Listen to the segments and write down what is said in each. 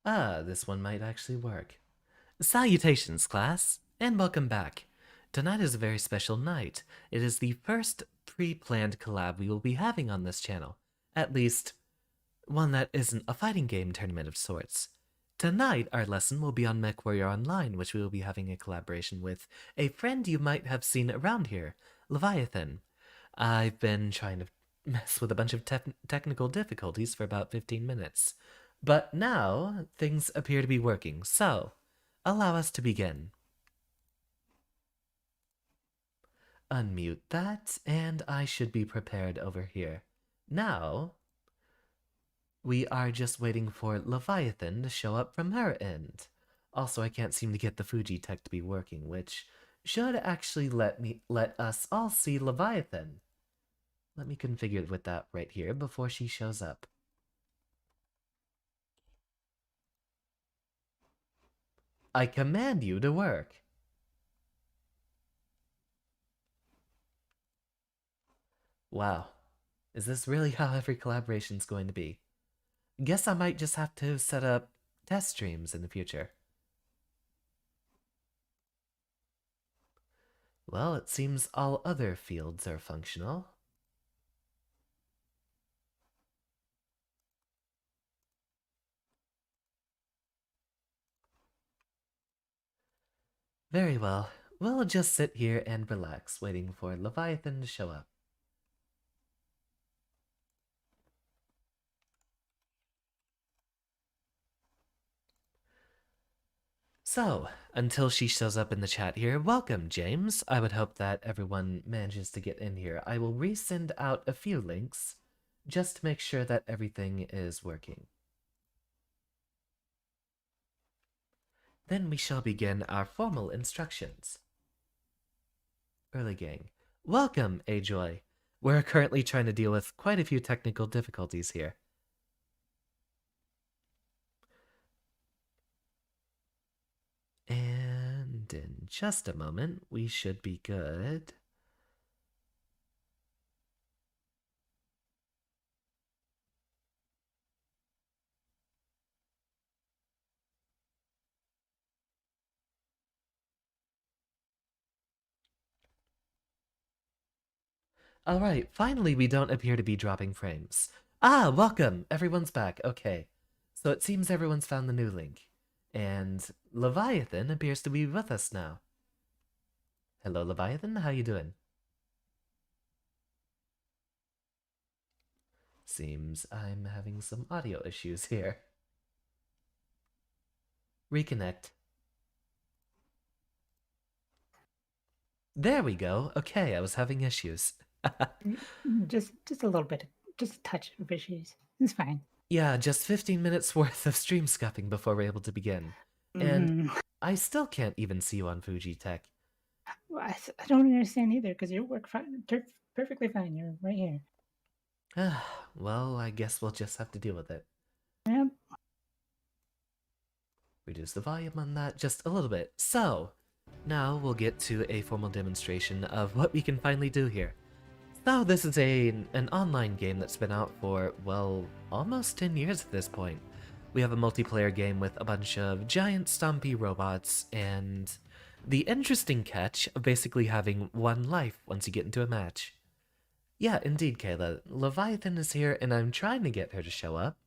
Ah, this one might actually work. Salutations, class, and welcome back. Tonight is a very special night. It is the first pre-planned collab we will be having on this channel. At least, one that isn't a fighting game tournament of sorts. Tonight, our lesson will be on Mechwarrior Online, which we will be having a collaboration with a friend you might have seen around here, Leviathan. I've been trying to mess with a bunch of technical difficulties for about 15 minutes. But now, things appear to be working, so allow us to begin. Unmute that, and I should be prepared over here. Now, we are just waiting for Leviathan to show up from her end. Also, I can't seem to get the Fuji tech to be working, which should actually let us all see Leviathan. Let me configure it with that right here before she shows up. I command you to work. Wow. Is this really how every collaboration's going to be? Guess I might just have to set up test streams in the future. Well, it seems all other fields are functional. Very well. We'll just sit here and relax, waiting for Leviathan to show up. So, until she shows up in the chat here, welcome, James. I would hope that everyone manages to get in here. I will resend out a few links, just to make sure that everything is working. Then we shall begin our formal instructions. Early gang. Welcome, Ajoy. We're currently trying to deal with quite a few technical difficulties here. And in just a moment, we should be good. Alright, finally we don't appear to be dropping frames. Ah, welcome! Everyone's back. Okay. So it seems everyone's found the new link. And Leviathan appears to be with us now. Hello, Leviathan. How you doing? Seems I'm having some audio issues here. Reconnect. There we go. Okay, I was having issues. Just a little bit, just a touch of issues. It's fine. Yeah, just 15 minutes worth of stream scuffing before we're able to begin. And I still can't even see you on Fuji Tech. I don't understand either, because you work perfectly fine. You're right here. Well, I guess we'll just have to deal with it. Yep. Reduce the volume on that just a little bit. So, now we'll get to a formal demonstration of what we can finally do here. So this is an online game that's been out for, well, almost 10 years at this point. We have a multiplayer game with a bunch of giant stompy robots, and the interesting catch of basically having one life once you get into a match. Yeah, indeed, Kayla. Leviathan is here, and I'm trying to get her to show up.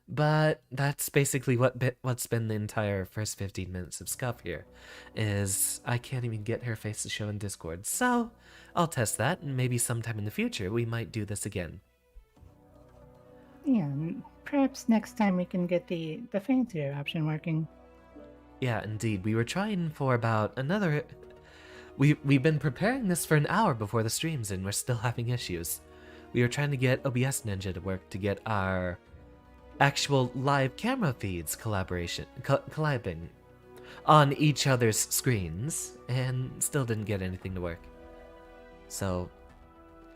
But that's basically what's been the entire first 15 minutes of Scuff here, is I can't even get her face to show in Discord. So, I'll test that, and maybe sometime in the future we might do this again. Yeah, perhaps next time we can get the fancier option working. Yeah, indeed. We were trying for about another... We've been preparing this for an hour before the streams, and we're still having issues. We were trying to get OBS Ninja to work to get our actual live camera feeds collabing on each other's screens, and still didn't get anything to work. So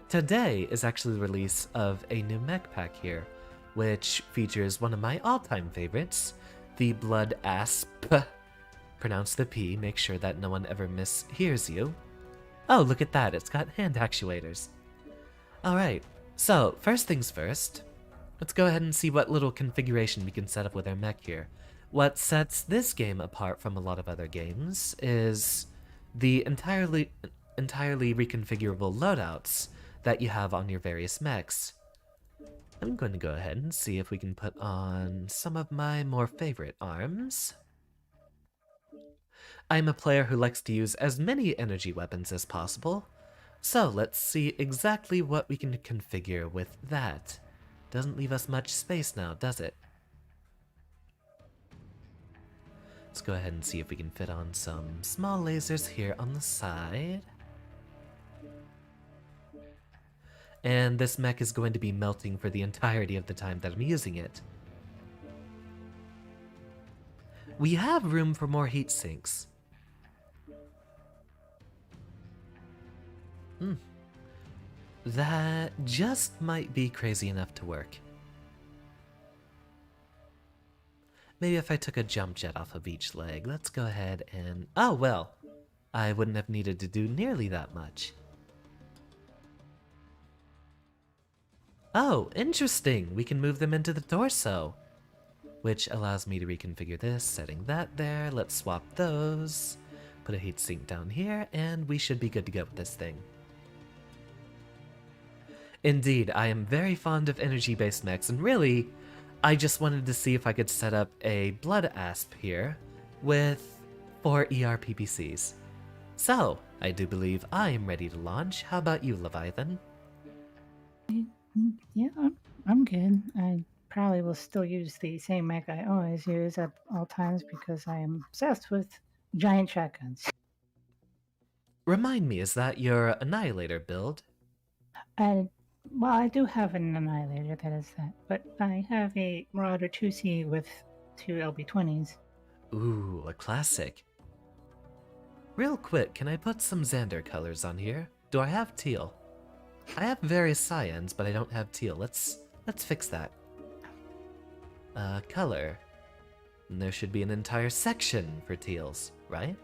today is actually the release of a new mech pack here, which features one of my all-time favorites, the Blood Asp. Pronounce the P, make sure that no one ever mishears you. Oh, look at that, it's got hand actuators. Alright, so first things first, let's go ahead and see what little configuration we can set up with our mech here. What sets this game apart from a lot of other games is the entirely reconfigurable loadouts that you have on your various mechs. I'm going to go ahead and see if we can put on some of my more favorite arms. I'm a player who likes to use as many energy weapons as possible, so let's see exactly what we can configure with that. Doesn't leave us much space now, does it? Let's go ahead and see if we can fit on some small lasers here on the side. And this mech is going to be melting for the entirety of the time that I'm using it. We have room for more heat sinks. That just might be crazy enough to work. Maybe if I took a jump jet off of each leg, let's go ahead and... Oh, well, I wouldn't have needed to do nearly that much. Oh, interesting! We can move them into the torso, which allows me to reconfigure this, setting that there. Let's swap those, put a heatsink down here, and we should be good to go with this thing. Indeed, I am very fond of energy-based mechs, and really, I just wanted to see if I could set up a blood asp here with 4 ERPPCs. So, I do believe I am ready to launch. How about you, Leviathan? Yeah, I'm good. I probably will still use the same mech I always use at all times because I am obsessed with giant shotguns. Remind me, is that your Annihilator build? Well, I do have an Annihilator that is that, but I have a Marauder 2C with 2 LB20s. Ooh, a classic. Real quick, can I put some Xander colors on here? Do I have teal? I have various cyans, but I don't have teal. Let's fix that. Color. And there should be an entire section for teals, right?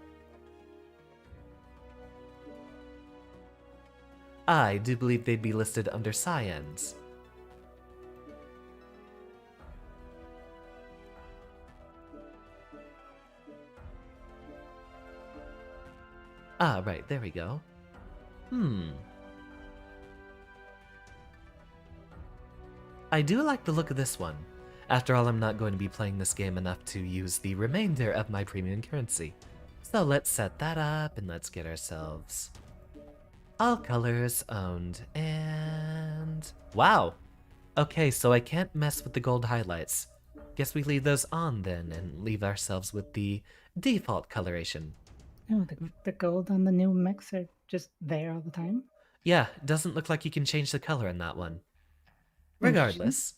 I do believe they'd be listed under cyans. Ah, right, there we go. I do like the look of this one. After all, I'm not going to be playing this game enough to use the remainder of my premium currency. So let's set that up and let's get ourselves all colors owned, and... Wow! Okay, so I can't mess with the gold highlights. Guess we leave those on then and leave ourselves with the default coloration. Oh, the gold on the new mechs are just there all the time? Yeah, doesn't look like you can change the color in that one. Regardless,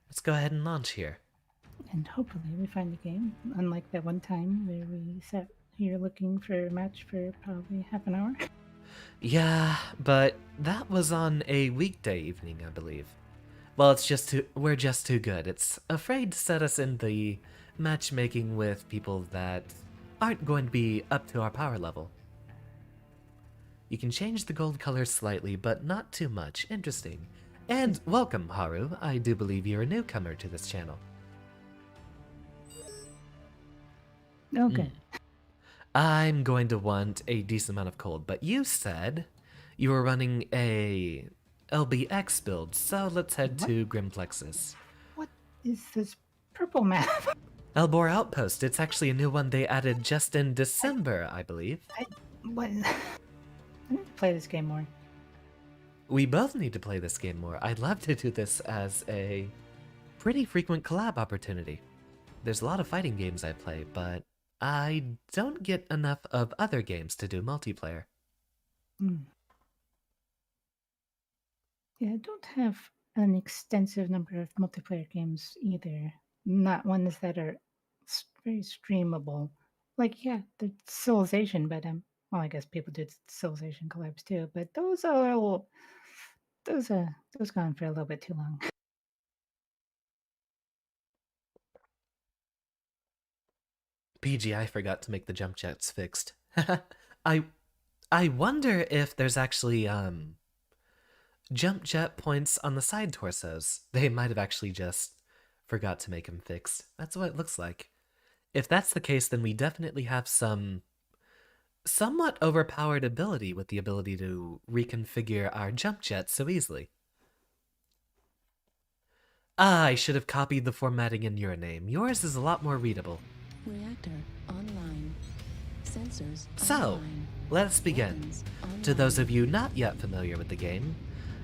let's go ahead and launch here. And hopefully we find a game, unlike that one time where we sat here looking for a match for probably half an hour. Yeah, but that was on a weekday evening, I believe. Well, we're just too good. It's afraid to set us in the matchmaking with people that aren't going to be up to our power level. You can change the gold color slightly, but not too much. Interesting. And welcome, Haru. I do believe you're a newcomer to this channel. Okay. I'm going to want a decent amount of cold, but you said you were running a LBX build, so let's head to Grimplexus. What is this purple map? Elbor Outpost. It's actually a new one they added just in December, I believe. I need to play this game more. We both need to play this game more. I'd love to do this as a pretty frequent collab opportunity. There's a lot of fighting games I play, but I don't get enough of other games to do multiplayer. Yeah, I don't have an extensive number of multiplayer games either. Not ones that are very streamable. Like, yeah, the Civilization, but well, I guess people did Civilization collabs too, but those are those gone for a little bit too long. PG, I forgot to make the jump jets fixed. I I wonder if there's actually jump jet points on the side torsos. They might have actually just forgot to make them fixed. That's what it looks like. If that's the case, then we definitely have some somewhat overpowered ability with the ability to reconfigure our jump jets so easily. Ah, I should have copied the formatting in your name. Yours is a lot more readable. Reactor online. Sensors So, online. let's begin. Weapons To those online. of you not yet familiar with the game,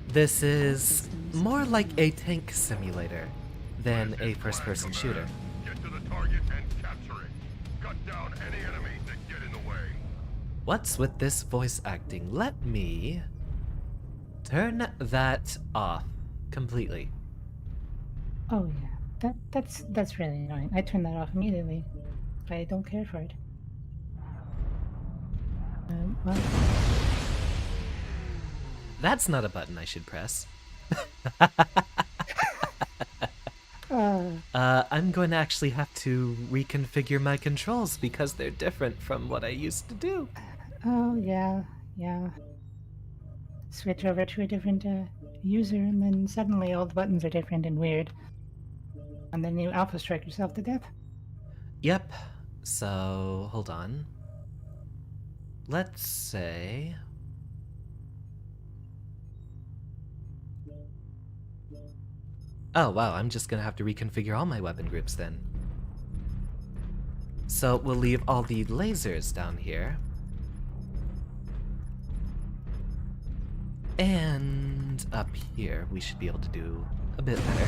this is more like a tank simulator than a first-person shooter. Get to the target and capture it. Cut down any enemies that get in the way. What's with this voice acting? Let me turn that off completely. Oh yeah, that's really annoying. I turn that off immediately. I don't care for it. Well, That's not a button I should press. I'm going to actually have to reconfigure my controls because they're different from what I used to do. oh yeah, yeah. Switch over to a different user, and then suddenly all the buttons are different and weird. And then you alpha strike yourself to death. Yep. So, hold on. Let's say... Oh, wow, I'm just gonna have to reconfigure all my weapon groups then. So, we'll leave all the lasers down here. And up here, we should be able to do a bit better.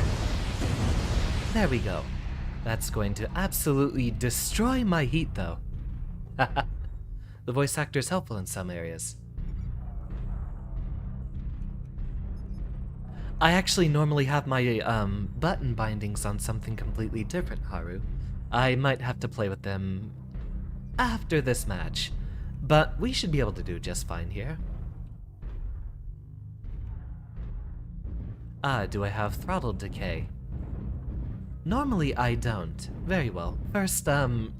There we go. That's going to absolutely destroy my heat, though. The voice actor is helpful in some areas. I actually normally have my button bindings on something completely different, Haru. I might have to play with them after this match, but we should be able to do just fine here. Ah, do I have throttle decay? Normally I don't. Very well. First,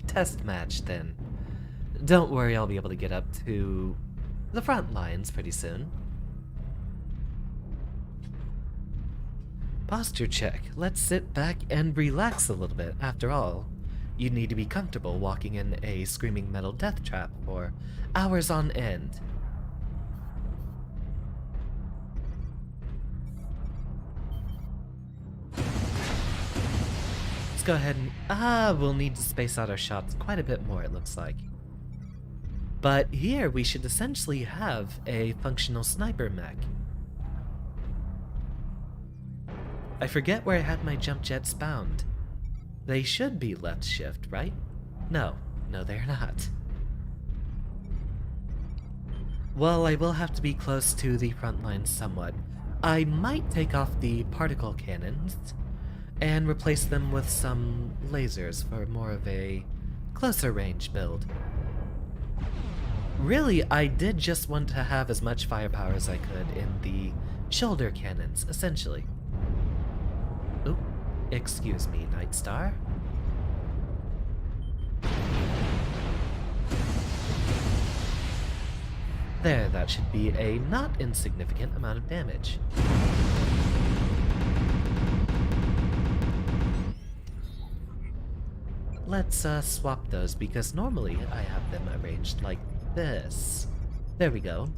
test match then. Don't worry, I'll be able to get up to the front lines pretty soon. Posture check. Let's sit back and relax a little bit. After all, you need to be comfortable walking in a screaming metal death trap for hours on end. Let's go ahead and... we'll need to space out our shots quite a bit more, it looks like. But here we should essentially have a functional sniper mech. I forget where I had my jump jets bound. They should be left shift, right? No, they're not. Well, I will have to be close to the front lines somewhat. I might take off the particle cannons and replace them with some lasers for more of a closer range build. Really, I did just want to have as much firepower as I could in the shoulder cannons, essentially. Oop, excuse me, Nightstar. There, that should be a not insignificant amount of damage. Let's swap those because normally I have them arranged like this. There we go.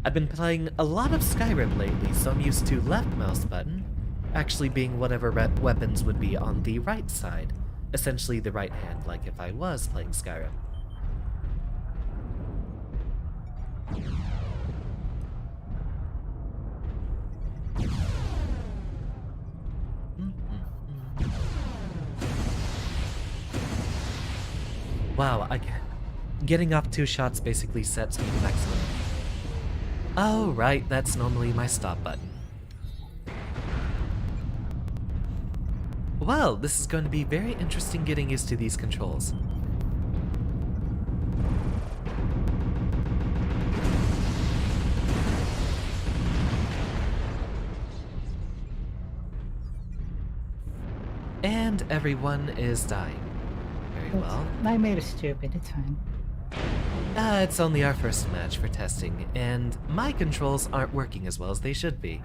I've been playing a lot of Skyrim lately, so I'm used to left mouse button actually being whatever weapons would be on the right side. Essentially the right hand, like if I was playing Skyrim. Wow, getting off 2 shots basically sets me to maximum. Oh, right, that's normally my stop button. Well, this is going to be very interesting getting used to these controls. And everyone is dying. Very That's- well. I made it stupid. It's fine. It's only our first match for testing, and my controls aren't working as well as they should be.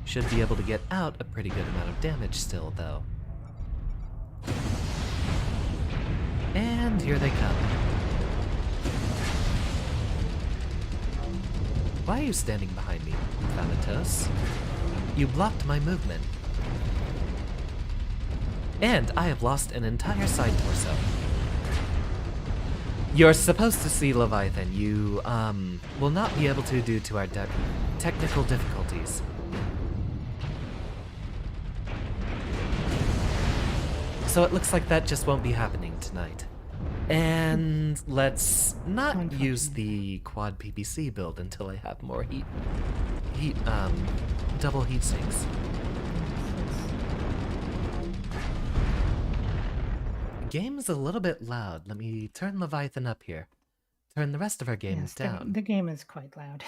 Should be able to get out a pretty good amount of damage still, though. And here they come. Why are you standing behind me, Thanatos? You blocked my movement. And I have lost an entire side torso. You're supposed to see Leviathan. You, will not be able to due to our technical difficulties. So it looks like that just won't be happening tonight. And let's not use the quad PPC build until I have more double heat sinks. Game's a little bit loud. Let me turn Leviathan up here. Turn the rest of our game Yes, down. the game is quite loud.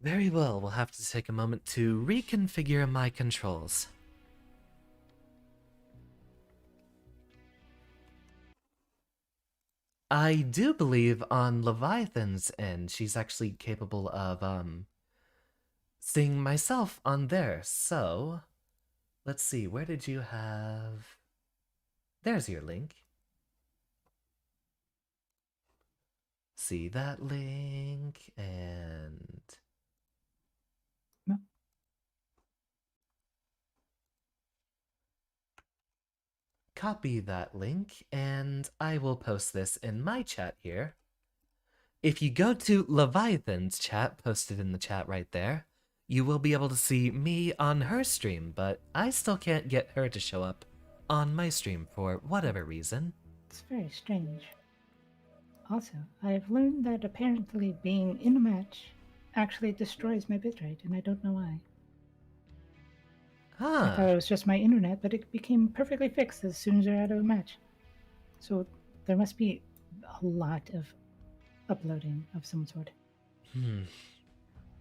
Very well, we'll have to take a moment to reconfigure my controls. I do believe on Leviathan's end, she's actually capable of, seeing myself on there. So, let's see, where did you have... There's your link. See that link, and... No. Copy that link, and I will post this in my chat here. If you go to Leviathan's chat, posted in the chat right there, you will be able to see me on her stream, but I still can't get her to show up on my stream for whatever reason. It's very strange. Also, I've learned that apparently being in a match actually destroys my bitrate, and I don't know why. I thought it was just my internet, but it became perfectly fixed as soon as you're out of a match. So there must be a lot of uploading of some sort.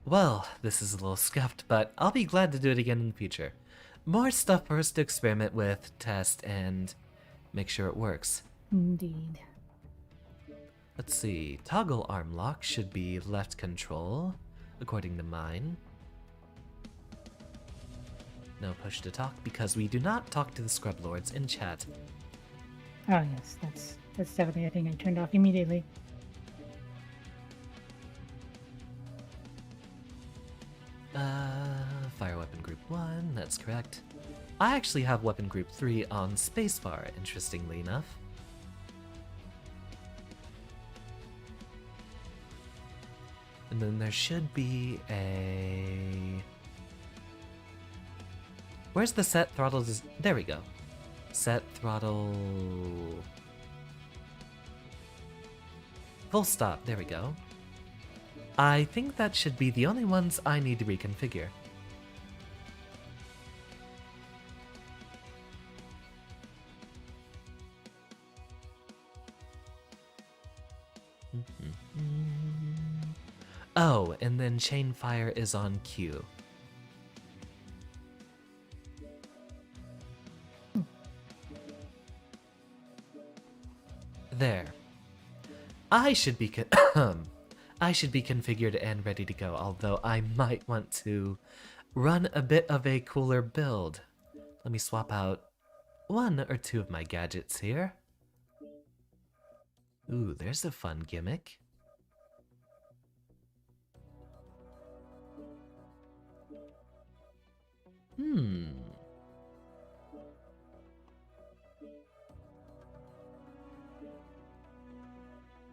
Well, this is a little scuffed, but I'll be glad to do it again in the future. More stuff for us to experiment with, test, and make sure it works. Indeed. Let's see, toggle arm lock should be left control, according to mine. No push to talk, because we do not talk to the scrub lords in chat. Oh yes, that's definitely a thing I turned off immediately. Fire weapon group 1, that's correct. I actually have weapon group 3 on spacebar, interestingly enough. And then there should be a... Where's the set throttle? There we go. Set throttle... Full stop, there we go. I think that should be the only ones I need to reconfigure. Oh, and then chain fire is on Q. There. I should be I should be configured and ready to go, although I might want to run a bit of a cooler build. Let me swap out 1 or 2 of my gadgets here. Ooh, there's a fun gimmick.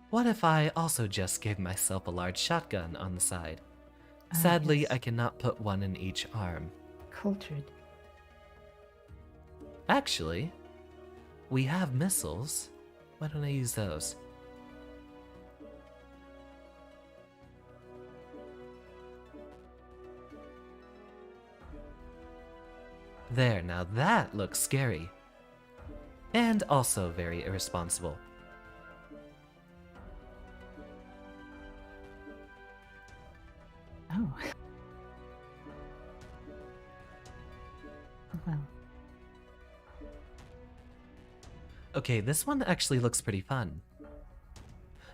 What if I also just gave myself a large shotgun on the side? Sadly, yes. I cannot put 1 in each arm. Cultured. Actually, we have missiles. Why don't I use those? There, now that looks scary. And also very irresponsible. Oh. Well, Okay, this one actually looks pretty fun.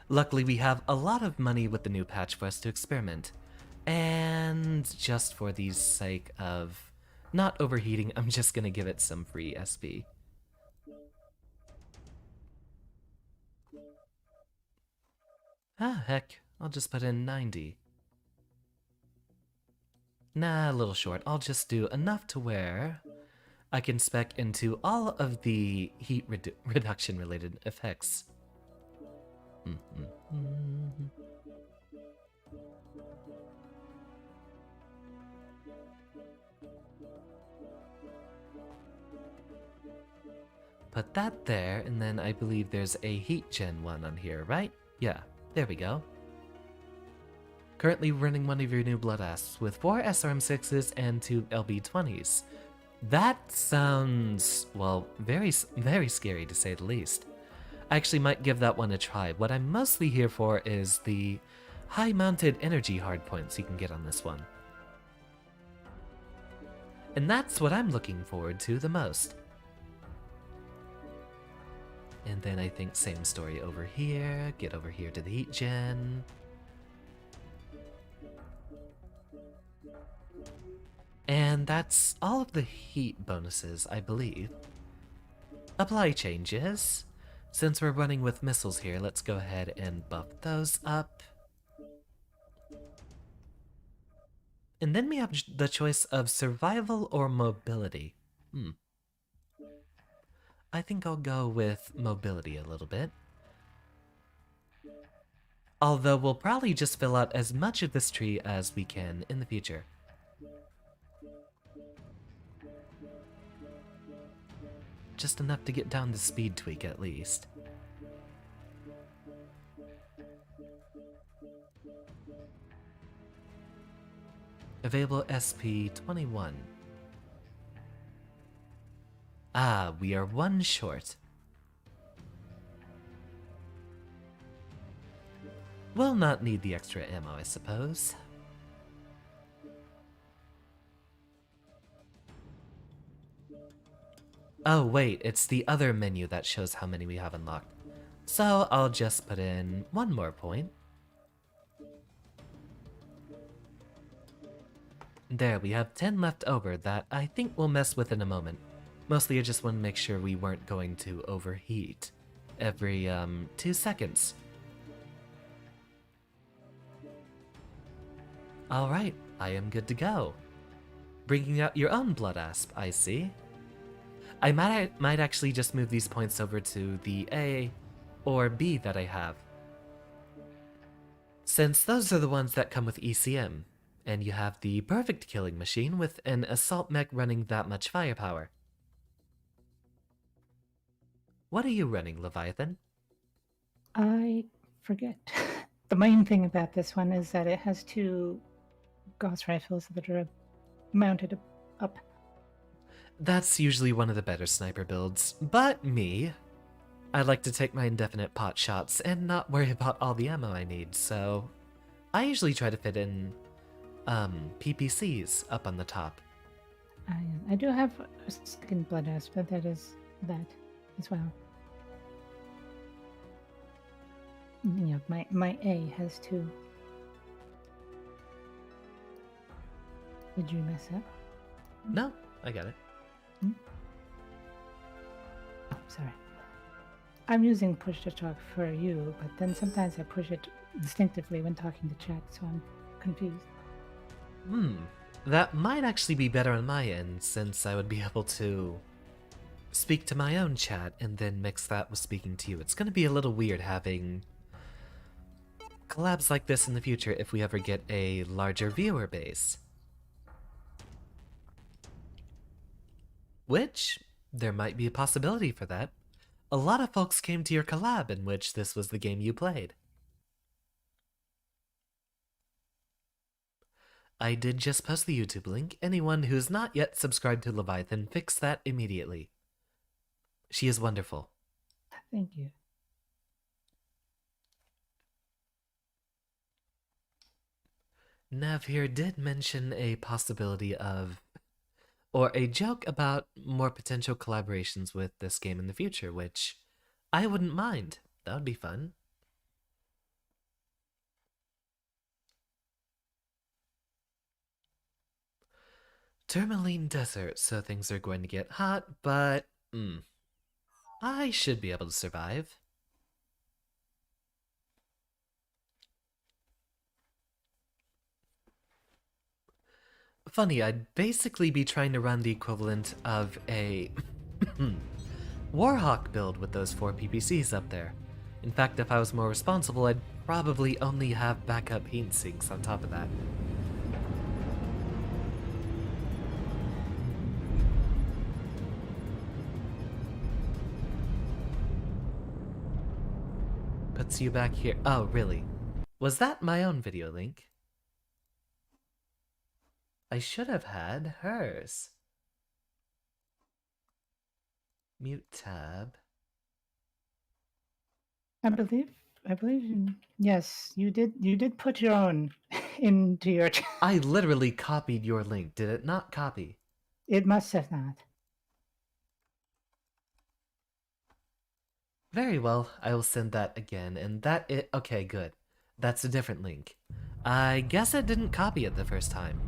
Luckily, we have a lot of money with the new patch for us to experiment. And just for the sake of not overheating, I'm just gonna give it some free SP. Ah, heck, I'll just put in 90. Nah, a little short. I'll just do enough to where I can spec into all of the heat reduction related effects. Put that there, and then I believe there's a heat gen one on here, right? Yeah, there we go. Currently running one of your new blood asps with 4 SRM6s and 2 LB20s. That sounds, well, very scary to say the least. I actually might give that one a try. What I'm mostly here for is the high-mounted energy hardpoints you can get on this one. And that's what I'm looking forward to the most. And then I think same story over here. Get over here to the heat gen. And that's all of the heat bonuses, I believe. Apply changes. Since we're running with missiles here, let's go ahead and buff those up. And then we have the choice of survival or mobility. I think I'll go with mobility a little bit. Although we'll probably just fill out as much of this tree as we can in the future. Just enough to get down the speed tweak at least. Available SP 21. Ah, we are 1 short. We'll not need the extra ammo, I suppose. Oh wait, it's the other menu that shows how many we have unlocked. So I'll just put in 1 more point. There, we have 10 left over that I think we'll mess with in a moment. Mostly I just want to make sure we weren't going to overheat every 2 seconds. Alright, I am good to go. Bringing out your own blood asp, I see. I might actually just move these points over to the A or B that I have, since those are the ones that come with ECM, and you have the perfect killing machine with an assault mech running that much firepower. What are you running, Leviathan? I forget. The main thing about this one is that it has 2 Gauss rifles that are mounted up. That's usually one of the better sniper builds, but me, I like to take my indefinite pot shots and not worry about all the ammo I need, so I usually try to fit in PPCs up on the top. I do have a second blood asp, but that is that as well. Yeah, my A has 2. Did you mess up? No, I got it. Oh, sorry. I'm using push to talk for you, but then sometimes I push it instinctively when talking to chat, so I'm confused. That might actually be better on my end, since I would be able to speak to my own chat and then mix that with speaking to you. It's gonna be a little weird having collabs like this in the future if we ever get a larger viewer base. Which, there might be a possibility for that. A lot of folks came to your collab in which this was the game you played. I did just post the YouTube link. Anyone who's not yet subscribed to Leviathan, fix that immediately. She is wonderful. Thank you. Nav here did mention a possibility of, or a joke about more potential collaborations with this game in the future, which I wouldn't mind. That would be fun. Tourmaline Desert, so things are going to get hot, but I should be able to survive. Funny, I'd basically be trying to run the equivalent of a Warhawk build with those 4 PPCs up there. In fact, if I was more responsible, I'd probably only have backup heat sinks on top of that. Puts you back here. Oh, really? Was that my own video link? I should have had hers. Mute tab. I believe, yes, you did put your own into your chat. I literally copied your link. Did it not copy? It must have not. Very well, I will send that again, and that it. Okay, good. That's a different link. I guess it didn't copy it the first time.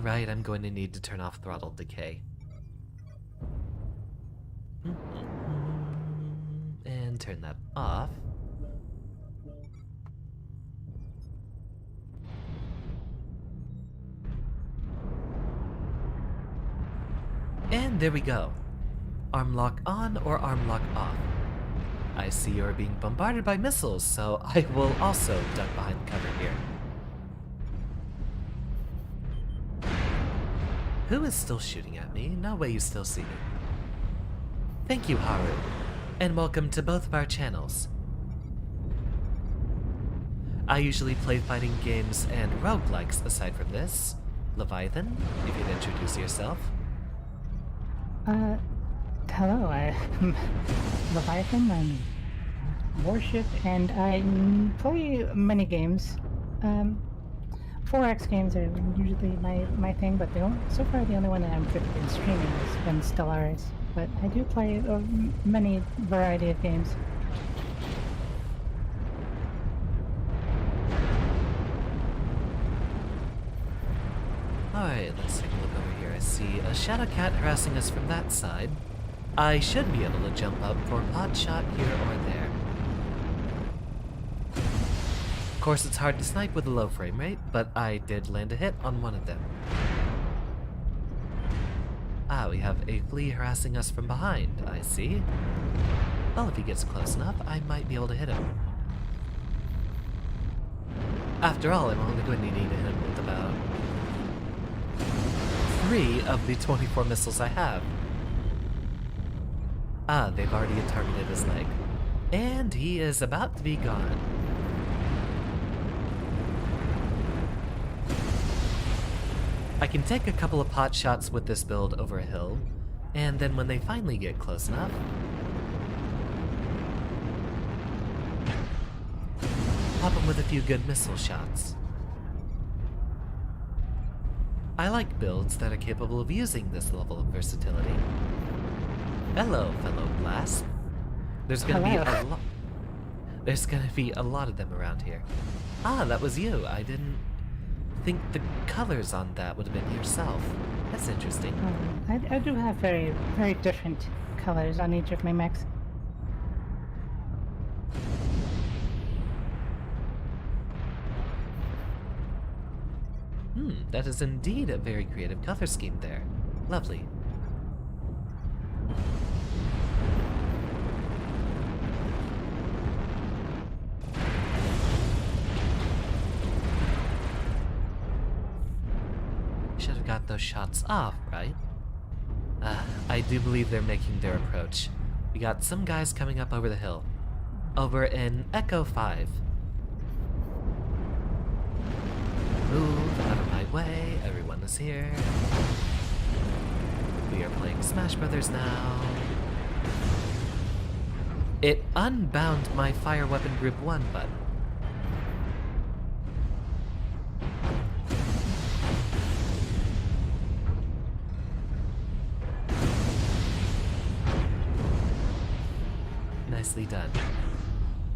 Right, I'm going to need to turn off throttle decay. And turn that off. And there we go. Arm lock on or arm lock off. I see you're being bombarded by missiles, so I will also duck behind cover here. Who is still shooting at me? No way you still see me. Thank you, Haru, and welcome to both of our channels. I usually play fighting games and roguelikes aside from this. Leviathan, if you'd introduce yourself. Hello, I'm Leviathan, I'm Warship, and I play many games. 4X games are usually my thing, but so far the only one that I'm good in streaming has been Stellaris. But I do play many variety of games. Alright, let's take a look over here. I see a shadow cat harassing us from that side. I should be able to jump up for a pot shot here or there. Of course, it's hard to snipe with a low frame rate, but I did land a hit on one of them. We have a flea harassing us from behind, I see. Well, if he gets close enough, I might be able to hit him. After all, I'm only going to need to hit him with about 3 of the 24 missiles I have. They've already targeted his leg. And he is about to be gone. I can take a couple of pot shots with this build over a hill, and then when they finally get close enough, pop them with a few good missile shots. I like builds that are capable of using this level of versatility. Hello, fellow blast. There's gonna be a lot. There's gonna be a lot of them around here. That was you. I didn't think the colors on that would have been yourself. That's interesting. I do have very, very different colors on each of my mechs. That is indeed a very creative color scheme there. Lovely. Should have got those shots off, right? I do believe they're making their approach. We got some guys coming up over the hill. Over in Echo 5. Move out of my way, everyone is here. We are playing Smash Brothers now. It unbound my Fire Weapon Group 1 button. Nicely done.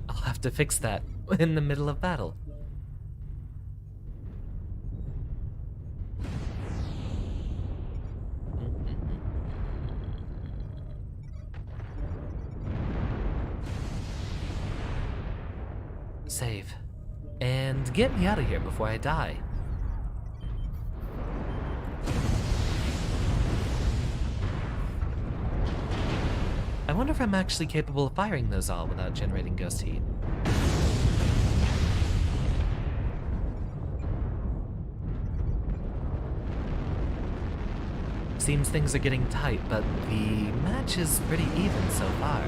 I'll have to fix that in the middle of battle. Save. And get me out of here before I die. I wonder if I'm actually capable of firing those all without generating ghost heat. Seems things are getting tight, but the match is pretty even so far.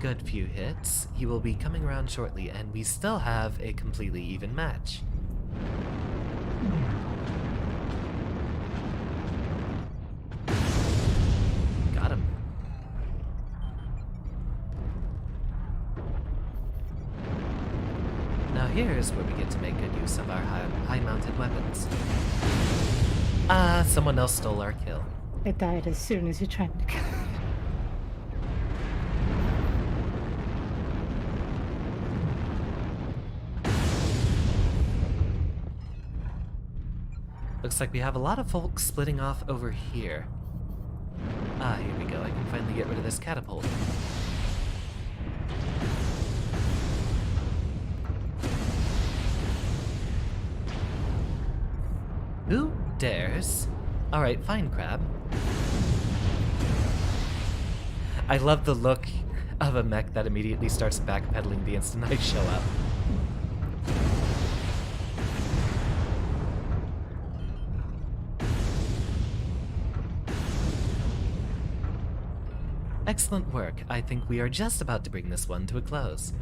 Good few hits. He will be coming around shortly, and we still have a completely even match. Got him. Now here's where we get to make good use of our high-mounted weapons. Someone else stole our kill. It died as soon as you tried to kill it. Looks like we have a lot of folks splitting off over here. Here we go. I can finally get rid of this catapult. Who dares? Alright, fine, Crab. I love the look of a mech that immediately starts backpedaling the instant I show up. Excellent work. I think we are just about to bring this one to a close.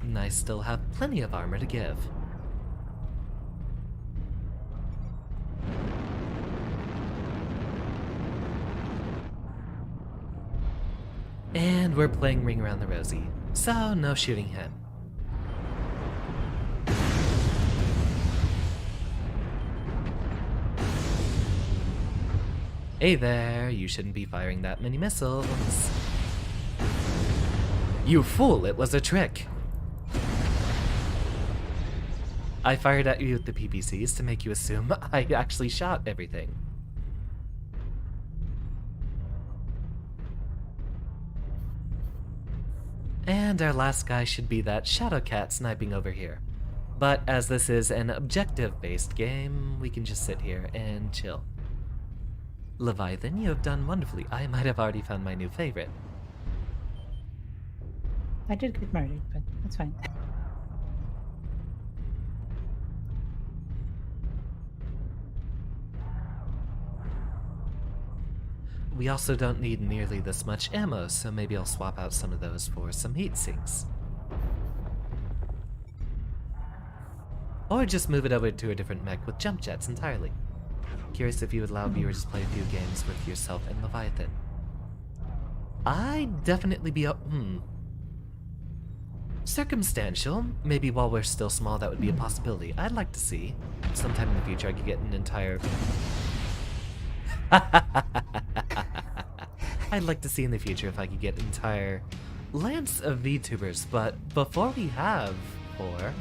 And I still have plenty of armor to give. And we're playing Ring Around the Rosie, so no shooting him. Hey there, you shouldn't be firing that many missiles. You fool, it was a trick. I fired at you with the PPCs to make you assume I actually shot everything. And our last guy should be that shadow cat sniping over here. But as this is an objective-based game, we can just sit here and chill. Leviathan, you have done wonderfully. I might have already found my new favorite. I did get murdered, but that's fine. We also don't need nearly this much ammo, so maybe I'll swap out some of those for some heat sinks. Or just move it over to a different mech with jump jets entirely. Curious if you would allow viewers to play a few games with yourself and Leviathan. I'd definitely be up. Circumstantial. Maybe while we're still small, that would be a possibility. I'd like to see. Sometime in the future, I could get an entire. I'd like to see in the future if I could get an entire lance of VTubers, but before we have 4,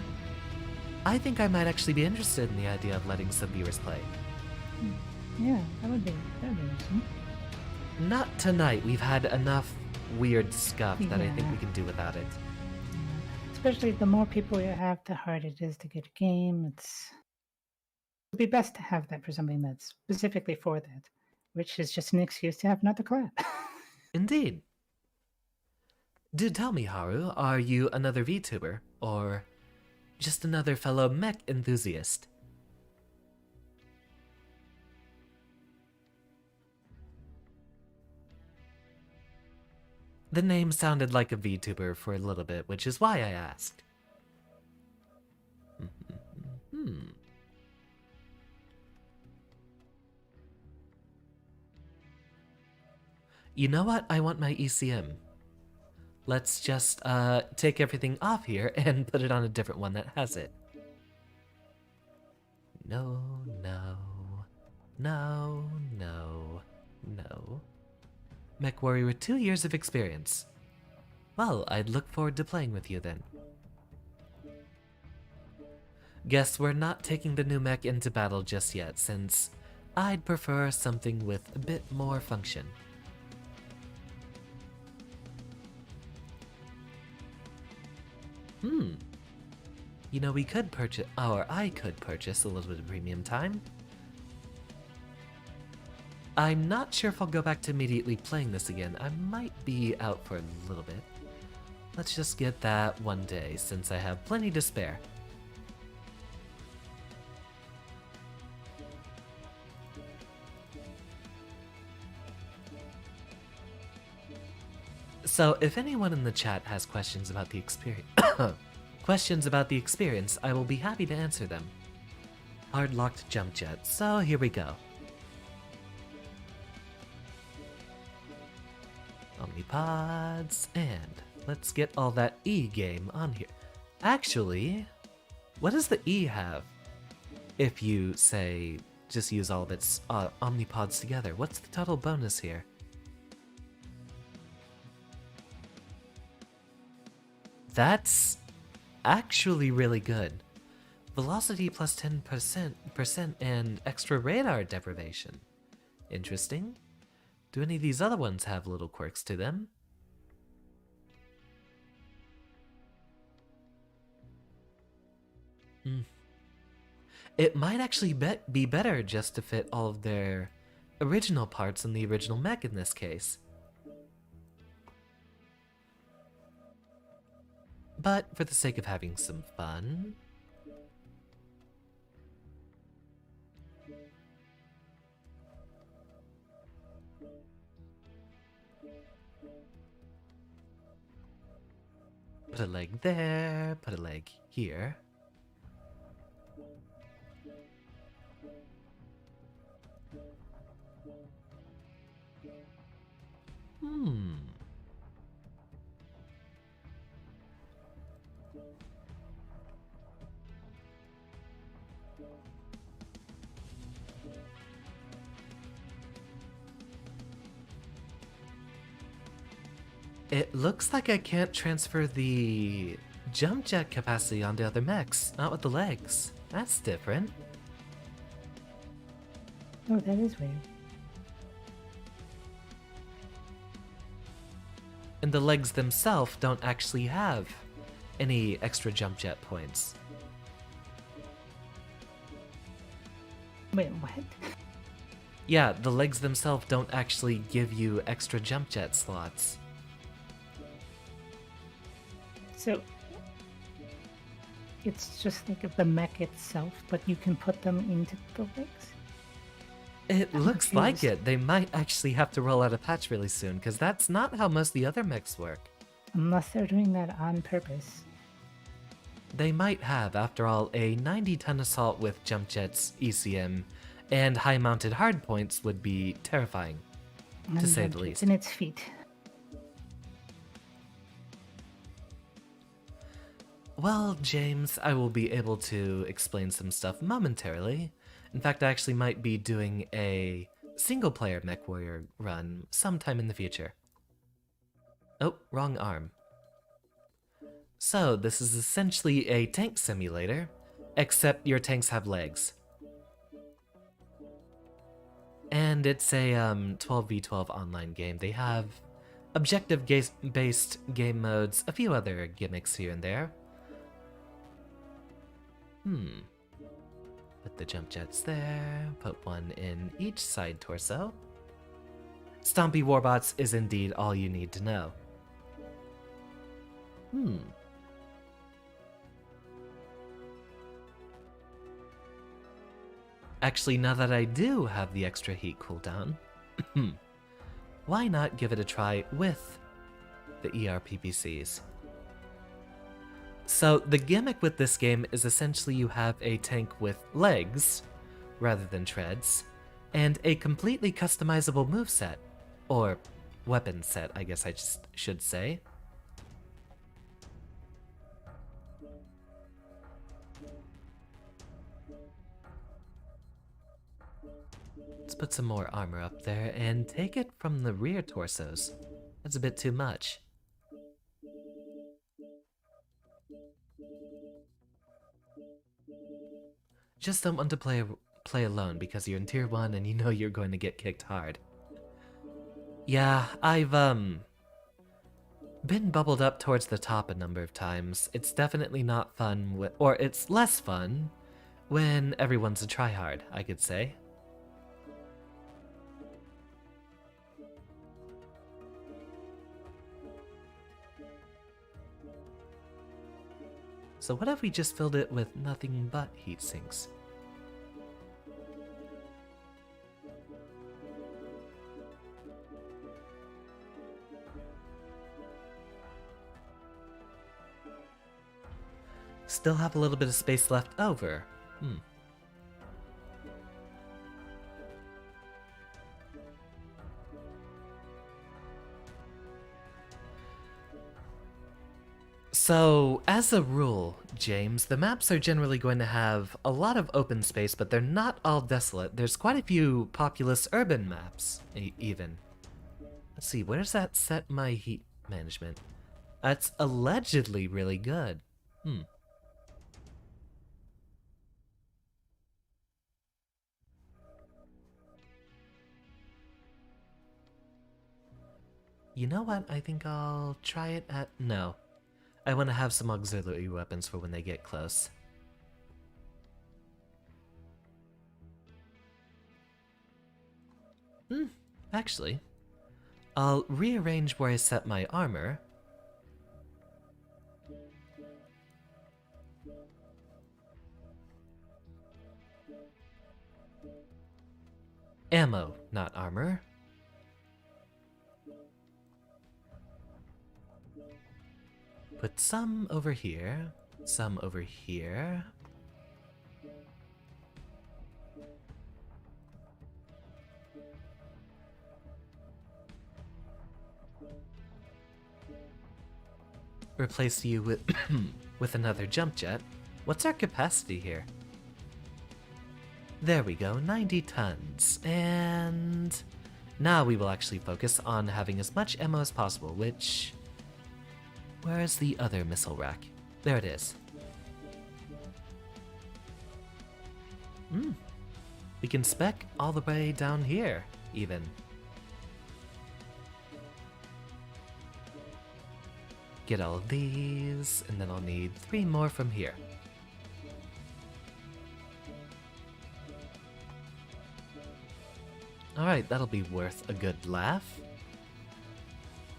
I think I might actually be interested in the idea of letting some viewers play. Yeah, that would be awesome. Not tonight. We've had enough weird stuff that I think Yeah. we can do without it. Especially the more people you have, the harder it is to get a game. It'd be best to have that for something that's specifically for that, which is just an excuse to have another collab. Indeed. Do tell me, Haru, are you another VTuber, or just another fellow mech enthusiast? The name sounded like a VTuber for a little bit, which is why I asked. You know what? I want my ECM. Let's just take everything off here and put it on a different one that has it. No, no, no, no, no. Mechwarrior with 2 years of experience. Well, I'd look forward to playing with you then. Guess we're not taking the new mech into battle just yet, since I'd prefer something with a bit more function. You know, we could purchase, or I could purchase a little bit of premium time. I'm not sure if I'll go back to immediately playing this again. I might be out for a little bit. Let's just get that one day, since I have plenty to spare. So, if anyone in the chat has questions about the experience, I will be happy to answer them. Hard-locked jump jet, so here we go. Omnipods, and let's get all that E game on here. Actually, what does the E have? If you, say, just use all of its Omnipods together, what's the total bonus here? That's actually really good. Velocity plus 10% and extra radar deprivation. Interesting. Do any of these other ones have little quirks to them? It might actually be better just to fit all of their original parts in the original mech in this case. But for the sake of having some fun... Put a leg there, put a leg here. It looks like I can't transfer the jump jet capacity onto other mechs, not with the legs. That's different. Oh, that is weird. And the legs themselves don't actually have any extra jump jet points. Wait, what? Yeah, the legs themselves don't actually give you extra jump jet slots. So, it's just like the mech itself, but you can put them into the legs? It looks like it. They might actually have to roll out a patch really soon, because that's not how most of the other mechs work. Unless they're doing that on purpose. They might have, after all, a 90-ton assault with jump jets, ECM, and high-mounted hardpoints would be terrifying, to say the least. In its feet. Well, James, I will be able to explain some stuff momentarily. In fact, I actually might be doing a single-player Mechwarrior run sometime in the future. Oh, wrong arm. So, this is essentially a tank simulator, except your tanks have legs. And it's a 12v12 online game. They have objective-based game modes, a few other gimmicks here and there. Put the jump jets there, put one in each side torso. Stompy Warbots is indeed all you need to know. Actually, now that I do have the extra heat cooldown, why not give it a try with the ERPPCs? So, the gimmick with this game is essentially you have a tank with legs, rather than treads, and a completely customizable moveset, or weapon set, I guess I just should say. Let's put some more armor up there and take it from the rear torsos. That's a bit too much. Just don't want to play alone because you're in tier 1 and you know you're going to get kicked hard. Yeah, I've been bubbled up towards the top a number of times. It's definitely not fun or it's less fun when everyone's a tryhard, I could say. So what if we just filled it with nothing but heat sinks? Still have a little bit of space left over. So, as a rule, James, the maps are generally going to have a lot of open space, but they're not all desolate. There's quite a few populous urban maps, even. Let's see, where does that set my heat management? That's allegedly really good. You know what? I think I'll try it at... No. I want to have some auxiliary weapons for when they get close. Actually, I'll rearrange where I set my armor. Ammo, not armor. Put some over here, some over here. Replace you with with another jump jet. What's our capacity here? There we go, 90 tons. And now we will actually focus on having as much ammo as possible, which... Where is the other missile rack? There it is. We can spec all the way down here, even. Get all of these, and then I'll need 3 more from here. Alright, that'll be worth a good laugh.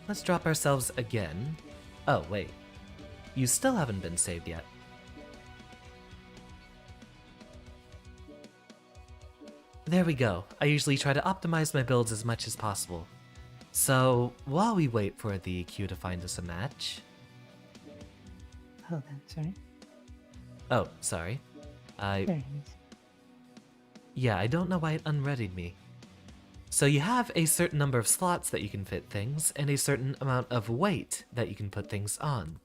Let's drop ourselves again. Oh, wait. You still haven't been saved yet. There we go. I usually try to optimize my builds as much as possible. So, while we wait for the queue to find us a match... Hold on, sorry. Oh, sorry. There it is. Yeah, I don't know why it unreadied me. So you have a certain number of slots that you can fit things, and a certain amount of weight that you can put things on.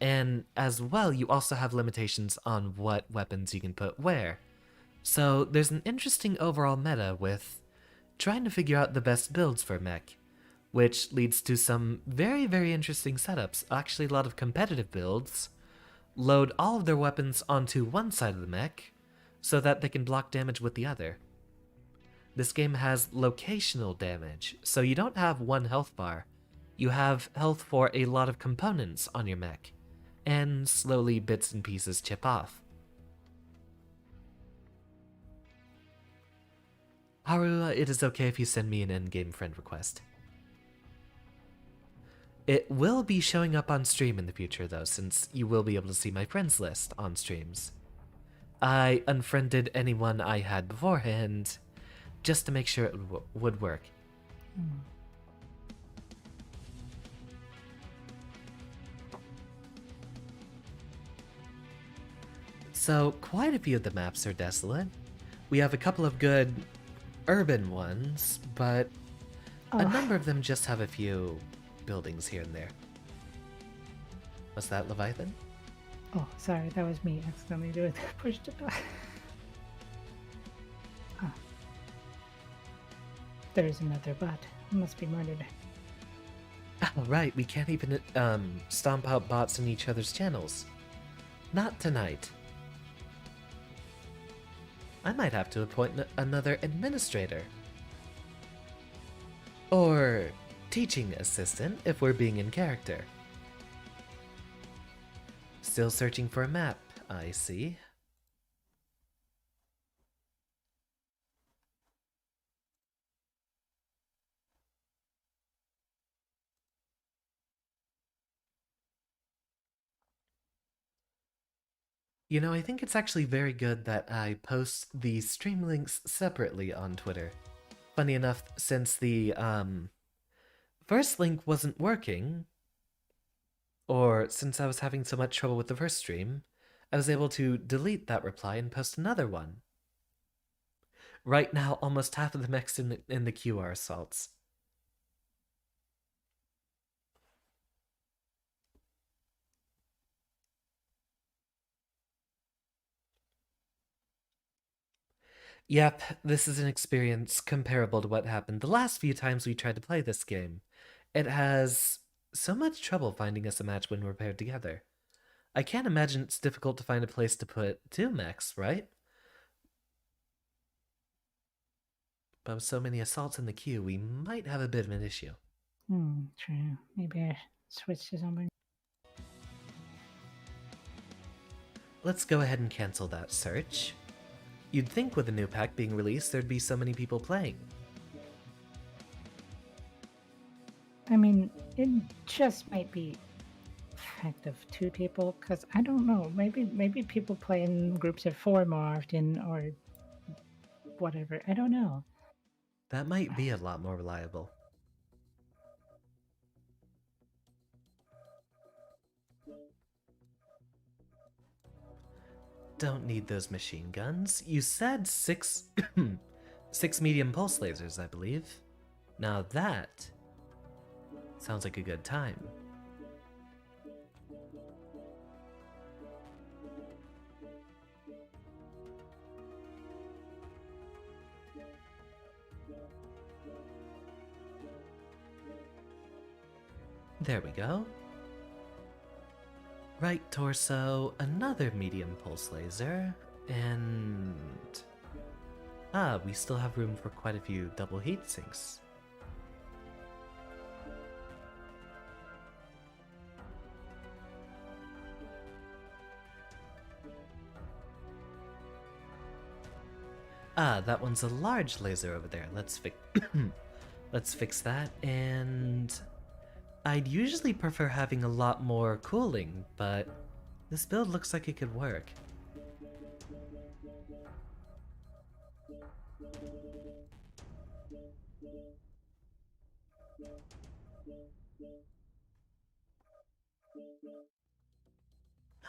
And as well, you also have limitations on what weapons you can put where. So there's an interesting overall meta with trying to figure out the best builds for mech, which leads to some very, very interesting setups. Actually, a lot of competitive builds load all of their weapons onto one side of the mech so that they can block damage with the other. This game has locational damage, so you don't have one health bar. You have health for a lot of components on your mech, and slowly bits and pieces chip off. Haru, it is okay if you send me an endgame friend request. It will be showing up on stream in the future though, since you will be able to see my friends list on streams. I unfriended anyone I had beforehand, just to make sure it would work. So, quite a few of the maps are desolate. We have a couple of good urban ones, but A Oh. number of them just have a few buildings here and there. Was that Leviathan? Oh, sorry, that was me accidentally doing that. Pushed it back. Ah. There's another bot. Must be murdered. Oh, right, we can't even stomp out bots in each other's channels. Not tonight. I might have to appoint another administrator. Or teaching assistant if we're being in character. Still searching for a map, I see. You know, I think it's actually very good that I post the stream links separately on Twitter. Funny enough, since the first link wasn't working, or since I was having so much trouble with the first stream, I was able to delete that reply and post another one. Right now, almost half of the mechs in the queue are assaults. Yep, this is an experience comparable to what happened the last few times we tried to play this game. It has so much trouble finding us a match when we're paired together. I can't imagine it's difficult to find a place to put two mechs, right? But with so many assaults in the queue, we might have a bit of an issue. True. Maybe I switch to something. Let's go ahead and cancel that search. You'd think with a new pack being released, there'd be so many people playing. I mean, it just might be effective 2 people, because I don't know. Maybe people play in groups of 4 more often, or whatever. I don't know. That might be a lot more reliable. Don't need those machine guns. You said 6 6 medium pulse lasers, I believe. Now that sounds like a good time. There we go. Right torso, another medium pulse laser, and... Ah, we still have room for quite a few double heat sinks. Ah, that one's a large laser over there. Let's fix that, and... I'd usually prefer having a lot more cooling, but this build looks like it could work.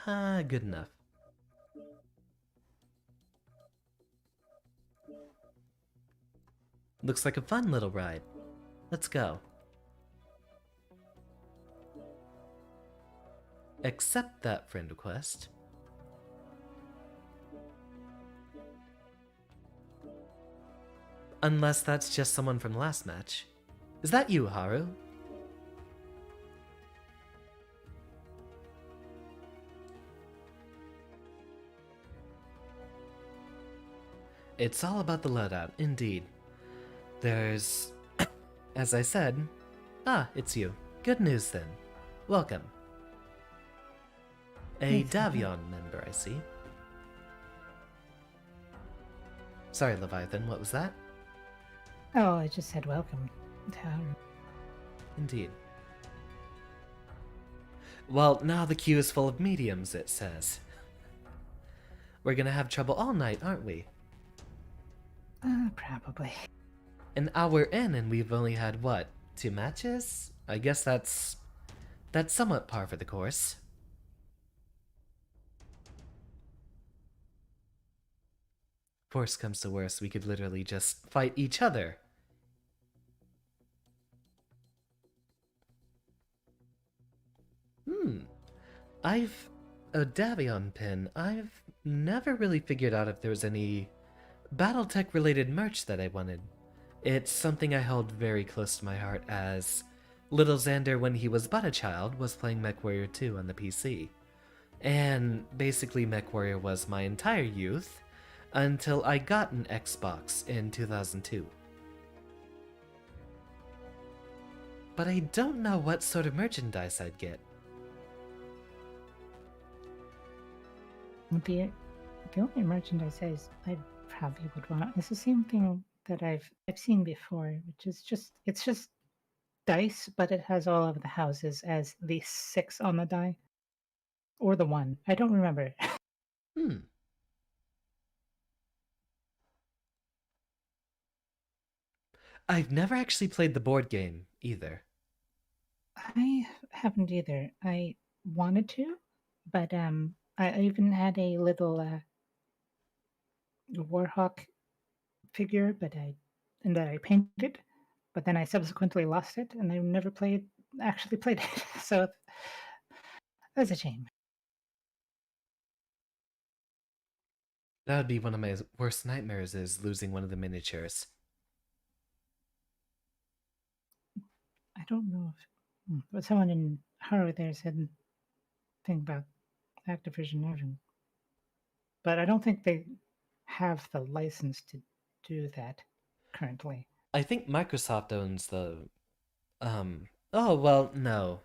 Ah, good enough. Looks like a fun little ride. Let's go. Accept that friend request. Unless that's just someone from the last match. Is that you, Haru? It's all about the loadout, indeed. There's... As I said... Ah, it's you. Good news then. Welcome. A Davion member, I see. Sorry, Leviathan, what was that? Oh, I just said welcome. Indeed. Well, now the queue is full of mediums, it says. We're gonna have trouble all night, aren't we? Probably. An hour in and we've only had, what, 2 matches? I guess that's somewhat par for the course. If worse comes to worse, we could literally just fight each other. I've a Davion pin. I've never really figured out if there was any Battletech related merch that I wanted. It's something I held very close to my heart as little Xander, when he was but a child, was playing Mechwarrior 2 on the PC. And basically Mechwarrior was my entire youth until I got an Xbox in 2002. But I don't know what sort of merchandise I'd get. The only merchandise I probably would want is the same thing that I've seen before, which is it's just dice, but it has all of the houses as the 6 on the die. Or the 1. I don't remember. I've never actually played the board game either. I haven't either. I wanted to, but I even had a little Warhawk figure, and that I painted, but then I subsequently lost it, and I never actually played it. So that's a shame. That would be one of my worst nightmares, is losing one of the miniatures. I don't know but someone in Haro there said thing about Activision having, but I don't think they have the license to do that currently. I think Microsoft owns the oh well, no.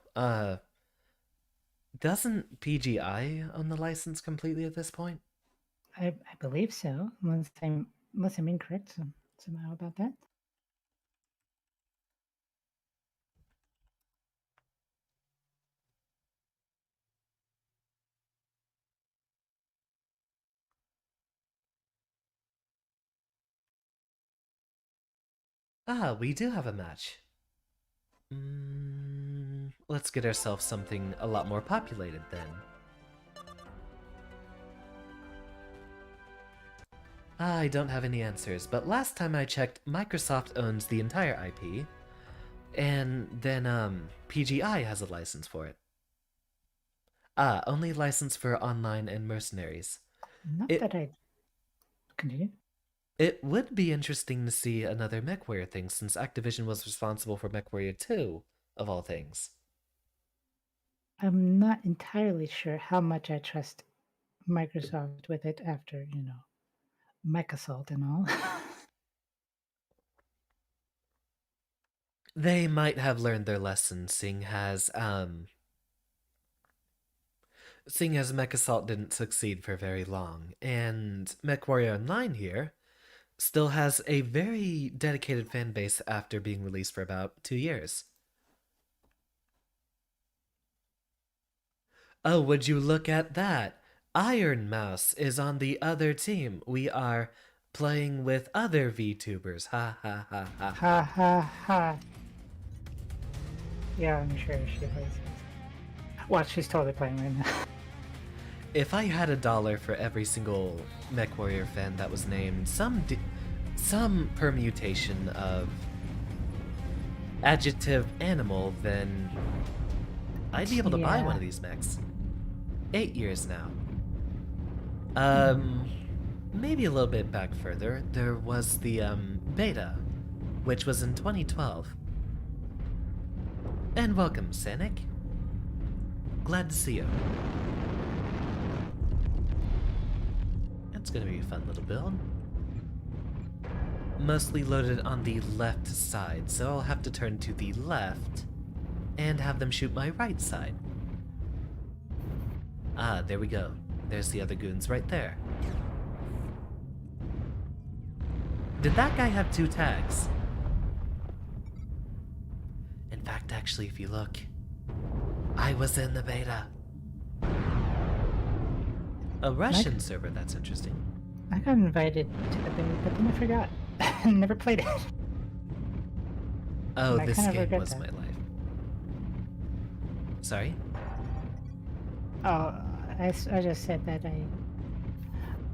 Doesn't PGI own the license completely at this point? I believe so, unless I'm incorrect somehow about that. Ah, we do have a match. Let's get ourselves something a lot more populated then. I don't have any answers, but last time I checked, Microsoft owns the entire IP, and then PGI has a license for it. Only license for online and mercenaries. Not that I continue. It would be interesting to see another Mechwarrior thing, since Activision was responsible for Mechwarrior 2, of all things. I'm not entirely sure how much I trust Microsoft with it after, Mech Assault and all. They might have learned their lesson, seeing as Mech Assault didn't succeed for very long, and Mechwarrior Online here still has a very dedicated fan base after being released for about 2 years. Oh, would you look at that? Iron Mouse is on the other team. We are playing with other VTubers. Ha ha ha ha. Ha ha ha. Yeah, I'm sure she plays. Watch, she's totally playing right now. If I had $1 for every single Mechwarrior fan that was named some permutation of adjective animal, then I'd be able to buy one of these mechs. 8 years now. Maybe a little bit back further, there was the beta, which was in 2012. And welcome, Sanic. Glad to see you. That's gonna be a fun little build. Mostly loaded on the left side, so I'll have to turn to the left and have them shoot my right side. Ah, there we go. There's the other goons right there. Did that guy have 2 tags? In fact, actually, if you look, I was in the beta. A Russian server, that's interesting. I got invited to the beta, but then I forgot. I never played it. Oh, And this I kinda game regret was that. my life. Sorry? Oh, I just said that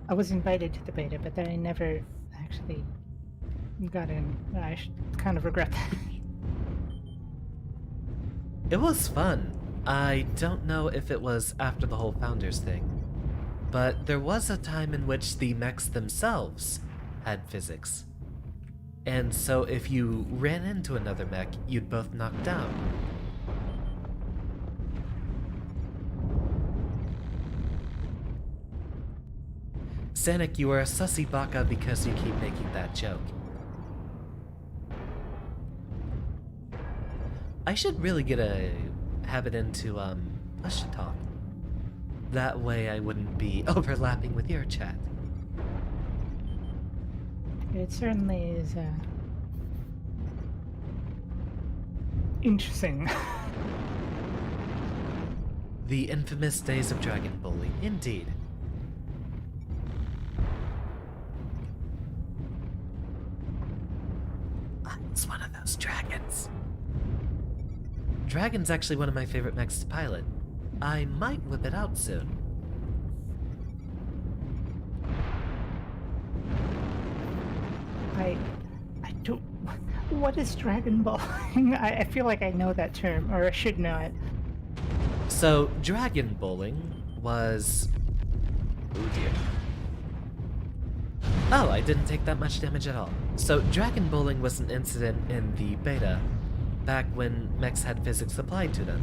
I was invited to the beta, but then I never actually got in. I kind of regret that. It was fun. I don't know if it was after the whole Founders thing, but there was a time in which the mechs themselves had physics. And so if you ran into another mech, you'd both knock down. Sanic, you are a sussy baka because you keep making that joke. I should really get a habit into, push talk. That way I wouldn't be overlapping with your chat. It certainly is interesting. The infamous days of Dragon Bully, indeed. It's one of those dragons. Dragon's actually one of my favorite mechs to pilot. I might whip it out soon. I don't. What is Dragon Balling? I feel like I know that term, or I should know it. So, Dragon Bowling was... Oh dear. Oh, I didn't take that much damage at all. So, Dragon Bowling was an incident in the beta, back when mechs had physics applied to them.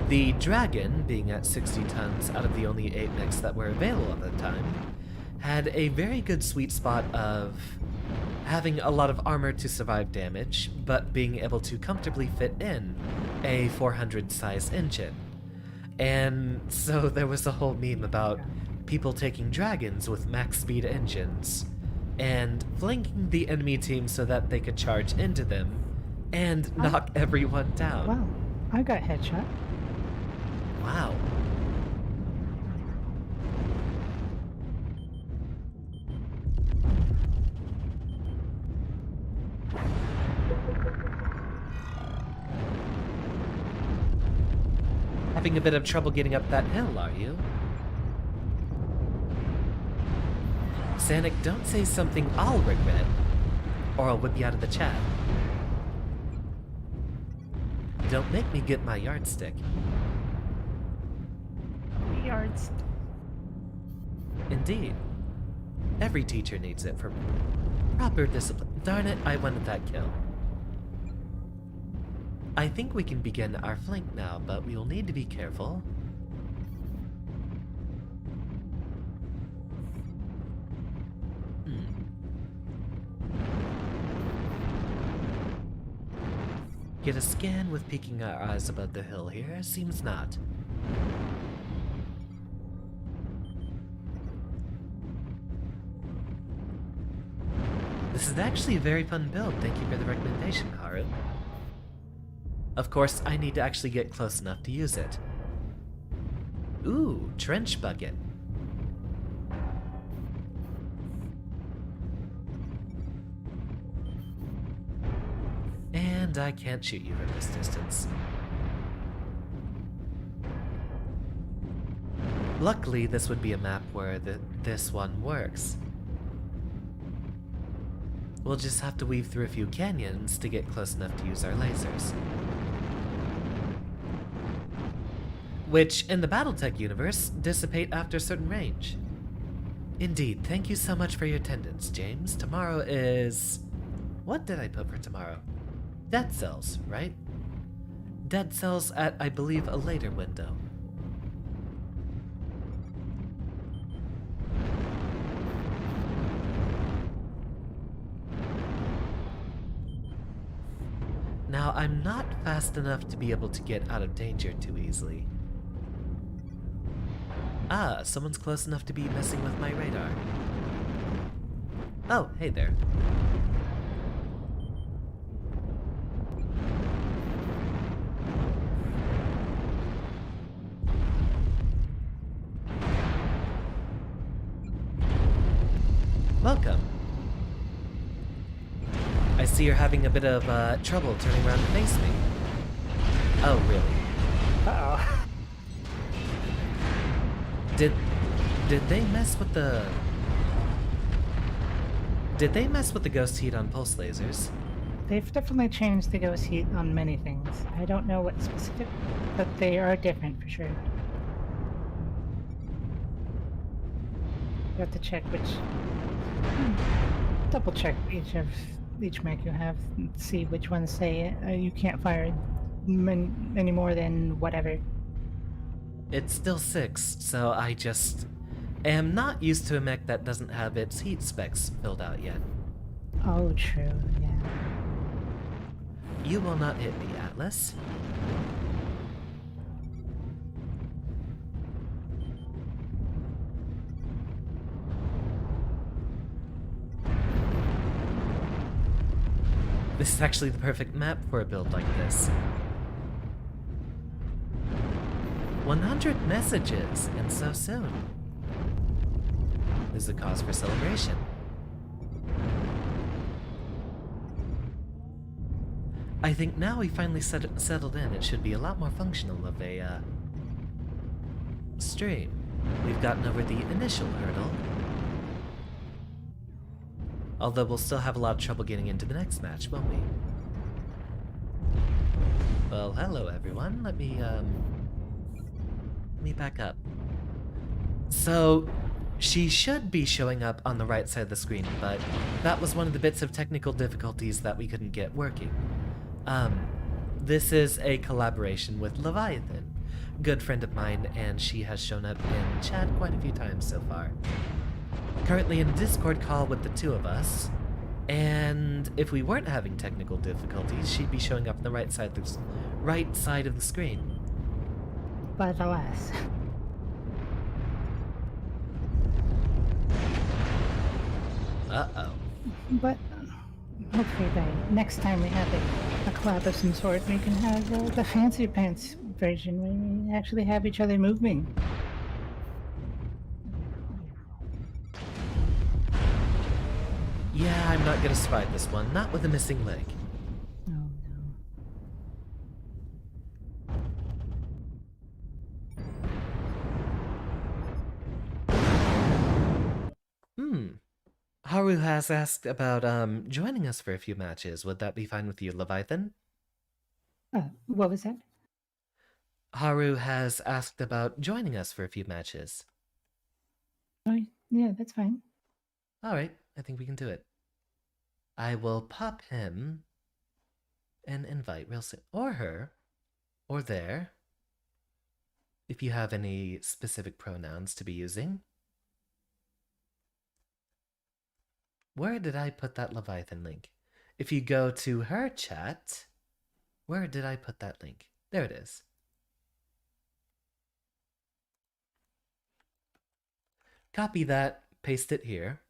The Dragon, being at 60 tons out of the only 8 mechs that were available at the time, had a very good sweet spot of having a lot of armor to survive damage, but being able to comfortably fit in a 400 size engine. And so there was a whole meme about people taking dragons with max speed engines and flanking the enemy team so that they could charge into them and knock everyone down. Wow, I got headshot. Wow. Having a bit of trouble getting up that hill, are you? Sanic, don't say something I'll regret, or I'll whip you out of the chat. Don't make me get my yardstick. Yards. Indeed. Every teacher needs it for proper discipline. Darn it, I wanted that kill. I think we can begin our flank now, but we will need to be careful. Get a scan with peeking our eyes above the hill here? Seems not. This is actually a very fun build. Thank you for the recommendation, Karu. Of course, I need to actually get close enough to use it. Ooh, trench bucket. And I can't shoot you from this distance. Luckily, this would be a map where this one works. We'll just have to weave through a few canyons to get close enough to use our lasers. Which, in the Battletech universe, dissipate after a certain range. Indeed, thank you so much for your attendance, James. Tomorrow is... What did I put for tomorrow? Dead Cells, right? Dead Cells at, I believe, a later window. Now, I'm not fast enough to be able to get out of danger too easily. Ah, someone's close enough to be messing with my radar. Oh, hey there. Welcome. I see you're having a bit of trouble turning around to face me. Oh, really? Uh-oh. Did they mess with the... Did they mess with the ghost heat on pulse lasers? They've definitely changed the ghost heat on many things. things. I don't know what specific, but they are different for sure. You have to check which. Double check each mech you have and see which ones say you can't fire any more than whatever. It's still 6, so I just am not used to a mech that doesn't have its heat specs filled out yet. Oh, true, yeah. You will not hit me, Atlas. This is actually the perfect map for a build like this. 100 messages, and so soon. This is a cause for celebration. I think now we finally settled in, it should be a lot more functional of a stream. We've gotten over the initial hurdle. Although we'll still have a lot of trouble getting into the next match, won't we? Well, hello everyone. Let me back up. So, she should be showing up on the right side of the screen, but that was one of the bits of technical difficulties that we couldn't get working. This is a collaboration with Leviathan, good friend of mine, and she has shown up in chat quite a few times so far. Currently in a Discord call with the two of us, and if we weren't having technical difficulties, she'd be showing up on the right side of the screen. But alas. Uh-oh. But hopefully by next time we have a collab of some sort, we can have the fancy pants version where we actually have each other moving. Yeah, I'm not gonna survive this one, not with a missing leg. Oh no. Haru has asked about joining us for a few matches. Would that be fine with you, Leviathan? What was that? Haru has asked about joining us for a few matches. Oh, yeah, that's fine. Alright, I think we can do it. I will pop him an invite real soon. Or her. Or there. If you have any specific pronouns to be using. Where did I put that Leviathan link? If you go to her chat, where did I put that link? There it is. Copy that, paste it here.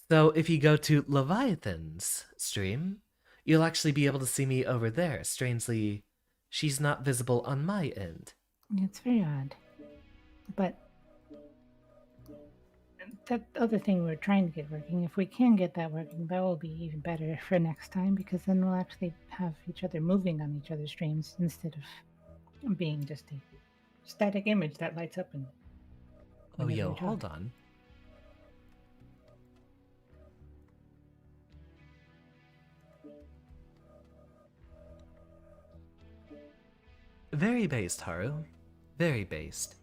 So if you go to Leviathan's stream, you'll actually be able to see me over there. Strangely, she's not visible on my end. It's very odd. But that other thing we're trying to get working, if we can get that working, that will be even better for next time, because then we'll actually have each other moving on each other's streams instead of being just a static image that lights up and... Oh, yo, hold on. Very based, Haru. Very based.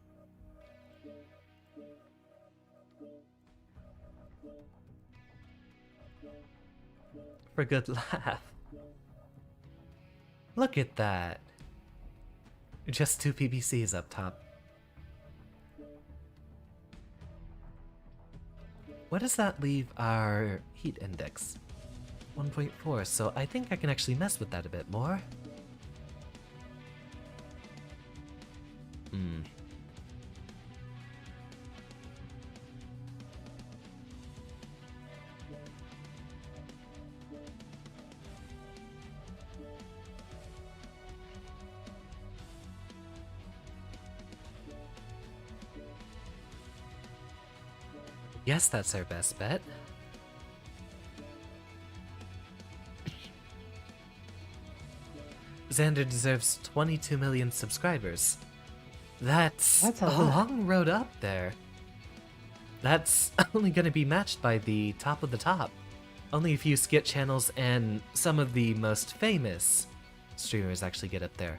For a good laugh. Look at that. Just 2 PBCs up top. What does that leave our heat index? 1.4, so I think I can actually mess with that a bit more. Yes, that's our best bet. Xander deserves 22 million subscribers. That's a a lot. long road up there. That's only going to be matched by the top of the top. Only a few skit channels and some of the most famous streamers actually get up there.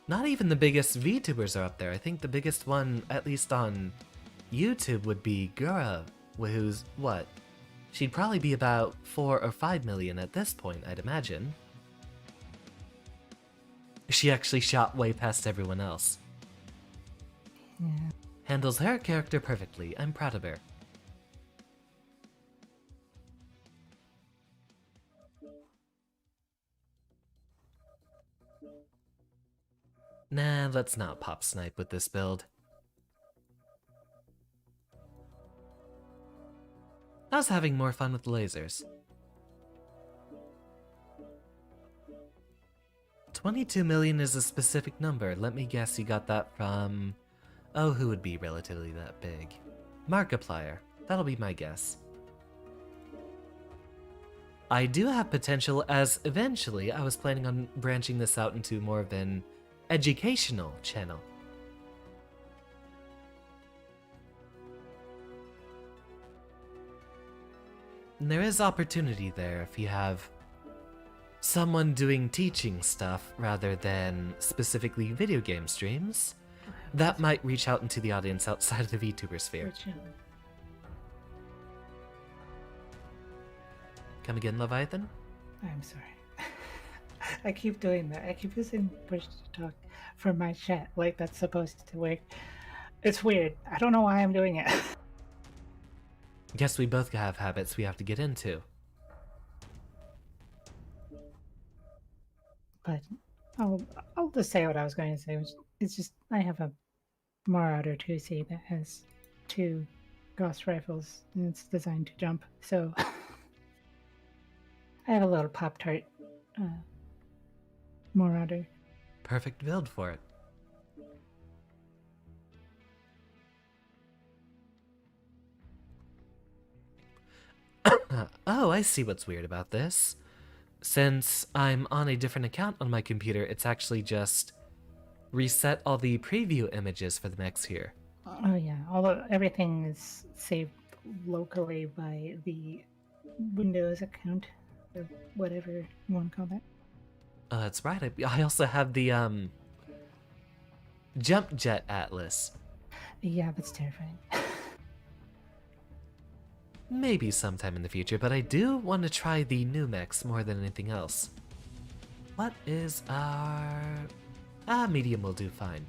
Not even the biggest VTubers are up there. I think the biggest one, at least on YouTube, would be Gura, who's, what? She'd probably be about 4 or 5 million at this point, I'd imagine. She actually shot way past everyone else. Yeah. Handles her character perfectly. I'm proud of her. Nah, let's not pop snipe with this build. I was having more fun with the lasers. 22 million is a specific number. Let me guess you got that from... Oh, who would be relatively that big? Markiplier. That'll be my guess. I do have potential, as eventually I was planning on branching this out into more of an educational channel. And there is opportunity there if you have someone doing teaching stuff rather than specifically video game streams. That might reach out into the audience outside of the VTuber sphere. Come again, Leviathan? I'm sorry. I keep doing that. I keep using push to talk for my chat like that's supposed to work. It's weird. I don't know why I'm doing it. Guess we both have habits we have to get into. But I'll just say what I was going to say. It's just I have a Marauder 2C that has 2 Gauss rifles and it's designed to jump. So I have a little Pop-Tart Marauder. Perfect build for it. Oh, I see what's weird about this. Since I'm on a different account on my computer, it's actually just reset all the preview images for the mechs here. Oh yeah, everything is saved locally by the Windows account, or whatever you want to call that. Oh, that's right. I also have the Jump Jet Atlas. Yeah, that's terrifying. Maybe sometime in the future, but I do want to try the new mechs more than anything else. What is our... medium will do fine.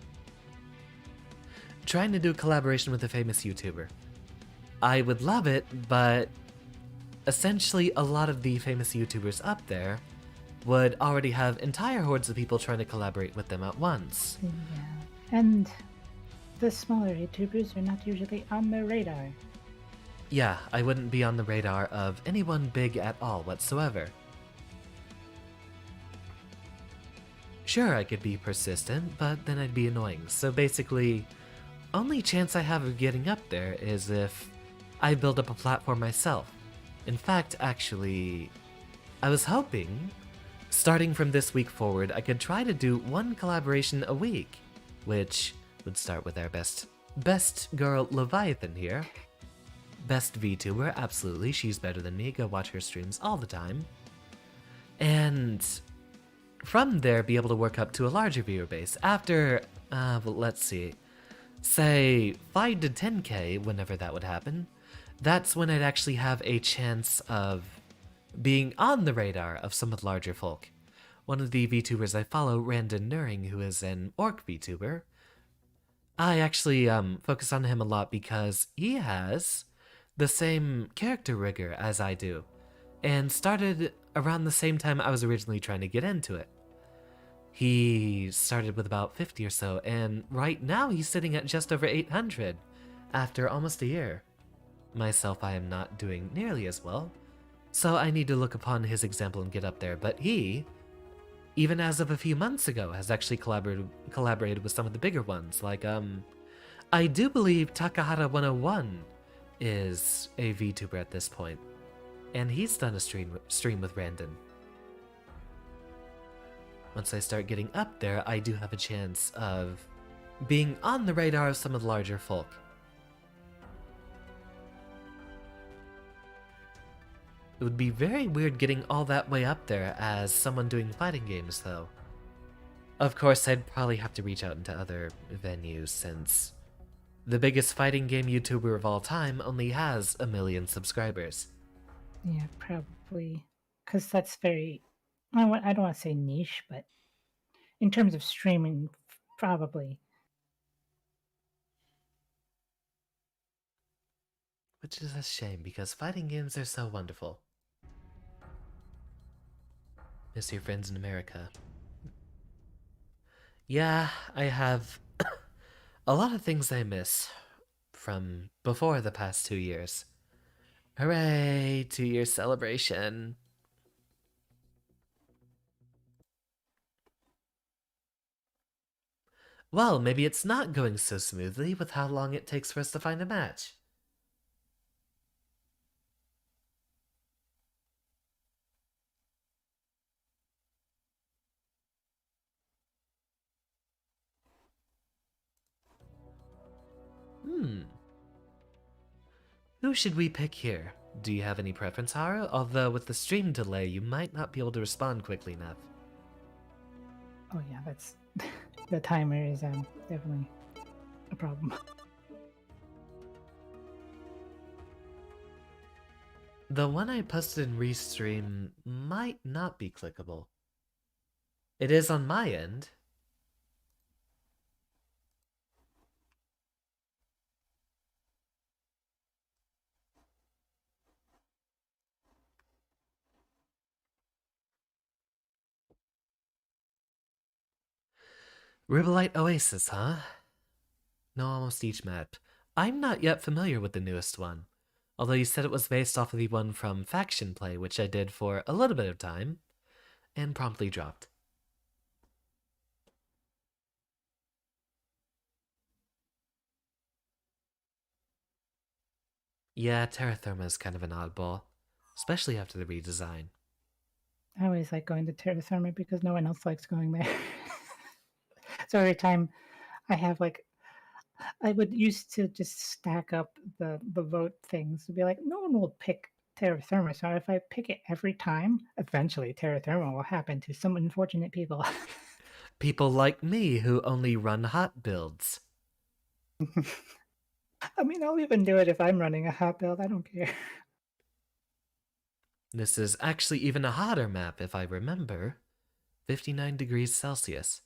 Trying to do a collaboration with a famous YouTuber. I would love it, but essentially a lot of the famous YouTubers up there would already have entire hordes of people trying to collaborate with them at once. Yeah, and the smaller YouTubers are not usually on their radar. Yeah, I wouldn't be on the radar of anyone big at all whatsoever. Sure, I could be persistent, but then I'd be annoying. So basically, only chance I have of getting up there is if I build up a platform myself. In fact, actually, I was hoping, starting from this week forward, I could try to do 1 collaboration a week, which would start with our best girl Leviathan here. Best VTuber, absolutely, she's better than me, go watch her streams all the time. And from there, be able to work up to a larger viewer base. After, well, let's see, say 5 to 10k, whenever that would happen, that's when I'd actually have a chance of being on the radar of some of the larger folk. One of the VTubers I follow, Xander Turing, who is an orc VTuber, I actually focus on him a lot because he has the same character rigor as I do, and started around the same time I was originally trying to get into it. He started with about 50 or so, and right now he's sitting at just over 800 after almost a year. Myself, I am not doing nearly as well, so I need to look upon his example and get up there, but he, even as of a few months ago, has actually collaborated with some of the bigger ones, like, I do believe Takahata101 is a VTuber at this point, and he's done a stream with Randon. Once I start getting up there, I do have a chance of being on the radar of some of the larger folk. It would be very weird getting all that way up there as someone doing fighting games, though. Of course, I'd probably have to reach out into other venues since the biggest fighting game YouTuber of all time only has 1 million subscribers. Yeah, probably. Because that's very, I don't want to say niche, but in terms of streaming, probably. Which is a shame because fighting games are so wonderful. Miss your friends in America. Yeah, I have a lot of things I miss from before the past 2 years. Hooray, 2-year celebration. Well, maybe it's not going so smoothly with how long it takes for us to find a match. Who should we pick here? Do you have any preference, Hara? Although with the stream delay, you might not be able to respond quickly enough. Oh yeah, that's the timer is definitely a problem. The one I posted in Restream might not be clickable. It is on my end. Ribolite Oasis, huh? Know almost each map. I'm not yet familiar with the newest one. Although you said it was based off of the one from Faction Play, which I did for a little bit of time, and promptly dropped. Yeah, Terra Firma is kind of an oddball, especially after the redesign. I always like going to Terra Firma because no one else likes going there. So every time I have I would used to just stack up the vote things to be like, no one will pick Terra Firma. So if I pick it every time, eventually Terra Firma will happen to some unfortunate people. People like me who only run hot builds. I mean, I'll even do it if I'm running a hot build. I don't care. This is actually even a hotter map if I remember. 59 degrees Celsius.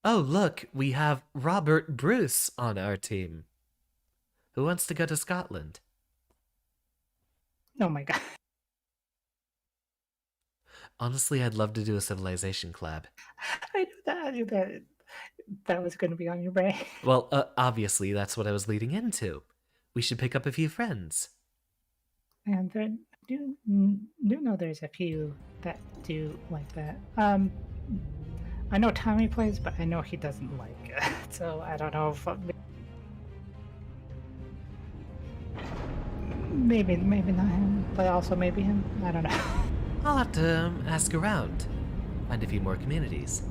Oh, look, we have Robert Bruce on our team. Who wants to go to Scotland? Oh my god. Honestly, I'd love to do a Civilization collab. I knew that was going to be on your brain. Well, obviously, that's what I was leading into. We should pick up a few friends. And there do know there's a few that do like that. I know Tommy plays, but I know he doesn't like it. So I don't know if maybe not him, but also maybe him. I don't know. I'll have to ask around. Find a few more communities.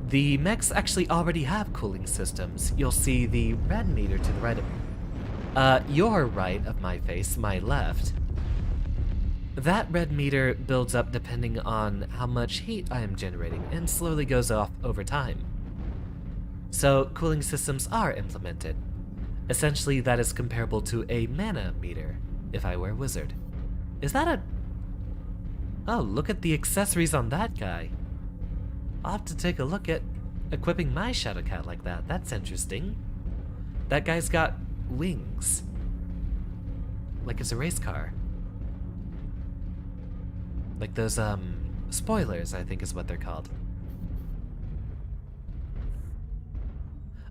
The mechs actually already have cooling systems. You'll see the red meter to the right of your right of my face, my left. That red meter builds up depending on how much heat I am generating and slowly goes off over time. So cooling systems are implemented. Essentially, that is comparable to a mana meter, if I were a wizard. Is that a... Oh, look at the accessories on that guy. I'll have to take a look at equipping my Shadowcat like that. That's interesting. That guy's got wings. Like it's a race car. Like those, spoilers, I think is what they're called.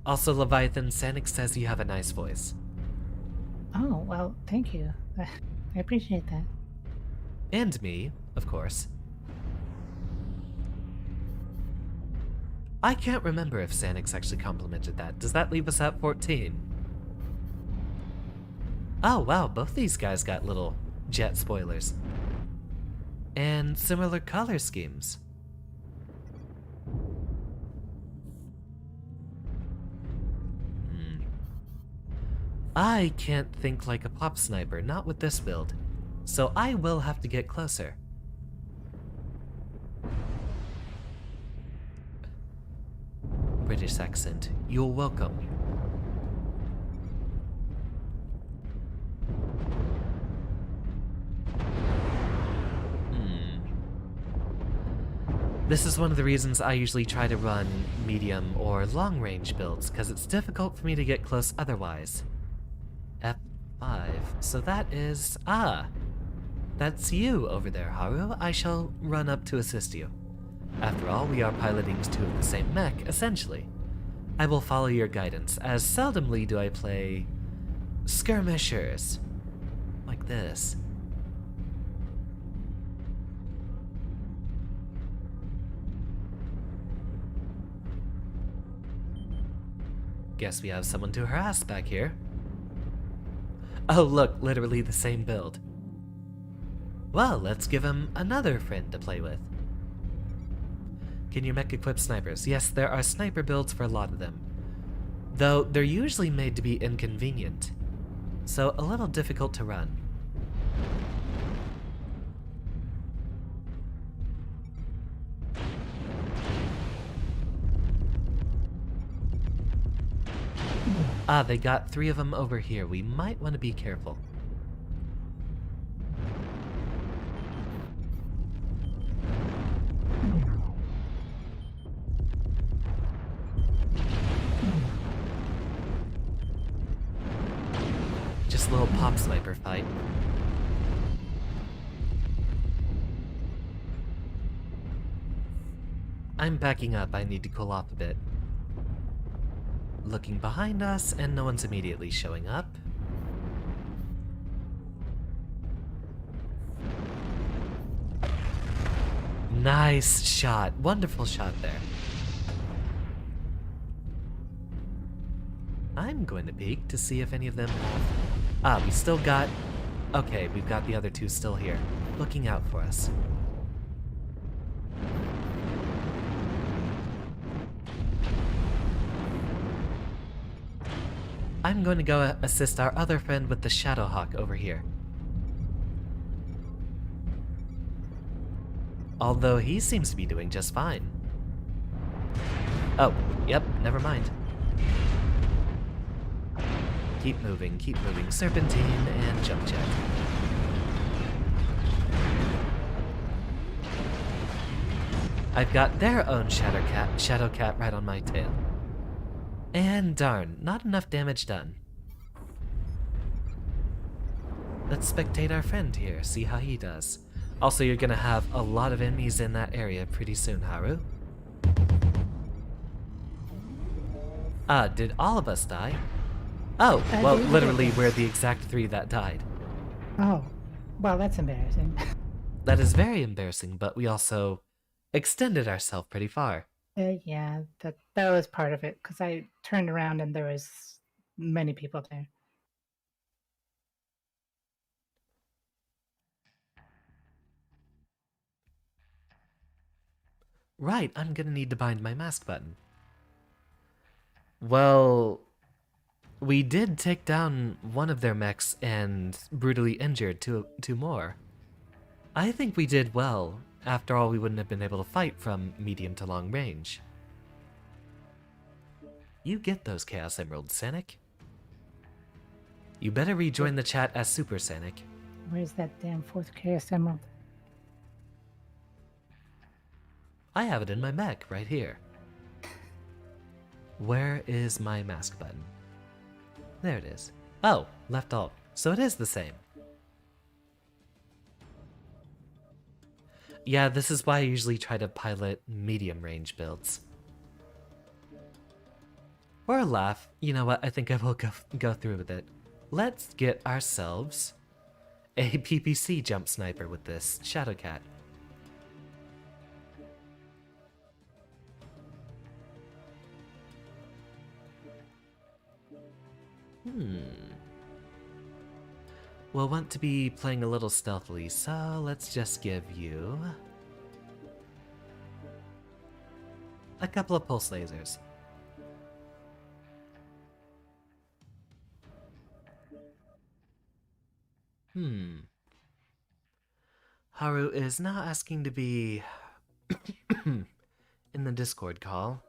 Also, Leviathan, Sanic says you have a nice voice. Oh, well, thank you. I appreciate that. And me, of course. I can't remember if Sanix actually complimented that. Does that leave us at 14? Oh, wow, both these guys got little jet spoilers. And similar color schemes. I can't think like a pop sniper, not with this build. So I will have to get closer. British accent. You're welcome. This is one of the reasons I usually try to run medium or long range builds, because it's difficult for me to get close otherwise. F5. So that is... Ah! That's you over there, Haru. I shall run up to assist you. After all, we are piloting two of the same mech, essentially. I will follow your guidance, as seldomly do I play... skirmishers. Like this. Guess we have someone to harass back here. Oh look, literally the same build. Well, let's give him another friend to play with. Can you mech equip snipers? Yes, there are sniper builds for a lot of them. Though, they're usually made to be inconvenient. So, a little difficult to run. Ah, they got 3 of them over here. We might want to be careful. Just a little pop sniper fight. I'm backing up. I need to cool off a bit. Looking behind us, and no one's immediately showing up. Nice shot. Wonderful shot there. I'm going to peek to see if any of them have... Ah, we still got... Okay, we've got the other 2 still here, looking out for us. I'm going to go assist our other friend with the Shadowhawk over here. Although he seems to be doing just fine. Oh, yep, never mind. Keep moving, serpentine, and jump check. I've got their own Shadowcat right on my tail. And darn, not enough damage done. Let's spectate our friend here, see how he does. Also, you're gonna have a lot of enemies in that area pretty soon, Haru. Did all of us die? Oh, well, literally, we're the exact 3 that died. Oh, well, that's embarrassing. That is very embarrassing, but we also extended ourselves pretty far. Yeah, that was part of it, because I turned around and there was many people there. Right, I'm gonna need to bind my mask button. Well, we did take down one of their mechs and brutally injured two more. I think we did well. After all, we wouldn't have been able to fight from medium to long range. You get those Chaos Emeralds, Sanic. You better rejoin the chat as Super Sanic. Where's that damn 4th Chaos Emerald? I have it in my mech, right here. Where is my mask button? There it is. Oh, left alt. So it is the same. Yeah, this is why I usually try to pilot medium range builds. For a laugh, you know what, I think I will go through with it. Let's get ourselves a PPC jump sniper with this Shadowcat. We'll want to be playing a little stealthily, so let's just give you a couple of pulse lasers. Haru is now asking to be in the Discord call.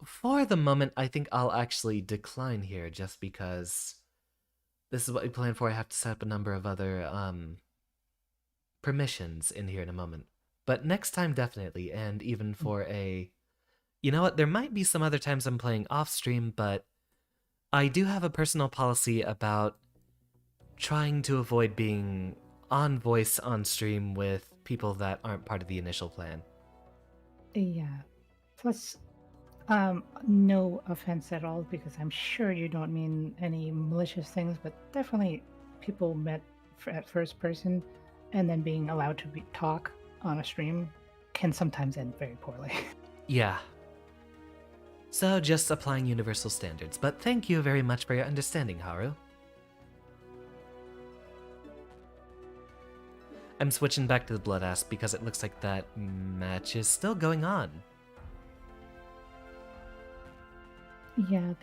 For the moment, I think I'll actually decline here just because this is what we planned for. I have to set up a number of other, permissions in here in a moment. But next time, definitely, and even for a... You know what, there might be some other times I'm playing off-stream, but I do have a personal policy about trying to avoid being on voice on stream with people that aren't part of the initial plan. Yeah. Plus, no offense at all, because I'm sure you don't mean any malicious things, but definitely people met at first person and then being allowed to talk on a stream can sometimes end very poorly. Yeah. So just applying universal standards, but thank you very much for your understanding, Haru. I'm switching back to the Blood Asp because it looks like that match is still going on. Yeah,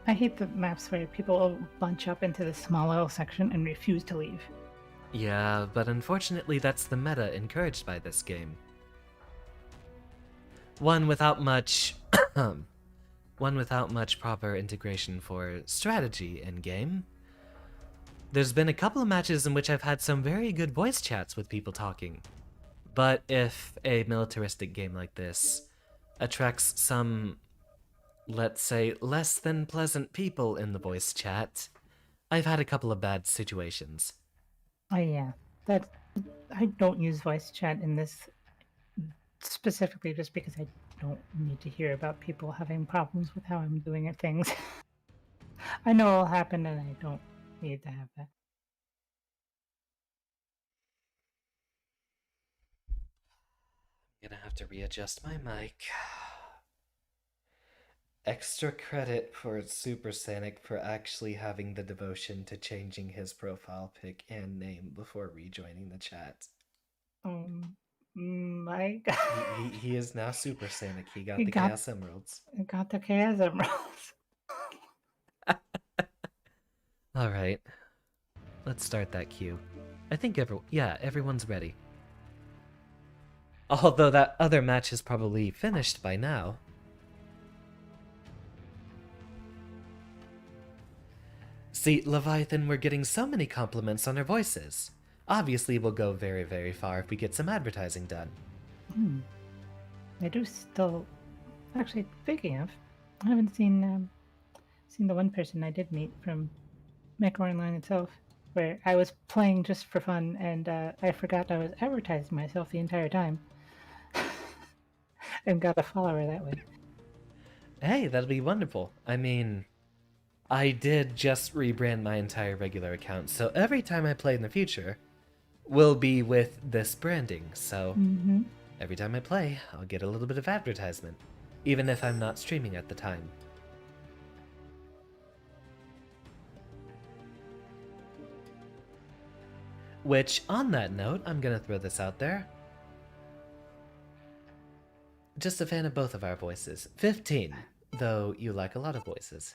I hate the maps where people bunch up into the small little section and refuse to leave. Yeah, but unfortunately that's the meta encouraged by this game. One without much proper integration for strategy in game. There's been a couple of matches in which I've had some very good voice chats with people talking. But if a militaristic game like this attracts some, let's say, less than pleasant people in the voice chat, I've had a couple of bad situations. Oh yeah, that I don't use voice chat in this specifically just because I don't need to hear about people having problems with how I'm doing things. I know it'll happen and I don't need to have that. I'm gonna have to readjust my mic. Extra credit for Super Sanic for actually having the devotion to changing his profile pic and name before rejoining the chat. My He is now Super Sanic. He got He the got- Chaos Emeralds. I got the Chaos Emeralds. Alright. Let's start that queue. I think everyone's ready. Although that other match is probably finished by now. See, Leviathan, we're getting so many compliments on our voices. Obviously, we'll go very, very far if we get some advertising done. I do still... Actually, speaking of, I haven't seen the one person I did meet from Mechwarrior Online itself, where I was playing just for fun, and I forgot I was advertising myself the entire time. And got a follower that way. Hey, that'll be wonderful. I mean, I did just rebrand my entire regular account, so every time I play in the future will be with this branding, so every time I play, I'll get a little bit of advertisement, even if I'm not streaming at the time. Which, on that note, I'm gonna throw this out there. Just a fan of both of our voices. 15, though you like a lot of voices.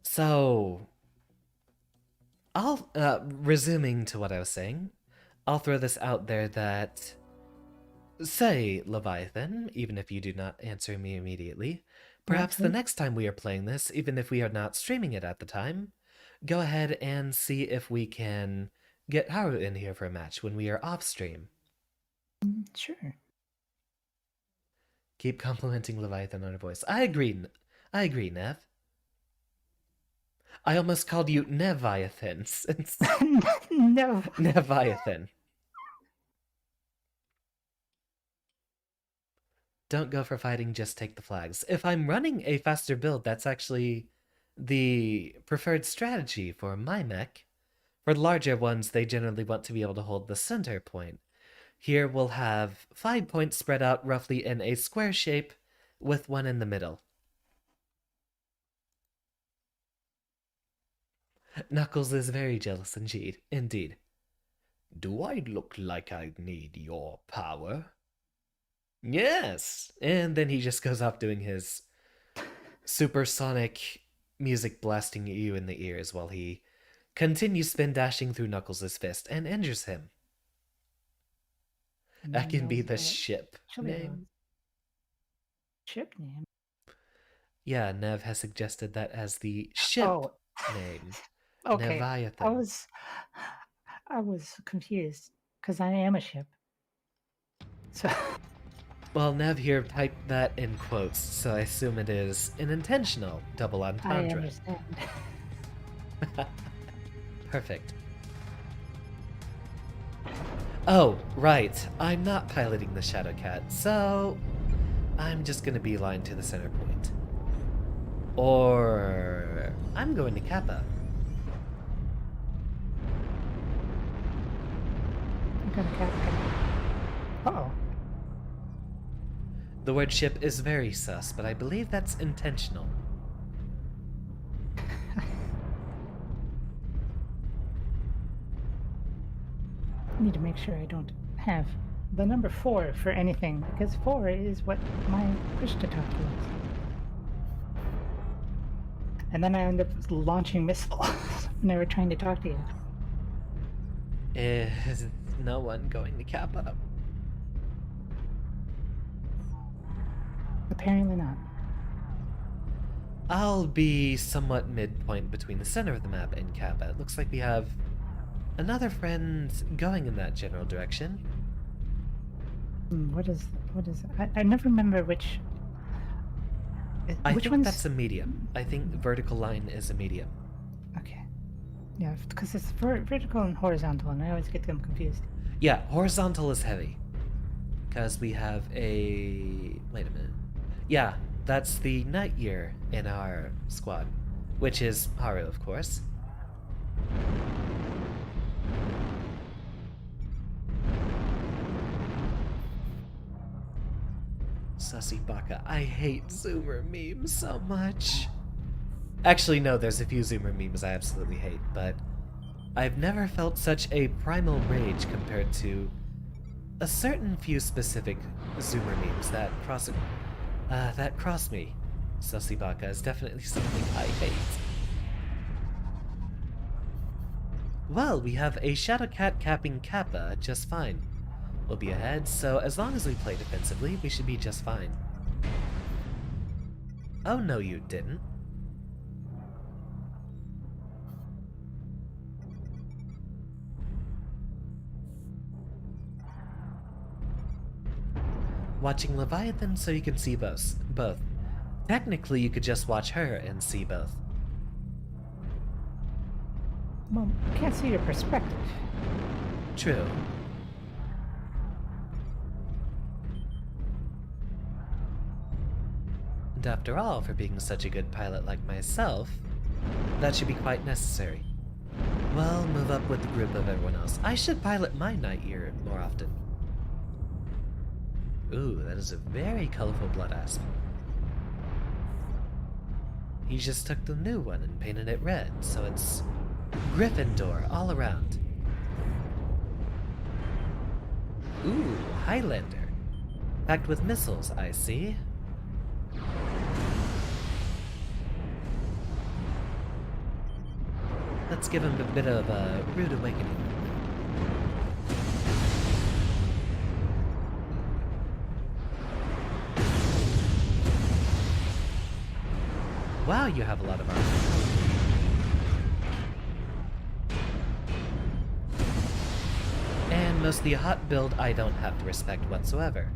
So, resuming to what I was saying, I'll throw this out there that, say, Leviathan, even if you do not answer me immediately, perhaps the next time we are playing this, even if we are not streaming it at the time, go ahead and see if we can get Haru in here for a match when we are off stream. Sure. Keep complimenting Leviathan on her voice. I agree, Nev. I almost called you Neviathan since... No. Neviathan. Don't go for fighting, just take the flags. If I'm running a faster build, that's actually the preferred strategy for my mech. For larger ones, they generally want to be able to hold the center point. Here we'll have 5 points spread out roughly in a square shape with one in the middle. Knuckles is very jealous indeed. Do I look like I need your power? Yes! And then he just goes off doing his supersonic music blasting you in the ears while he continues spin dashing through Knuckles' fist and injures him. And That then can be those, the ship actually, name. ship name. Yeah, Nev has suggested that as the ship Oh, name. okay. Leviathan. I was confused because I am a ship. So Well, Nev here typed that in quotes, so I assume it is an intentional double I entendre. understand. Perfect. Oh, right. I'm not piloting the Shadowcat, so I'm just gonna beeline to the center point. Or I'm going to Kappa. I'm gonna capture. Uh-oh. The word ship is very sus, but I believe that's intentional. I need to make sure I don't have the number 4 for anything, because 4 is what my push to talk was. And then I end up launching missiles when they were trying to talk to you. Is no one going to Kappa? Apparently not. I'll be somewhat midpoint between the center of the map and Kappa. It looks like we have another friend going in that general direction. What is I never remember which I which think one's that's a medium. I think the vertical line is a medium. okay. Yeah, because it's vertical and horizontal, and I always get them confused. Yeah, horizontal is heavy. Because we have a... Wait a minute. Yeah, that's the Night Year in our squad. Which is Haru, of course. Sussy Baka. I hate Zoomer memes so much. Actually, no, there's a few Zoomer memes I absolutely hate, but I've never felt such a primal rage compared to a certain few specific Zoomer memes that cross me. Sussy Baka is definitely something I hate. Well, we have a Shadowcat capping Kappa just fine. We'll be ahead, so as long as we play defensively, we should be just fine. Oh no, you didn't. Watching Leviathan so you can see both. Technically, you could just watch her and see both. Well, I can't see your perspective. True. And after all, for being such a good pilot like myself, that should be quite necessary. Well, move up with the group of everyone else. I should pilot my Night Year more often. Ooh, that is a very colorful blood asp. He just took the new one and painted it red, so it's Gryffindor all around. Ooh, Highlander. Packed with missiles, I see. Let's give him a bit of a rude awakening. Wow, you have a lot of armor. And mostly a hot build I don't have to respect whatsoever.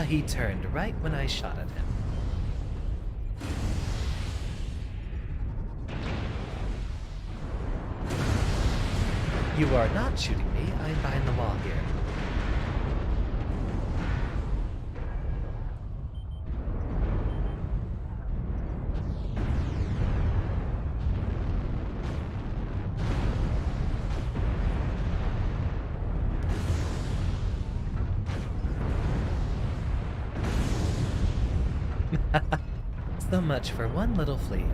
He turned right when I shot at him. You are not shooting me, I'm behind the wall here. So much for one little flea.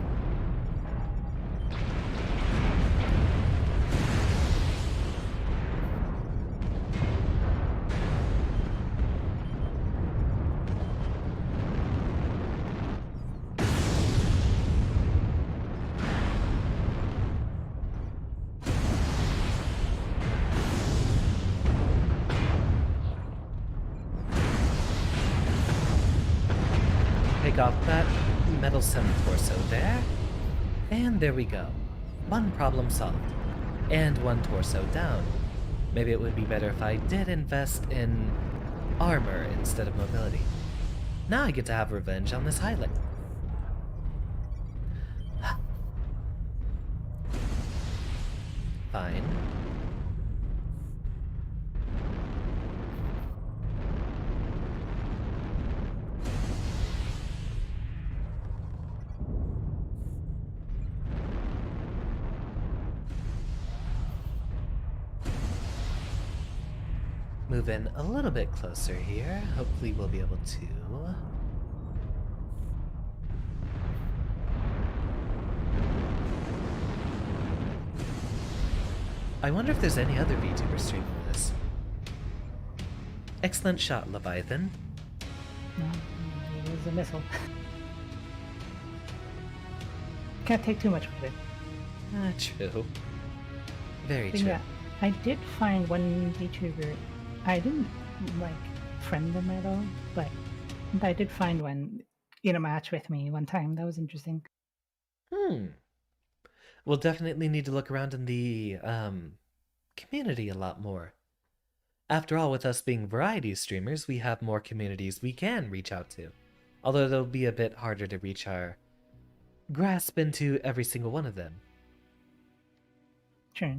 Take off that meddlesome torso there. And there we go. One problem solved. And one torso down. Maybe it would be better if I did invest in armor instead of mobility. Now I get to have revenge on this highlight. Fine. Move in a little bit closer here. Hopefully we'll be able to... I wonder if there's any other VTubers streaming this. Excellent shot, Leviathan. No, it was a missile. Can't take too much with it. True. Very But true. yeah, I did find one VTuber. I didn't like friend them at all, but I did find one in a match with me one time. That was interesting. We'll definitely need to look around in the community a lot more. After all, with us being variety streamers, we have more communities we can reach out to. Although it'll be a bit harder to reach our grasp into every single one of them. Sure.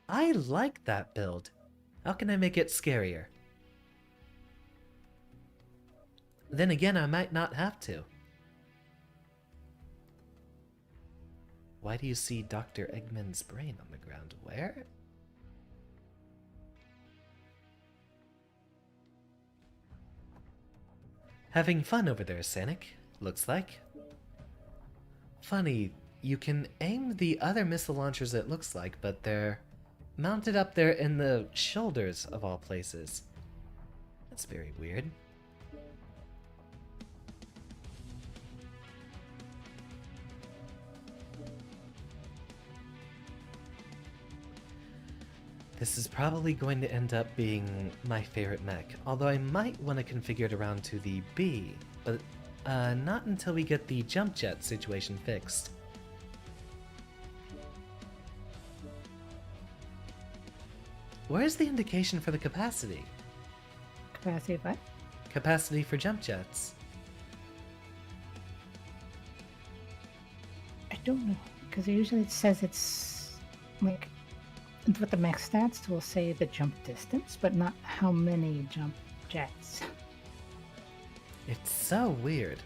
I like that build. How can I make it scarier? Then again, I might not have to. Why do you see Dr. Eggman's brain on the ground? Where? Having fun over there, Sanic, looks like. Funny, you can aim the other missile launchers, it looks like, but they're mounted up there in the shoulders of all places. That's very weird. This is probably going to end up being my favorite mech, although I might want to configure it around to the B, but not until we get the jump jet situation fixed. Where's the indication for the capacity? Capacity of what? Capacity for jump jets. I don't know, because usually it says it's like with the max stats will say the jump distance, but not how many jump jets. It's so weird.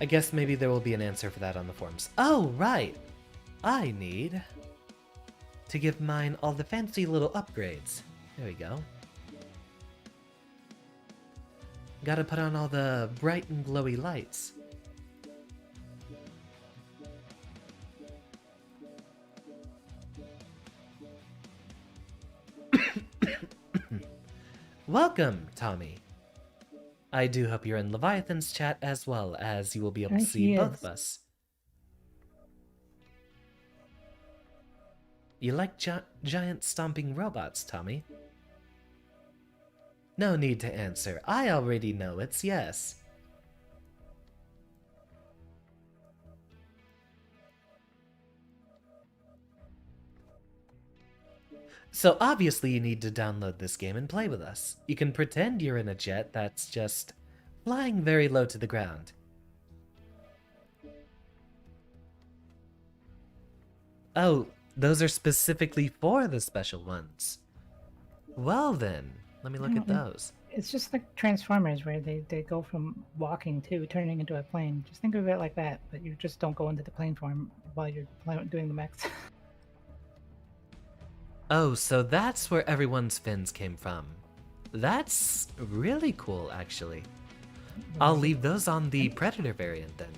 I guess maybe there will be an answer for that on the forums. Oh, right! I need to give mine all the fancy little upgrades. There we go. Gotta put on all the bright and glowy lights. Welcome, Tommy. I do hope you're in Leviathan's chat as well, as you will be able to see He both is. of us. You like giant stomping robots, Tommy? No need to answer. I already know it's yes. So obviously you need to download this game and play with us. You can pretend you're in a jet that's just flying very low to the ground. Oh, those are specifically for the special ones. Well then, let me look at those. It's just like Transformers, where they go from walking to turning into a plane. Just think of it like that, but you just don't go into the plane form while you're doing the mechs. Oh, so that's where everyone's fins came from. That's really cool, actually. I'll Right. leave those on the Predator variant then.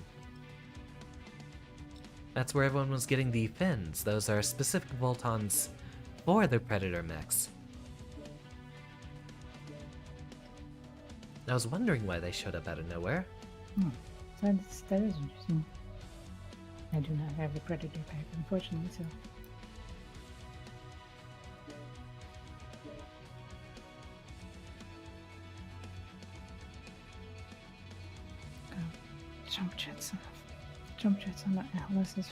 That's where everyone was getting the fins. Those are specific bolt-ons for the Predator mechs. I was wondering why they showed up out of nowhere. That is interesting. I do not have a Predator pack, unfortunately, so. Jump jets on the Atlas is.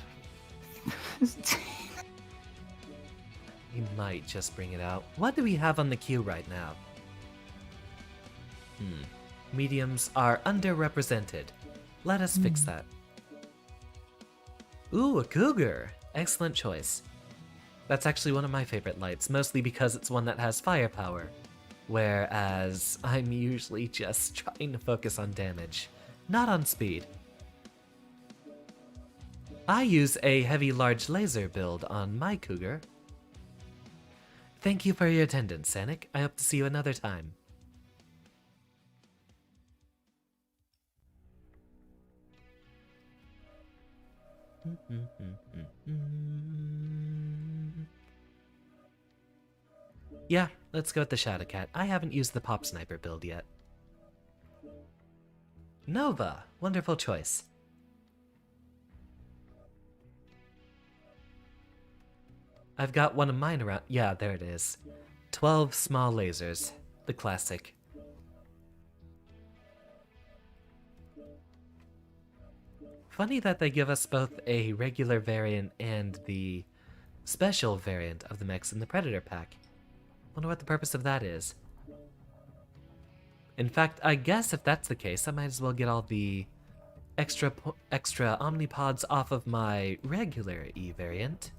We might just bring it out. What do we have on the queue right now? Mediums are underrepresented. Let us fix that. Ooh, a cougar! Excellent choice. That's actually one of my favorite lights, mostly because it's one that has firepower. Whereas I'm usually just trying to focus on damage, not on speed. I use a heavy large laser build on my cougar. Thank you for your attendance, Sanic. I hope to see you another time. Yeah, let's go with the Shadowcat. I haven't used the Pop Sniper build yet. Nova! Wonderful choice. I've got one of mine around. Yeah, there it is. 12 small lasers. The classic. Funny that they give us both a regular variant and the special variant of the mechs in the Predator pack. Wonder what the purpose of that is. In fact, I guess if that's the case, I might as well get all the extra Omnipods off of my regular E variant.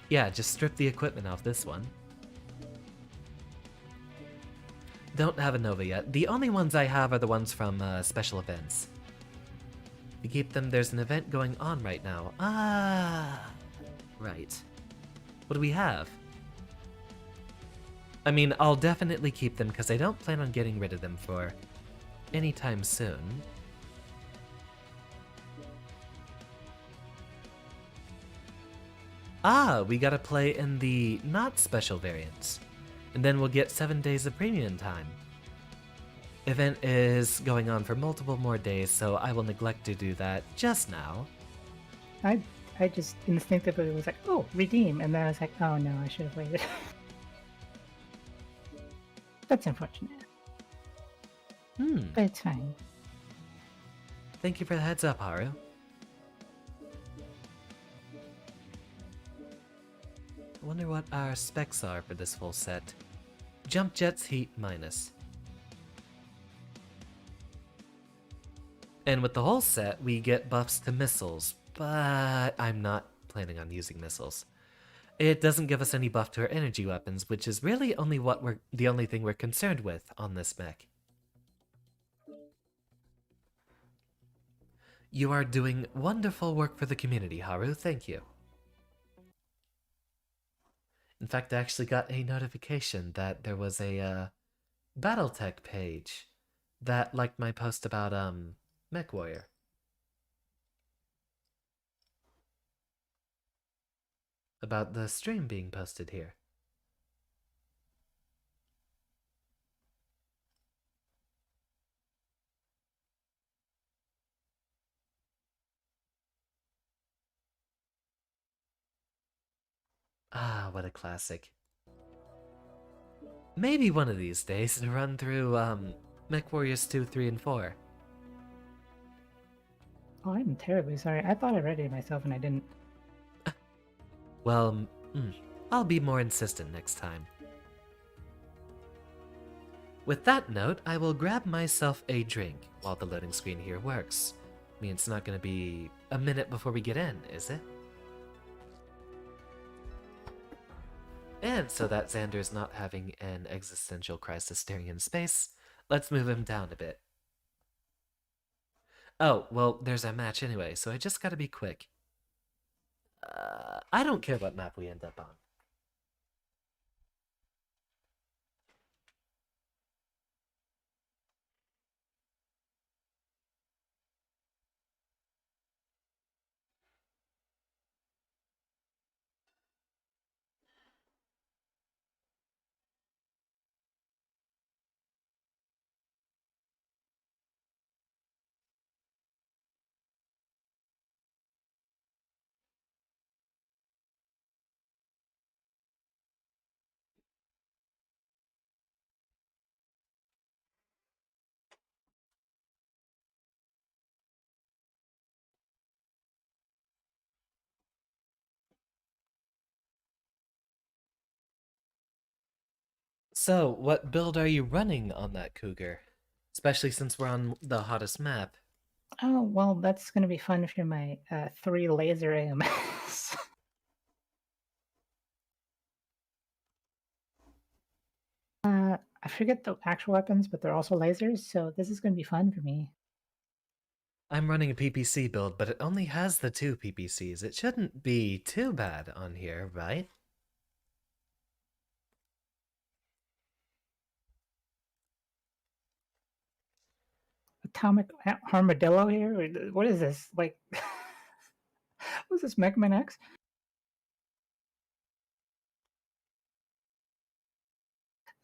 Yeah, just strip the equipment off this one. Don't have a Nova yet. The only ones I have are the ones from special events. You keep them, there's an event going on right now. Ah, right. What do we have? I mean, I'll definitely keep them because I don't plan on getting rid of them for anytime soon. Ah, we gotta play in the not special variants. And then we'll get 7 days of premium time. Event is going on for multiple more days, so I will neglect to do that just now. I just instinctively was like, oh, redeem, and then I was like, oh no, I should have waited. That's unfortunate. But it's fine. Thank you for the heads up, Haru. I wonder what our specs are for this full set. Jump jets, heat, minus. And with the whole set, we get buffs to missiles, but I'm not planning on using missiles. It doesn't give us any buff to our energy weapons, which is really only the only thing we're concerned with on this mech. You are doing wonderful work for the community, Haru. Thank you. In fact, I actually got a notification that there was a Battletech page that liked my post about Mechwarrior. About the stream being posted here. Ah, what a classic. Maybe one of these days to run through Mechwarriors 2, 3, and 4. Oh, I'm terribly sorry. I thought I read it myself and I didn't. Well, I'll be more insistent next time. With that note, I will grab myself a drink while the loading screen here works. I mean, it's not going to be a minute before we get in, is it? And so that Xander's not having an existential crisis staring in space, let's move him down a bit. Oh, well, there's a match anyway, so I just gotta be quick. I don't care what map we end up on. So, what build are you running on that Cougar? Especially since we're on the hottest map. Oh, well, that's going to be fun for my 3 laser AMS. I forget the actual weapons, but they're also lasers, so this is going to be fun for me. I'm running a PPC build, but it only has the 2 PPCs. It shouldn't be too bad on here, right? Atomic armadillo here? What is this? Like, what's this, Mega Man X?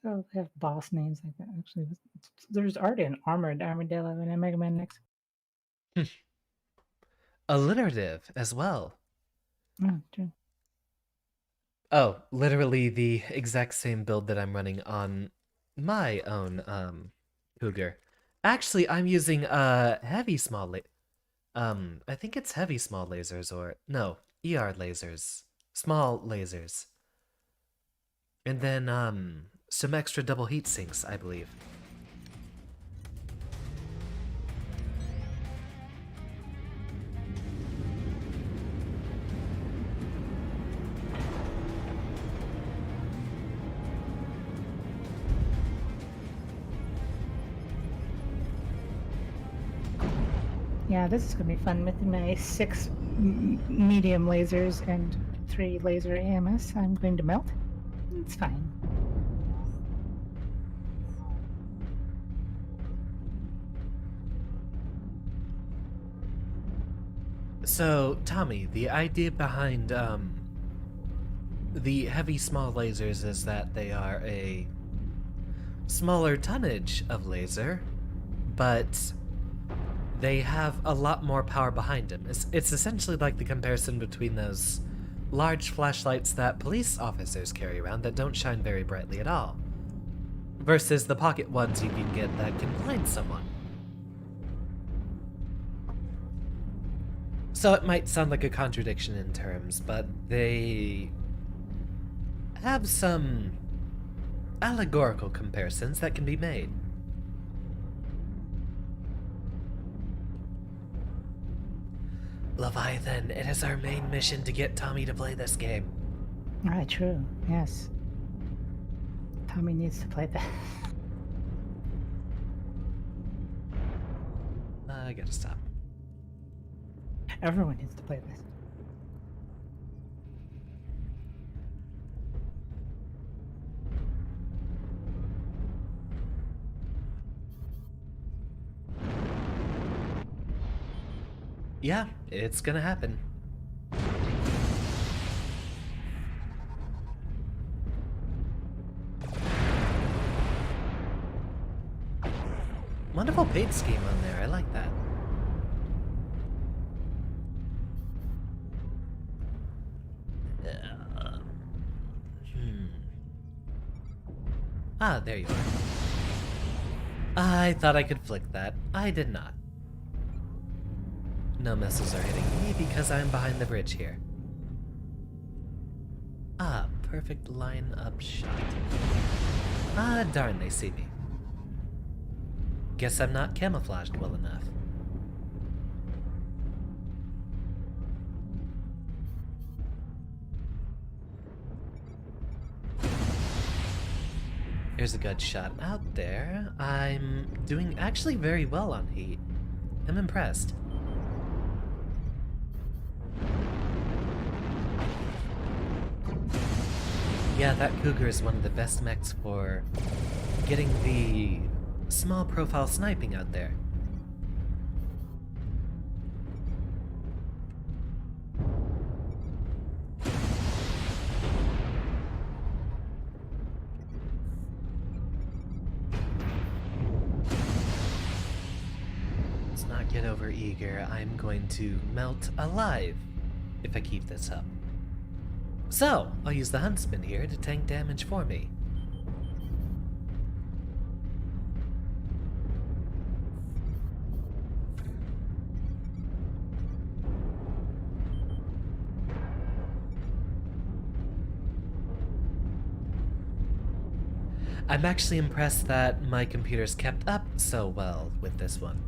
Oh, they have boss names like that. Actually, there's already an armored armadillo in a Mega Man X. Alliterative as well. Oh, true. Oh, literally the exact same build that I'm running on my own Cougar. Actually, I'm using heavy small I think it's heavy small lasers or no, ER lasers. Small lasers. And then some extra double heat sinks, I believe. Yeah, this is gonna be fun with my 6 medium lasers and 3 laser AMS. I'm going to melt. It's fine. So, Tommy, the idea behind the heavy small lasers is that they are a smaller tonnage of laser, but they have a lot more power behind them. It's essentially like the comparison between those large flashlights that police officers carry around that don't shine very brightly at all, versus the pocket ones you can get that can blind someone. So it might sound like a contradiction in terms, but they have some allegorical comparisons that can be made. Leviathan, it is our main mission to get Tommy to play this game. Right, true. Yes. Tommy needs to play that. I gotta stop. Everyone needs to play this. Yeah, it's gonna happen. Wonderful paint scheme on there, I like that. Ah, there you are. I thought I could flick that. I did not. No missiles are hitting me because I'm behind the bridge here. Ah, perfect line-up shot. Ah, darn, they see me. Guess I'm not camouflaged well enough. Here's a good shot out there. I'm doing actually very well on heat. I'm impressed. Yeah, that Cougar is one of the best mechs for getting the small profile sniping out there. Let's not get over eager. I'm going to melt alive if I keep this up. So, I'll use the Huntsman here to tank damage for me. I'm actually impressed that my computer's kept up so well with this one.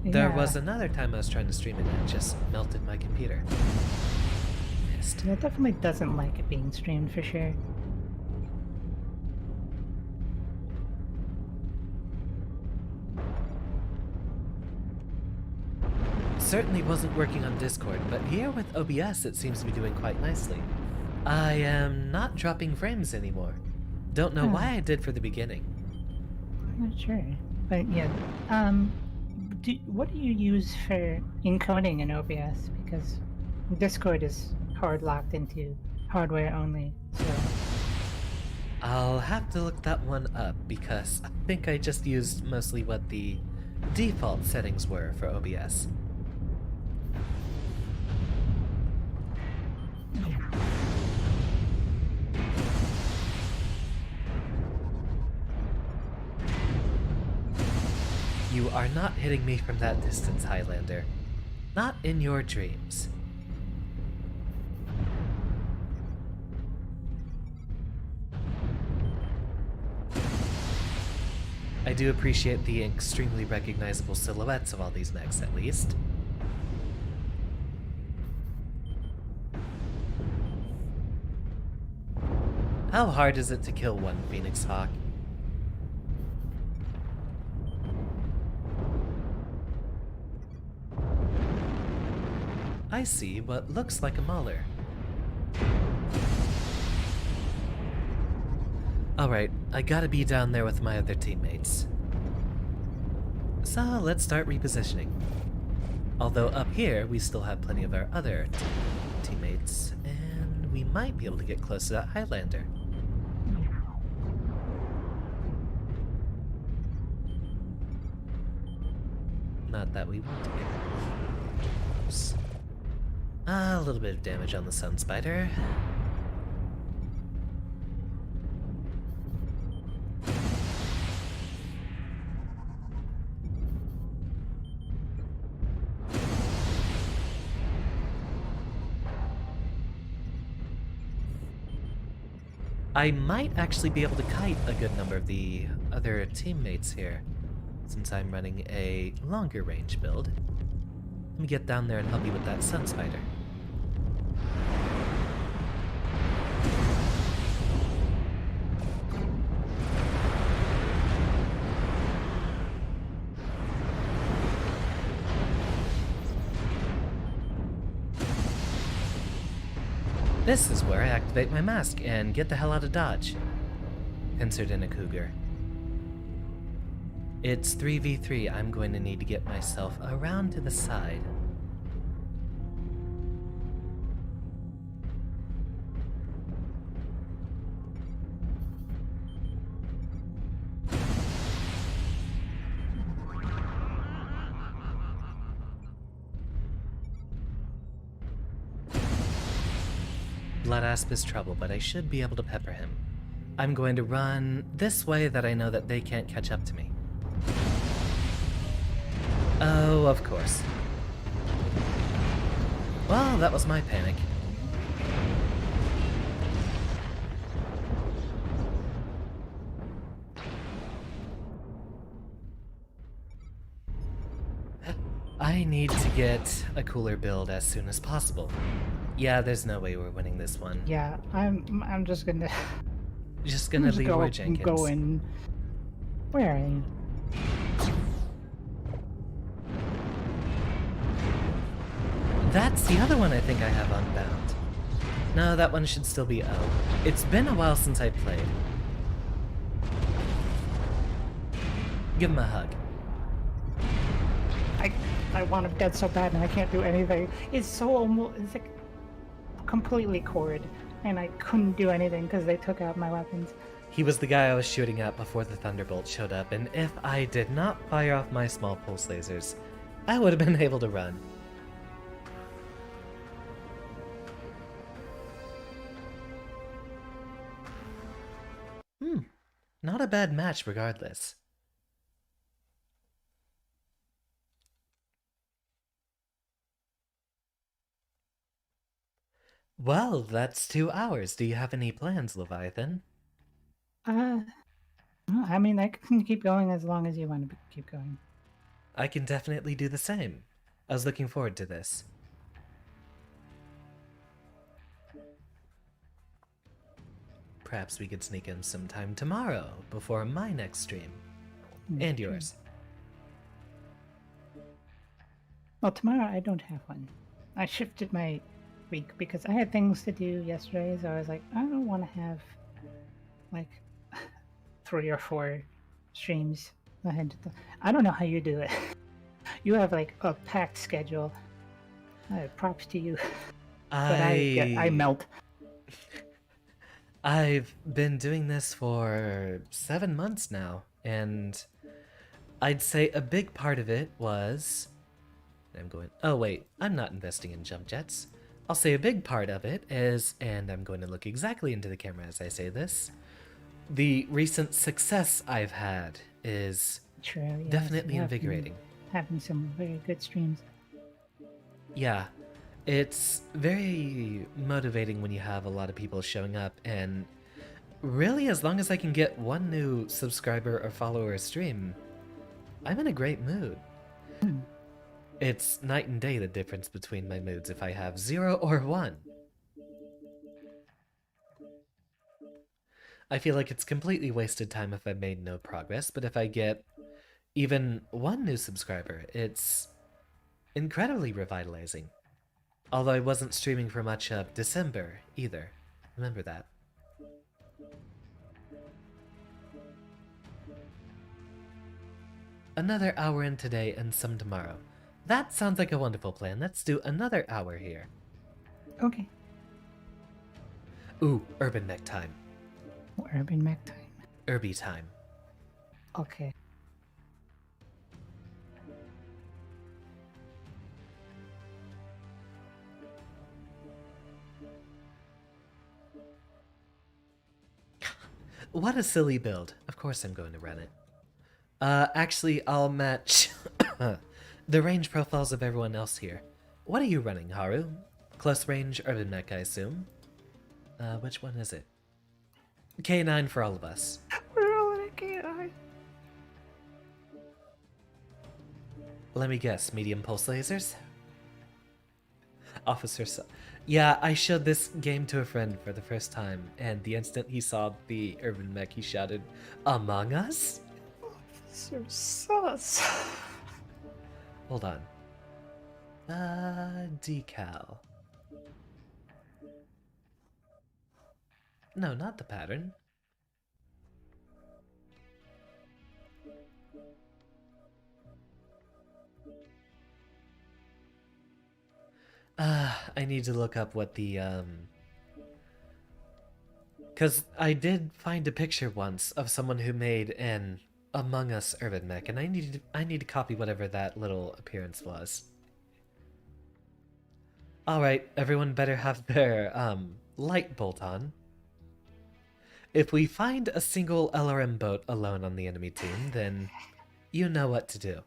There was another time I was trying to stream it and it just melted my computer. Missed. Yeah, it definitely doesn't like it being streamed for sure. Certainly wasn't working on Discord, but here with OBS it seems to be doing quite nicely. I am not dropping frames anymore. Don't know why I did for the beginning. I'm not sure. But yeah, what do you use for encoding in OBS? Because Discord is hard locked into hardware only, so... I'll have to look that one up because I think I just used mostly what the default settings were for OBS. You are not hitting me from that distance, Highlander. Not in your dreams. I do appreciate the extremely recognizable silhouettes of all these mechs, at least. How hard is it to kill one Phoenix Hawk? I see what looks like a Mauler. Alright, I gotta be down there with my other teammates. So let's start repositioning. Although up here, we still have plenty of our other teammates, and we might be able to get close to that Highlander. Not that we want to get close. A little bit of damage on the Sun Spider. I might actually be able to kite a good number of the other teammates here, since I'm running a longer range build. Let me get down there and help you with that Sun Spider. This is where I activate my mask and get the hell out of Dodge. Insert in a Cougar. It's 3v3. I'm going to need to get myself around to the side. Bloodasp is trouble, but I should be able to pepper him. I'm going to run this way that I know that they can't catch up to me. Oh, of course. Well, that was my panic. I need to get a cooler build as soon as possible. Yeah, there's no way we're winning this one. Yeah, I'm just gonna... Just gonna leave Leroy go Jenkins. in... Where are you? That's the other one I think I have unbound. No, that one should still be O. It's been a while since I played. Give him a hug. I want him dead so bad and I can't do anything. It's so almost, it's like completely cord, and I couldn't do anything because they took out my weapons. He was the guy I was shooting at before the Thunderbolt showed up, and if I did not fire off my small pulse lasers, I would have been able to run. Not a bad match regardless. Well, that's 2 hours. Do you have any plans, Leviathan? I mean, I can keep going as long as you want to keep going. I can definitely do the same. I was looking forward to this. Perhaps we could sneak in sometime tomorrow, before my next stream. And True. yours. Well, tomorrow I don't have one. I shifted my week because I had things to do yesterday, so I was like, I don't want to have like 3 or 4 streams ahead. I don't know how you do it. You have like a packed schedule. Props to you. But I melt. I've been doing this for 7 months now, and I'd say a big part of it was... oh wait, I'm not investing in jump jets. I'll say a big part of it is, and I'm going to look exactly into the camera as I say this, the recent success I've had is True, yes, definitely you have been invigorating. Having some very good streams. Yeah, it's very motivating when you have a lot of people showing up, and really as long as I can get one new subscriber or follower a stream, I'm in a great mood. It's night and day the difference between my moods if I have 0 or 1. I feel like it's completely wasted time if I made no progress, but if I get even 1 new subscriber, it's incredibly revitalizing. Although I wasn't streaming for much of December either. Remember that. Another hour in today and some tomorrow. That sounds like a wonderful plan. Let's do another hour here. Okay. Ooh, urban mech time. Urban Mech time. Irby time. Okay. What a silly build. Of course I'm going to run it. Actually, I'll match the range profiles of everyone else here. What are you running, Haru? Close range urban mech, I assume. Which one is it? K9 for all of us. We're all in a K9. Let me guess, medium pulse lasers? Officer Yeah, I showed this game to a friend for the first time, and the instant he saw the urban mech, he shouted, "Among Us?" Officer sus. Hold on. Decal. No, not the pattern. I need to look up what the, Because I did find a picture once of someone who made an Among Us urban mech, and I need to copy whatever that little appearance was. Alright, everyone better have their, light bolt on. If we find a single LRM boat alone on the enemy team, then you know what to do.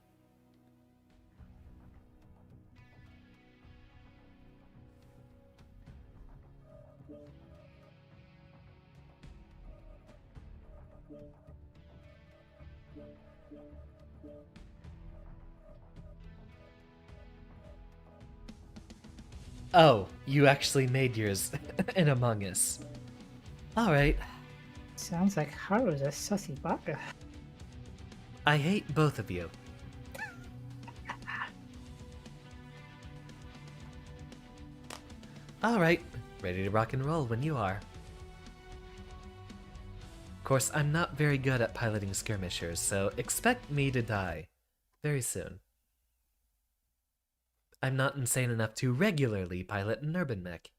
Oh, you actually made yours in Among Us. Alright. Sounds like Haru's a sussy baka. I hate both of you. Alright, Ready to rock and roll when you are. Of course, I'm not very good at piloting skirmishers, so expect me to die very soon. I'm not insane enough to regularly pilot an urban mech.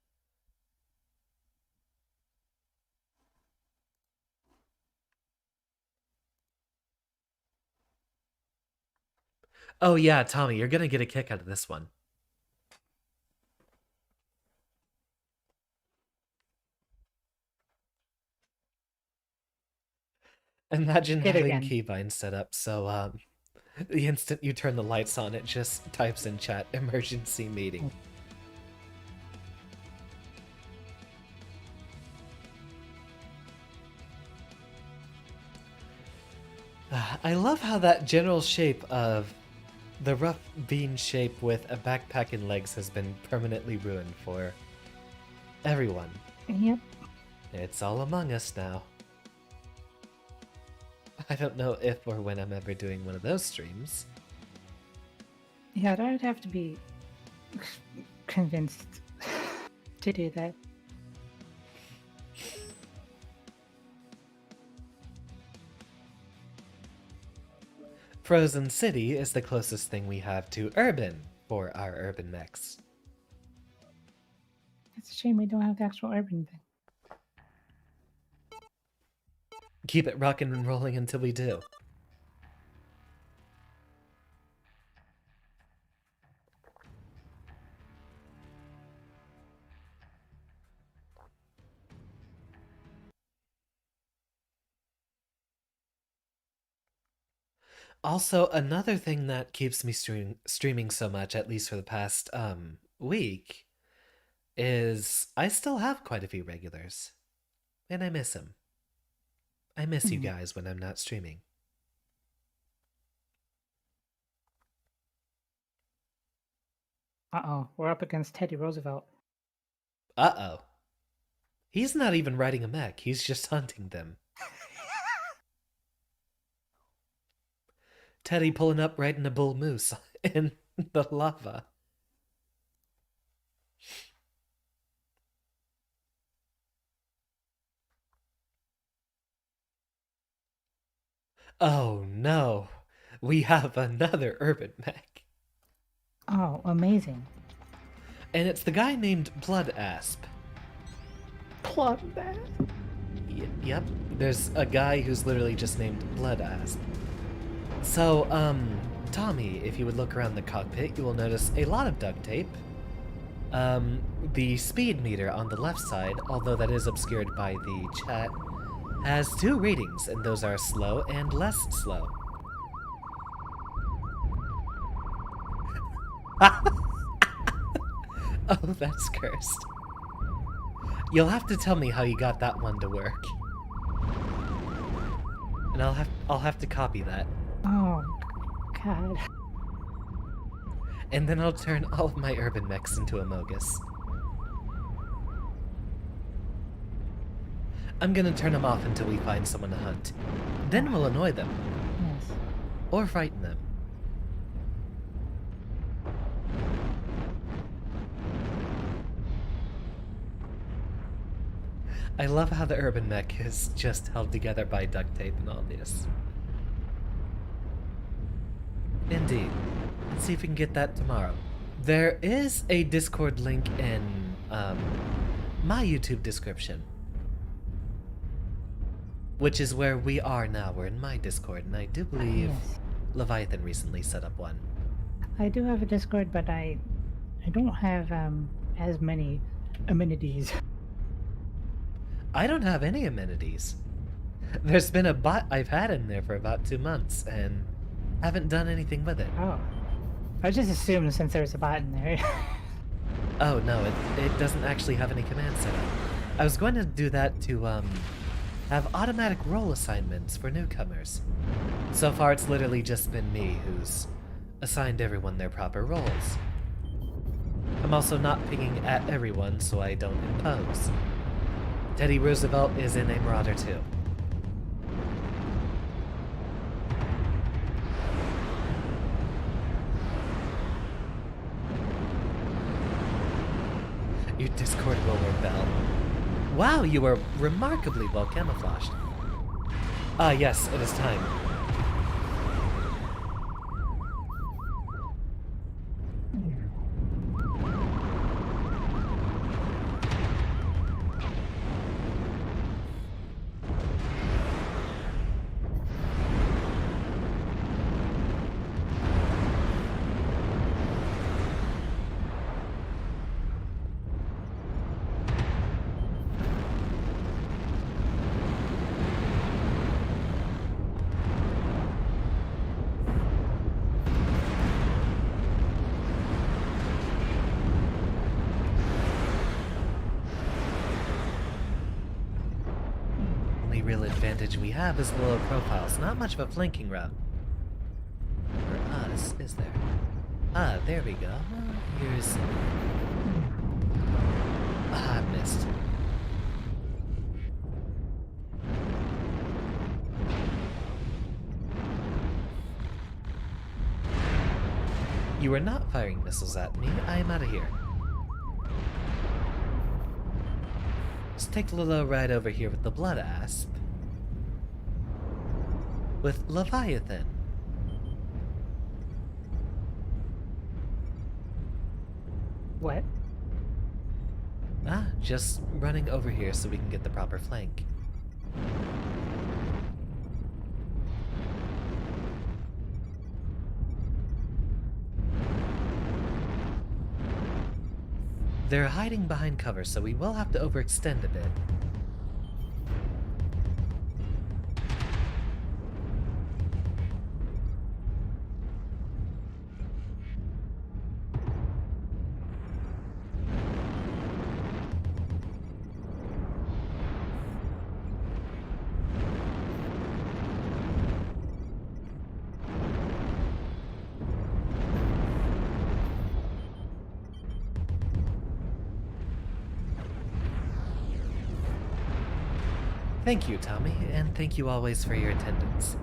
Oh yeah, Tommy, you're gonna get a kick out of this one. Imagine Hit having again. keybinds set up so the instant you turn the lights on, it just types in chat, emergency meeting. I love how that general shape of the rough bean shape with a backpack and legs has been permanently ruined for everyone. Yep. It's all among us now. I don't know if or when I'm ever doing one of those streams. Yeah, I'd have to be convinced to do that. Frozen City is the closest thing we have to urban for our urban mechs. It's a shame we don't have the actual urban thing. Keep it rocking and rolling until we do. Also, another thing that keeps me streaming so much, at least for the past week, is I still have quite a few regulars. And I miss them. I miss you guys when I'm not streaming. Uh-oh, we're up against Teddy Roosevelt. Uh-oh. He's not even riding a mech, he's just hunting them. Teddy pulling up riding a bull moose in the lava. Oh no, we have another urban mech. Oh, amazing. And it's the guy named Blood Asp. Plug that. Yep, there's a guy who's literally just named Blood Asp. So, Tommy, if you would look around the cockpit, you will notice a lot of duct tape. The speed meter on the left side, although that is obscured by the chat, has 2 readings, and those are slow and less slow. Oh, that's cursed. You'll have to tell me how you got that one to work. And I'll have to copy that. Oh, God. And then I'll turn all of my urban mechs into Amogus. I'm gonna turn them off until we find someone to hunt. Then we'll annoy them. Yes. Or frighten them. I love how the urban mech is just held together by duct tape and all this. Indeed. Let's see if we can get that tomorrow. There is a Discord link in my YouTube description. Which is where we are now. We're in my Discord, and I do believe Yes. Leviathan recently set up one. I do have a Discord, but I don't have as many amenities. I don't have any amenities. There's been a bot I've had in there for about 2 months, and haven't done anything with it. Oh. I just assumed since there's a bot in there. Oh no, it doesn't actually have any command set up. I was going to do that to have automatic role assignments for newcomers. So far it's literally just been me who's assigned everyone their proper roles. I'm also not picking at everyone so I don't impose. Teddy Roosevelt is in a Marauder too. Your Discord will work bell. Wow, you were remarkably well camouflaged. Ah, yes, it is time. Real advantage we have is the low profiles, not much of a flanking route. For us, is there? Ah, there we go. Here's... Ah, I missed. You are not firing missiles at me. I am out of here. Let's take a little ride over here with the Blood Asp. With Leviathan. What? Ah, just running over here so we can get the proper flank. They're hiding behind cover, so we will have to overextend a bit. Thank you, Tommy, and thank you always for your attendance.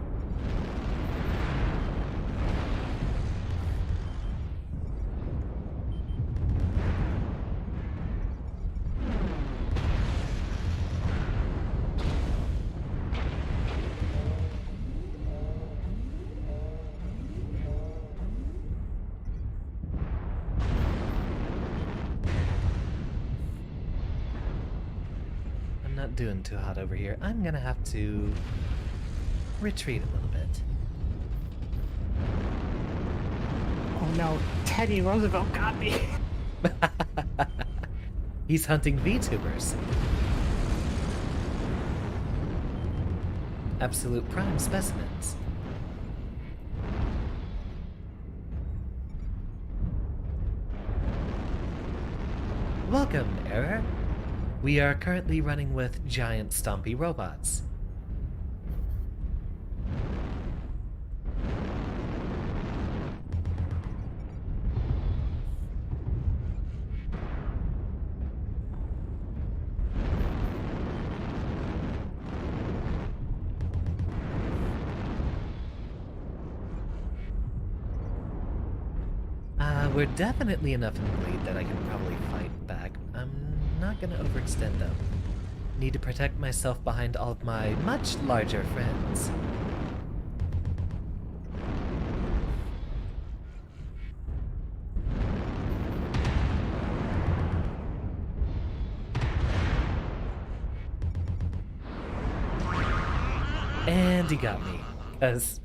Not doing too hot over here. I'm gonna have to retreat a little bit. Oh no, Teddy Roosevelt got me. He's hunting VTubers. Absolute prime specimens. Welcome, Error. We are currently running with giant stompy robots. We're definitely enough in the lead that I can probably fight back. I'm not gonna overextend though. Need to protect myself behind all of my much larger friends. And he got me, because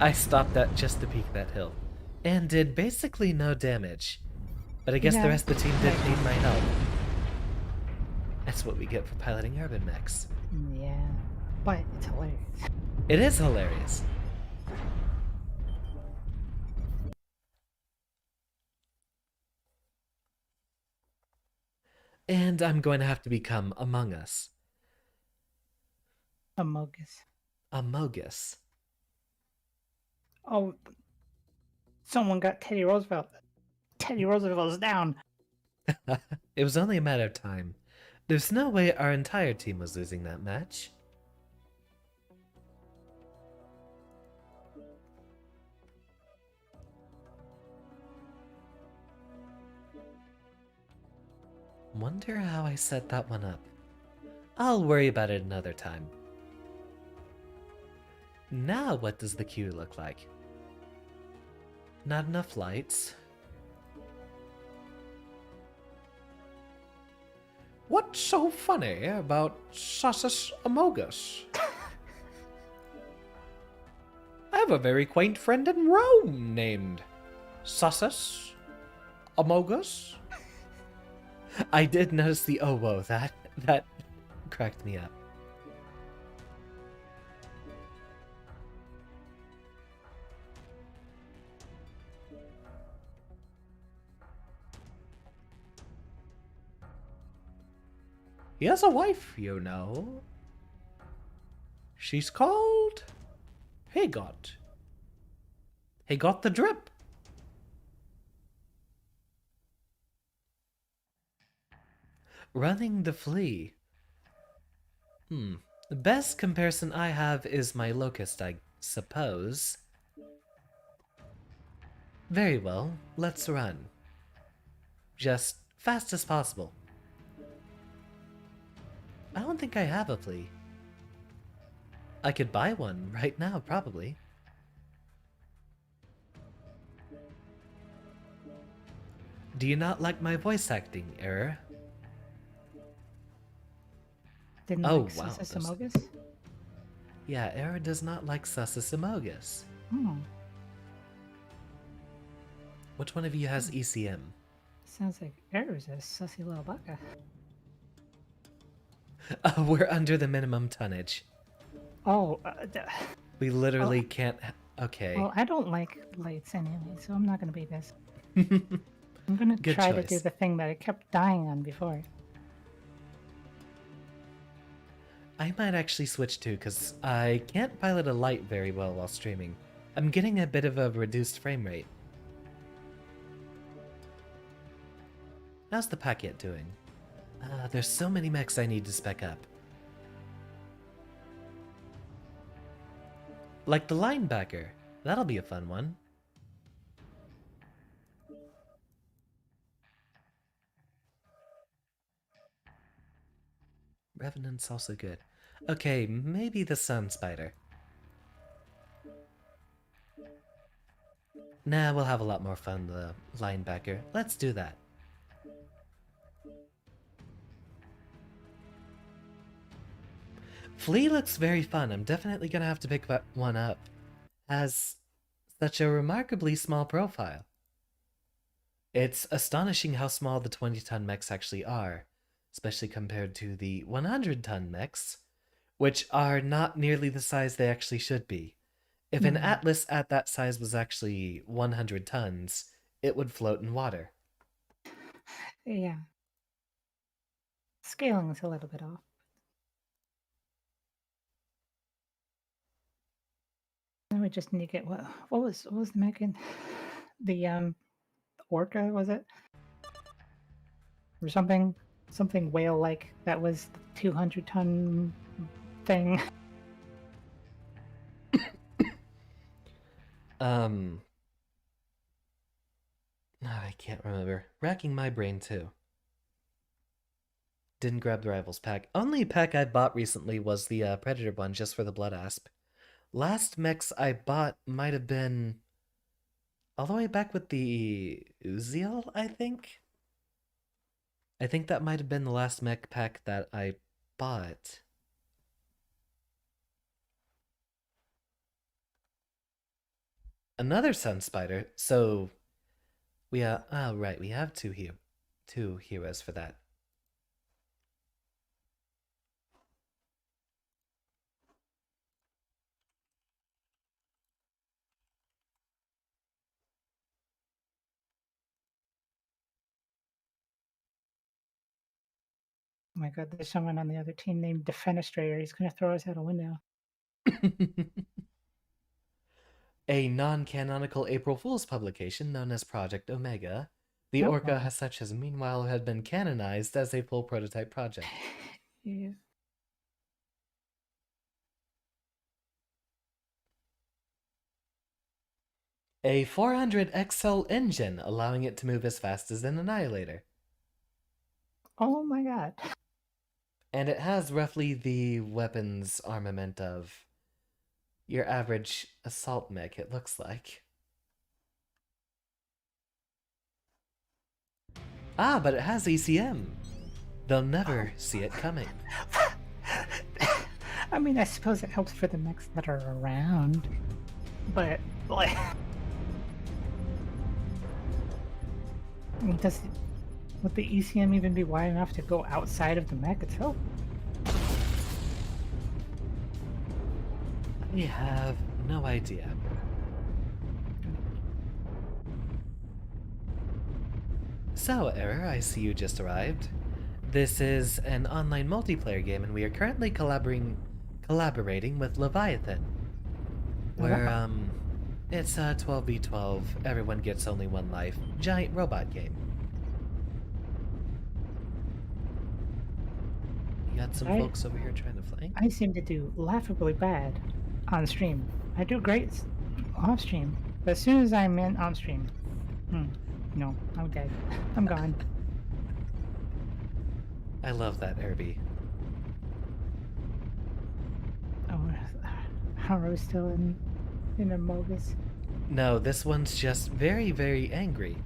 I stopped at just the peak of that hill. And did basically no damage. But I guess the rest of the team didn't need my help. That's what we get for piloting urban mechs. Yeah, but it's hilarious. It is hilarious. And I'm going to have to become Among Us. Amogus. Amogus. Oh, someone got Teddy Roosevelt. Teddy Roosevelt's down. It was only a matter of time. There's no way our entire team was losing that match. Wonder how I set that one up. I'll worry about it another time. Now what does the queue look like? Not enough lights. What's so funny about Sussus Amogus? I have a very quaint friend in Rome named Sussus Amogus. I did notice the oh whoa, that cracked me up. He has a wife, you know. She's called Hagot. Hagot the Drip. Running the flea. The best comparison I have is my locust, I suppose. Very well, let's run. Just fast as possible. I don't think I have a flea. I could buy one right now, probably. Do you not like my voice acting, Error? Didn't Oh, like wow, Sussus those- Amogus? Yeah, Error does not like Sussus Amogus. Hmm. Which one of you has ECM? Sounds like Error's a sussy little baka. We're under the minimum tonnage. Oh, We literally can't... Okay. well, I don't like lights anyway, so I'm not going to be this. I'm going to Good try to do choice. the thing that I kept dying on before. I might actually switch too, because I can't pilot a light very well while streaming. I'm getting a bit of a reduced frame rate. How's the packet doing? There's so many mechs I need to spec up. Like the linebacker. That'll be a fun one. Revenant's also good. Okay, maybe the Sun Spider. Nah, we'll have a lot more fun the linebacker. Let's do that. Flea looks very fun. I'm definitely gonna have to pick one up. Has such a remarkably small profile. It's astonishing how small the 20-ton mechs actually are, especially compared to the 100-ton mechs, which are not nearly the size they actually should be. If an Atlas at that size was actually 100 tons, it would float in water. Yeah. Scaling's a little bit off. Now we just need to get what was the mech in the orca, was it? Or something whale like that was the 200-ton thing. I can't remember. Racking my brain too. Didn't grab the Rivals pack. Only pack I bought recently was the Predator one, just for the Blood Asp. Last mechs I bought might have been all the way back with the Uziel, I think? I think that might have been the last mech pack that I bought. Another Sun Spider, so we oh right, we have two heroes for that. Oh my god, there's someone on the other team named Defenestrator. He's gonna throw us out a window. A non-canonical April Fool's publication known as Project Omega, the Orca as such has meanwhile had been canonized as a full prototype project. Yeah. A 400 XL engine, allowing it to move as fast as an Annihilator. Oh my god. And it has roughly the weapons armament of your average assault mech, it looks like. Ah, but it has ECM. They'll never see it coming. I mean, I suppose it helps for the mechs that are around, but like, I mean, would the ECM even be wide enough to go outside of the mech itself? I have no idea. So, Error, I see you just arrived. This is an online multiplayer game, and we are currently collaborating with Leviathan. Where, it's a 12v12, everyone gets only one life, giant robot game. You got some folks over here trying to flank? I seem to do laughably bad on stream. I do great off stream, but as soon as I'm in on stream, no, I'm dead. I'm gone. I love that, Irby. Oh, Haru's still in a Mogus. No, this one's just very, very angry.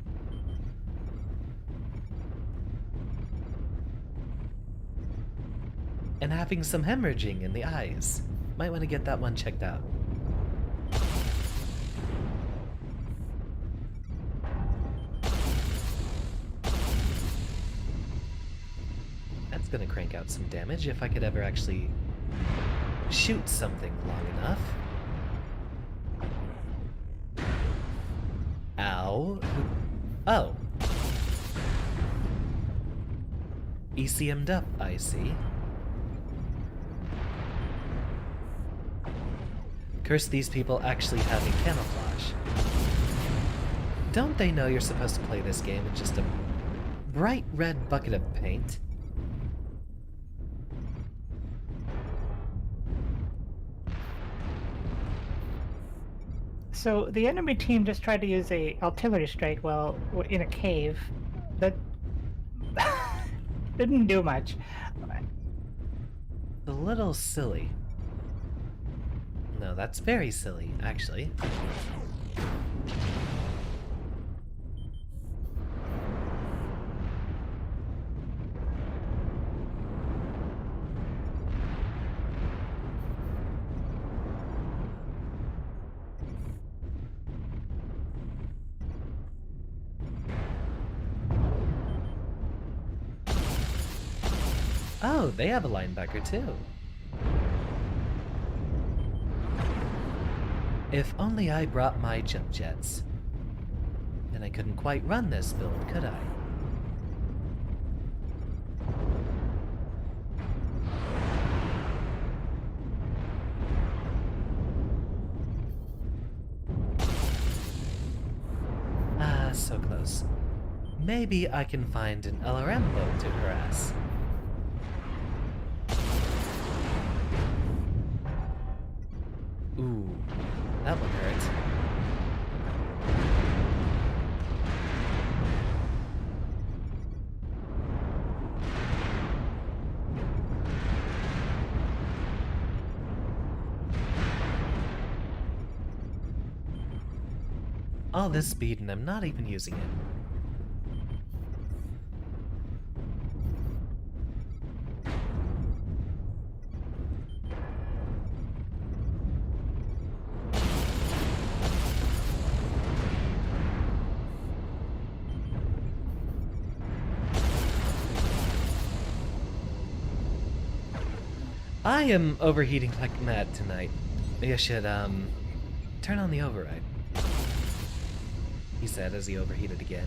And having some hemorrhaging in the eyes. Might want to get that one checked out. That's gonna crank out some damage if I could ever actually shoot something long enough. Ow. Oh. ECM'd up, I see. Curse these people actually having camouflage. Don't they know you're supposed to play this game in just a bright red bucket of paint? So the enemy team just tried to use a artillery strike while in a cave. That didn't do much. A little silly. No, that's very silly, actually. Oh, they have a linebacker too. If only I brought my jump jets. Then I couldn't quite run this build, could I? Ah, so close. Maybe I can find an LRM boat to harass. Ooh, that one hurt. All this speed and I'm not even using it. I am overheating like mad tonight. Maybe I should, turn on the override. He said as he overheated again.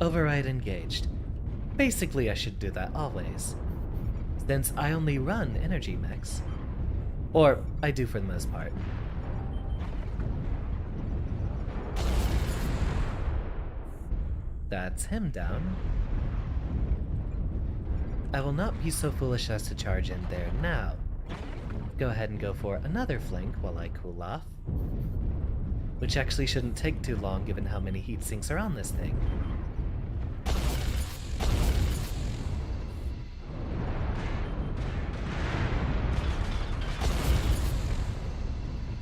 Override engaged. Basically, I should do that always, since I only run energy mechs. Or, I do for the most part. That's him down. I will not be so foolish as to charge in there now. Go ahead and go for another flank while I cool off. which actually shouldn't take too long given how many heat sinks are on this thing.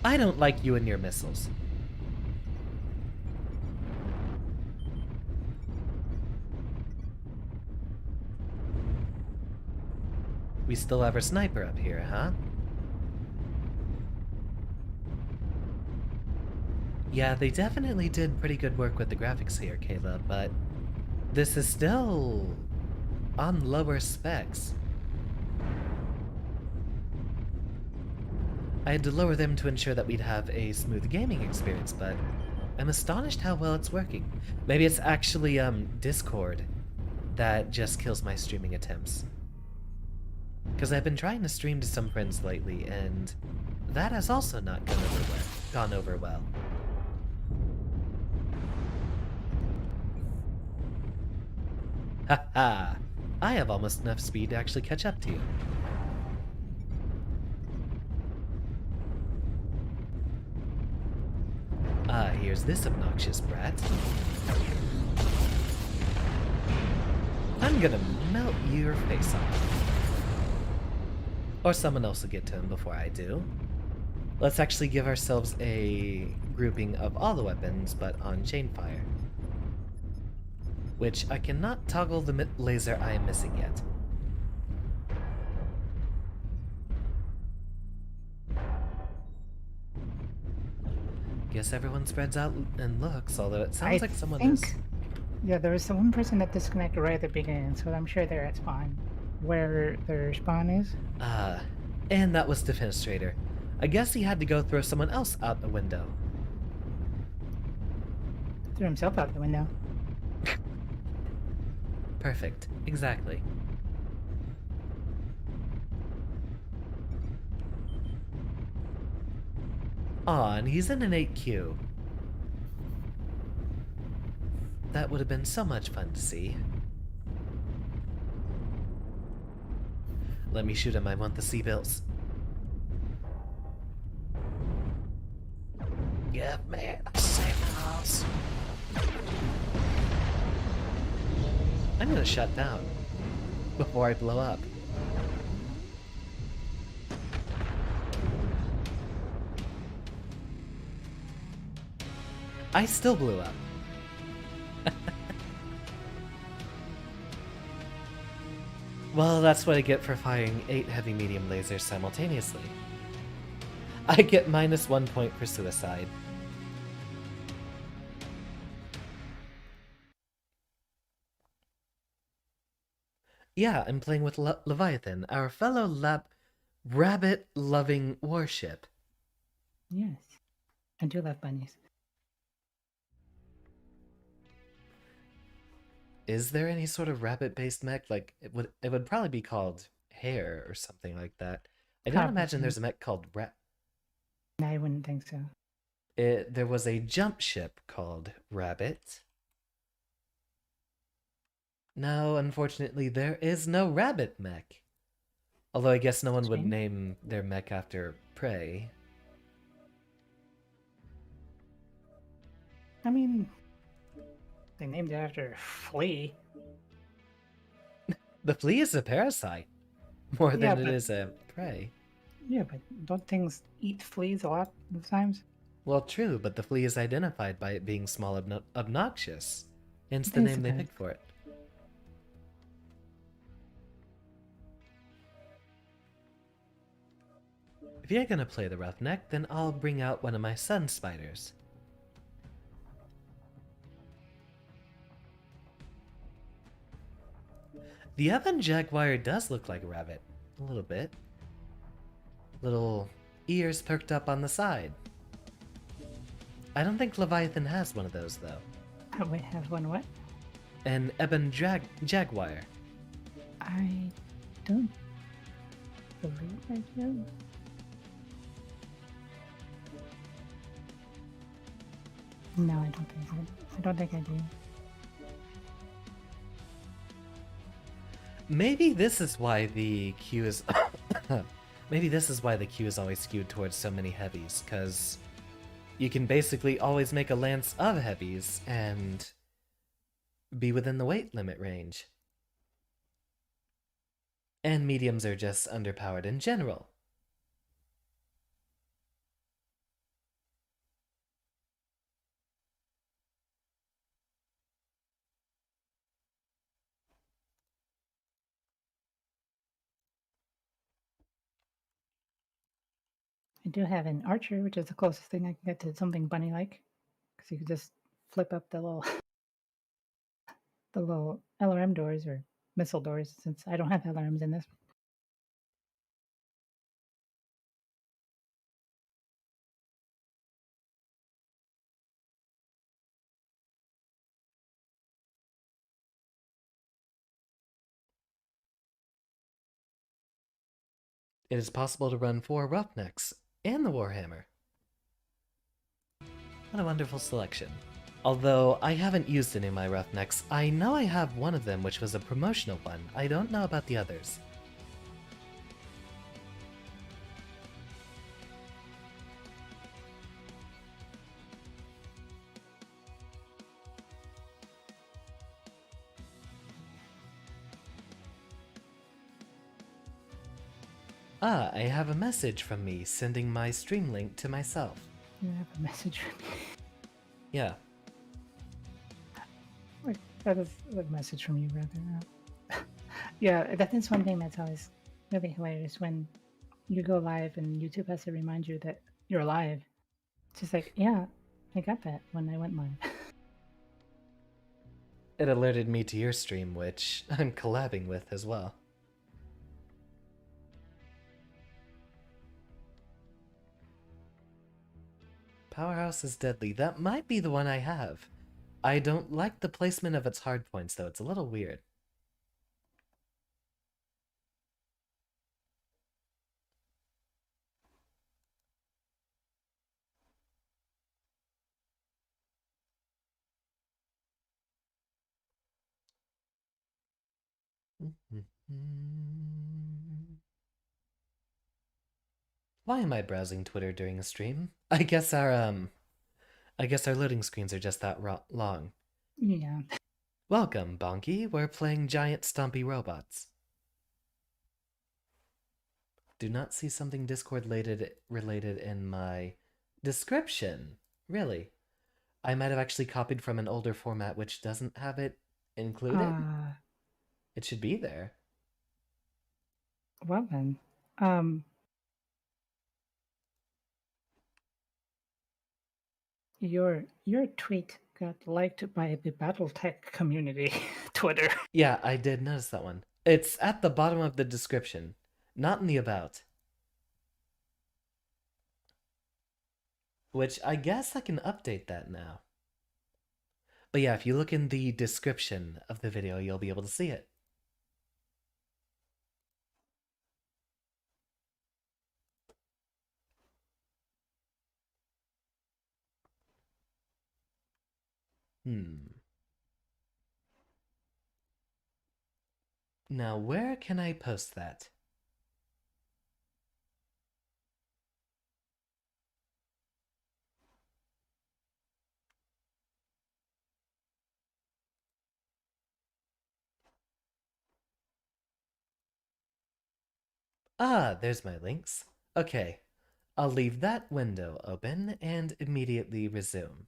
I don't like you and your missiles. We still have our sniper up here, huh? Yeah, they definitely did pretty good work with the graphics here, Kayla, but this is still on lower specs. I had to lower them to ensure that we'd have a smooth gaming experience, but I'm astonished how well it's working. Maybe it's actually Discord that just kills my streaming attempts. Because I've been trying to stream to some friends lately, and that has also not gone over well. Haha! I have almost enough speed to actually catch up to you. Here's this obnoxious brat. I'm gonna melt your face off. Or someone else will get to him before I do. Let's actually give ourselves a grouping of all the weapons, but on chain fire. Which I cannot toggle the laser I am missing yet. Guess everyone spreads out and looks, although it sounds like someone is... Yeah, there was the one person that disconnected right at the beginning, so I'm sure they're at spawn. Where their spawn is? And that was Defenestrator. I guess he had to go throw someone else out the window. Threw himself out the window. Perfect. Exactly. Aw, and he's in an 8Q. That would have been so much fun to see. Let me shoot him, I want the C-bills. Give me the signals. I'm gonna shut down before I blow up. I still blew up. Well, that's what I get for firing 8 heavy medium lasers simultaneously. I get -1 point for suicide. Yeah, I'm playing with Leviathan, our fellow rabbit-loving warship. Yes. I do love bunnies. Is there any sort of rabbit-based mech? Like, it would probably be called Hare or something like that. I don't imagine there's a mech called No, I wouldn't think so. There was a jump ship called Rabbit. No, unfortunately, there is no rabbit mech. Although I guess no one would name their mech after prey. I mean, they named it after Flea. The flea is a parasite, more than it is a prey. Yeah, but don't things eat fleas a lot of times? Well, true, but the flea is identified by it being small, obnoxious. Hence the name they picked for it. If you're gonna play the roughneck, then I'll bring out one of my sun spiders. The Evan Jaguar does look like a rabbit. A little bit. Little ears perked up on the side. I don't think Leviathan has one of those, though. We have one what? An Ebon Jaguar. I don't believe I do. No, I don't think so. I don't think I do. Maybe this is why the queue is... Maybe this is why the queue is always skewed towards so many heavies, because You can basically always make a lance of heavies and be within the weight limit range. And mediums are just underpowered in general. I do have an archer, which is the closest thing I can get to something bunny-like, because you can just flip up the little the little LRM doors or missile doors, since I don't have LRMs in this. It is possible to run 4 Roughnecks and the Warhammer. What a wonderful selection. Although I haven't used any of my Roughnecks, I know I have one of them which was a promotional one. I don't know about the others. Ah, I have a message from me sending my stream link to myself. You have a message from me. Yeah. Wait, that is a message from you, rather. Yeah, that is one thing that's always really hilarious when you go live and YouTube has to remind you that you're live. It's just like, yeah, I got that when I went live. It alerted me to your stream, which I'm collabing with as well. Powerhouse is deadly. That might be the one I have. I don't like the placement of its hardpoints, though. It's a little weird. Why am I browsing Twitter during a stream? I guess our loading screens are just that long. Yeah. Welcome, Bonky. We're playing giant stompy robots. Do not see something Discord related in my description. Really? I might have actually copied from an older format which doesn't have it included. It should be there. Well then. Your tweet got liked by the BattleTech community Twitter. Yeah, I did notice that one. It's at the bottom of the description, not in the about. Which I guess I can update that now. But yeah, if you look in the description of the video, you'll be able to see it. Now, where can I post that? Ah, there's my links. Okay, I'll leave that window open and immediately resume.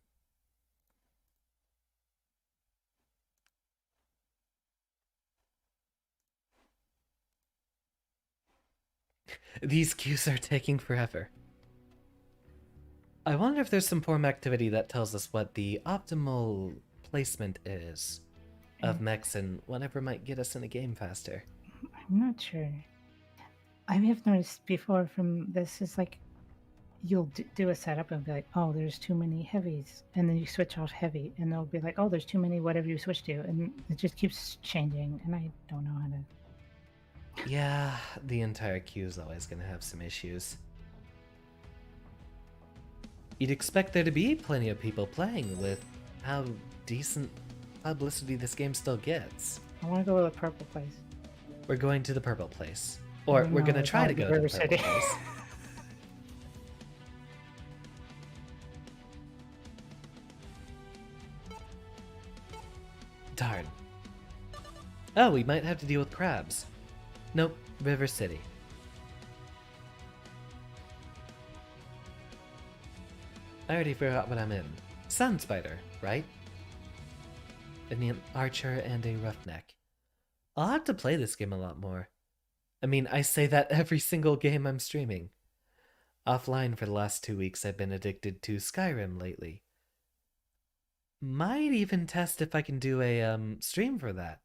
These queues are taking forever. I wonder if there's some form activity that tells us what the optimal placement is of mechs and whatever might get us in a game faster. I'm not sure. I have noticed before from this is like you'll do a setup and be like, oh, there's too many heavies, and then you switch off heavy, and it'll be like, oh, there's too many whatever you switch to, and it just keeps changing, and I don't know how to. Yeah, the entire queue is always going to have some issues. You'd expect there to be plenty of people playing with how decent publicity this game still gets. I want to go to the purple place. We're going to the purple place. Or we're going to try to go to the purple place. Oh, we might have to deal with crabs. Nope, River City. I already forgot what I'm in. Sun Spider, right? An archer and a roughneck. I'll have to play this game a lot more. I mean, I say that every single game I'm streaming. Offline for the last 2 weeks, I've been addicted to Skyrim lately. Might even test if I can do a stream for that.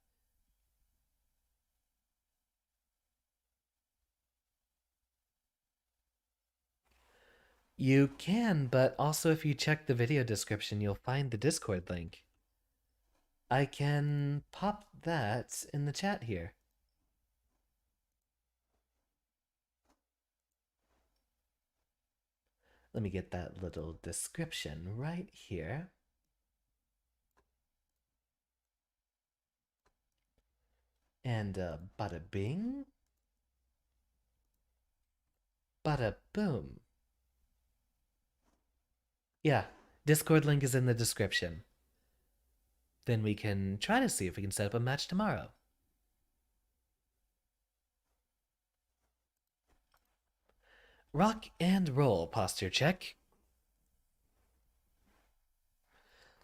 You can, but also if you check the video description, you'll find the Discord link. I can pop that in the chat here. Let me get that little description right here. And bada bing. Bada boom. Yeah, Discord link is in the description. Then we can try to see if we can set up a match tomorrow. Rock and roll posture check.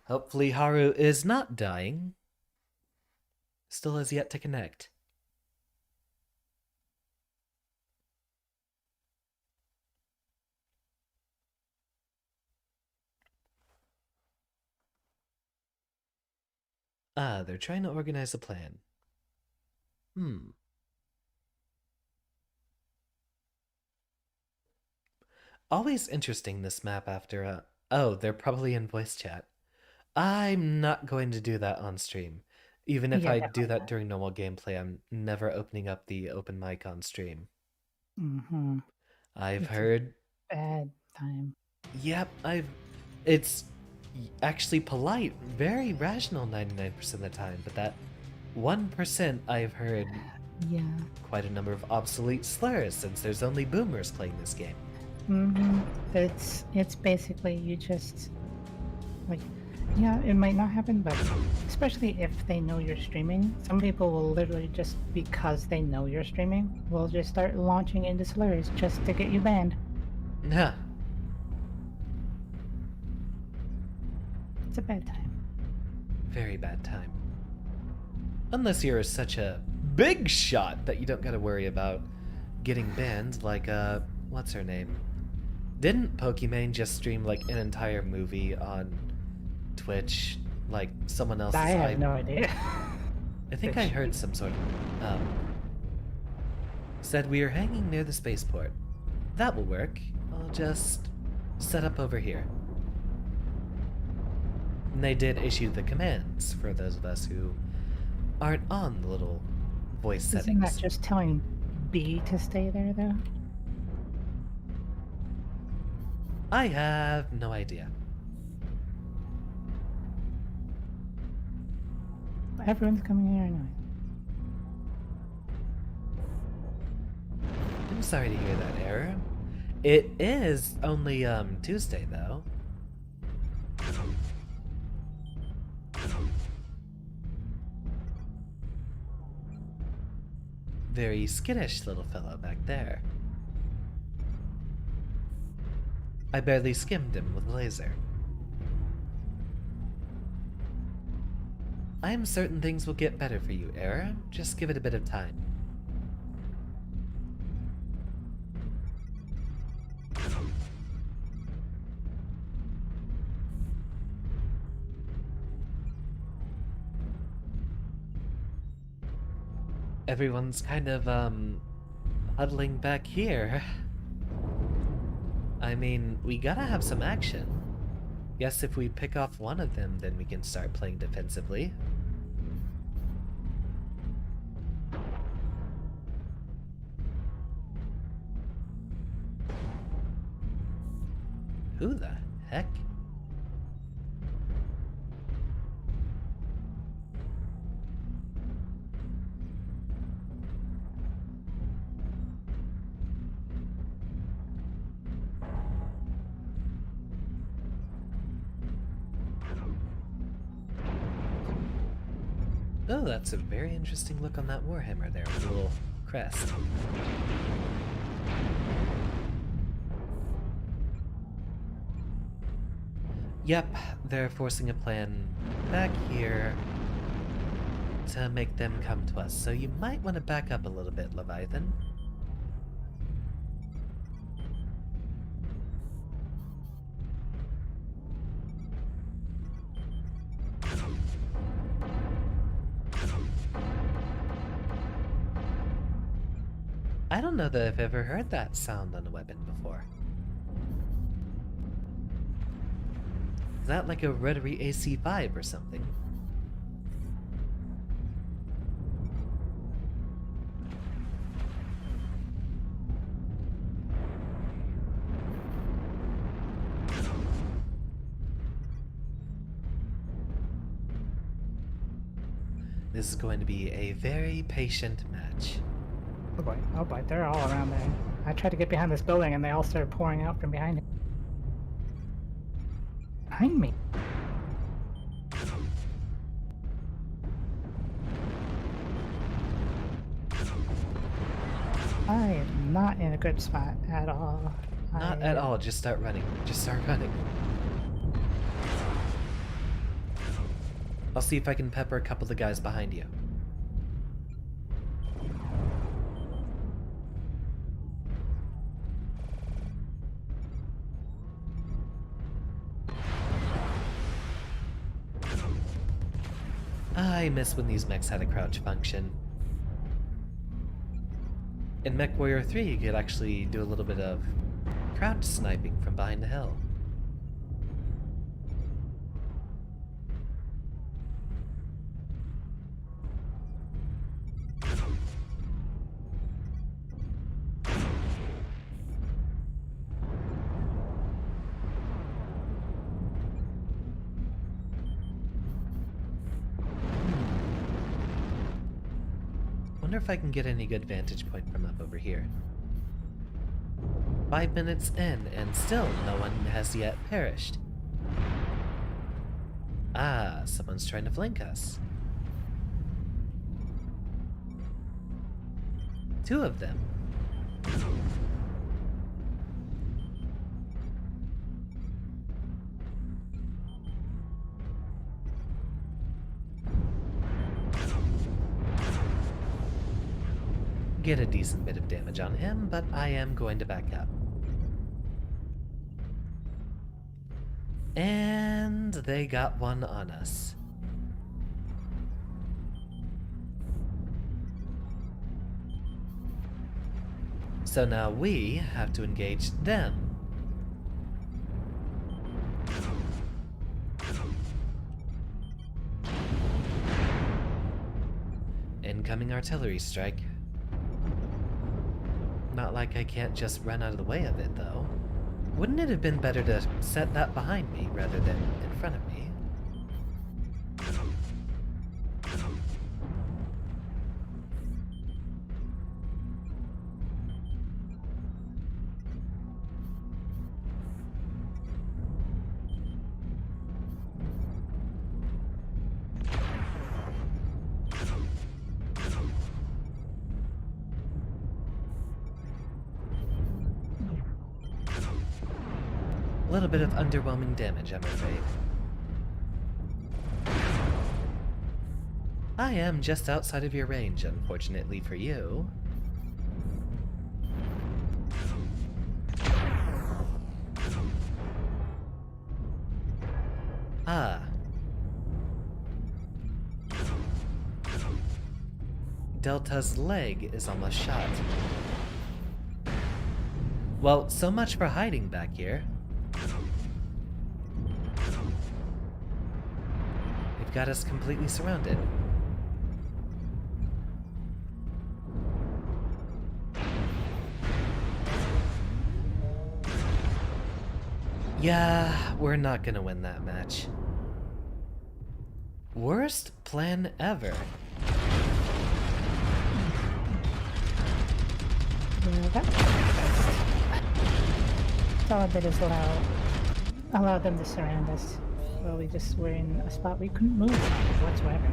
Hopefully Haru is not dying. Still has yet to connect. Ah, they're trying to organize a plan. Always interesting, this map after oh, they're probably in voice chat. I'm not going to do that on stream. Even if Yeah, I do definitely that not. during normal gameplay, I'm never opening up the open mic on stream. Mm-hmm. I've It's a heard... bad time. Yep, it's actually polite, very rational 99% of the time, but that 1% I've heard Yeah. quite a number of obsolete slurs since there's only boomers playing this game. Mm-hmm. It's basically you just like, yeah, it might not happen, but especially if they know you're streaming, some people will literally just because they know you're streaming will just start launching into slurs just to get you banned. Huh. It's a bad time. Very bad time. Unless you're such a big shot that you don't gotta worry about getting banned, like, what's her name? Didn't Pokimane just stream, like, an entire movie on Twitch? Like, someone else's I have no idea. I think I heard some sort of, said we are hanging near the spaceport. That will work. I'll just set up over here. And they did issue the commands for those of us who aren't on the little voice Isn't settings. that just telling B to stay there, though? I have no idea. Everyone's coming here anyway. I'm sorry to hear that, error. It is only Tuesday though. Very skittish little fellow back there. I barely skimmed him with a laser. I'm certain things will get better for you, Era. Just give it a bit of time. Everyone's kind of, huddling back here. I mean, we gotta have some action. Yes, if we pick off one of them, then we can start playing defensively. Who the heck? Oh, that's a very interesting look on that Warhammer there with a little crest. Yep, they're forcing a plan back here to make them come to us, so you might want to back up a little bit, Leviathan. I don't know that I've ever heard that sound on a weapon before. Is that like a rotary AC-5 or something? This is going to be a very patient match. Oh boy, they're all around there. I tried to get behind this building and they all started pouring out from behind it. Behind me. I am not in a good spot at all. Not at all, just start running. Just start running. I'll see if I can pepper a couple of the guys behind you. I miss when these mechs had a crouch function. In Mechwarrior 3, you could actually do a little bit of crouch sniping from behind the hill. Wonder if I can get any good vantage point from up over here. 5 minutes in, and still no one has yet perished. Ah, someone's trying to flank us. 2 of them. Get a decent bit of damage on him, but I am going to back up. And they got one on us. So now we have to engage them. Incoming artillery strike. Not like I can't just run out of the way of it, though. Wouldn't it have been better to set that behind me rather than in front of me? A little bit of underwhelming damage, I'm afraid. I am just outside of your range, unfortunately for you. Ah. Delta's leg is almost shot. Well, so much for hiding back here. They've got us completely surrounded. Yeah, we're not gonna win that match. Worst plan ever. Yeah, that all I did is allow them to surround us. Well, we just were in a spot we couldn't move whatsoever.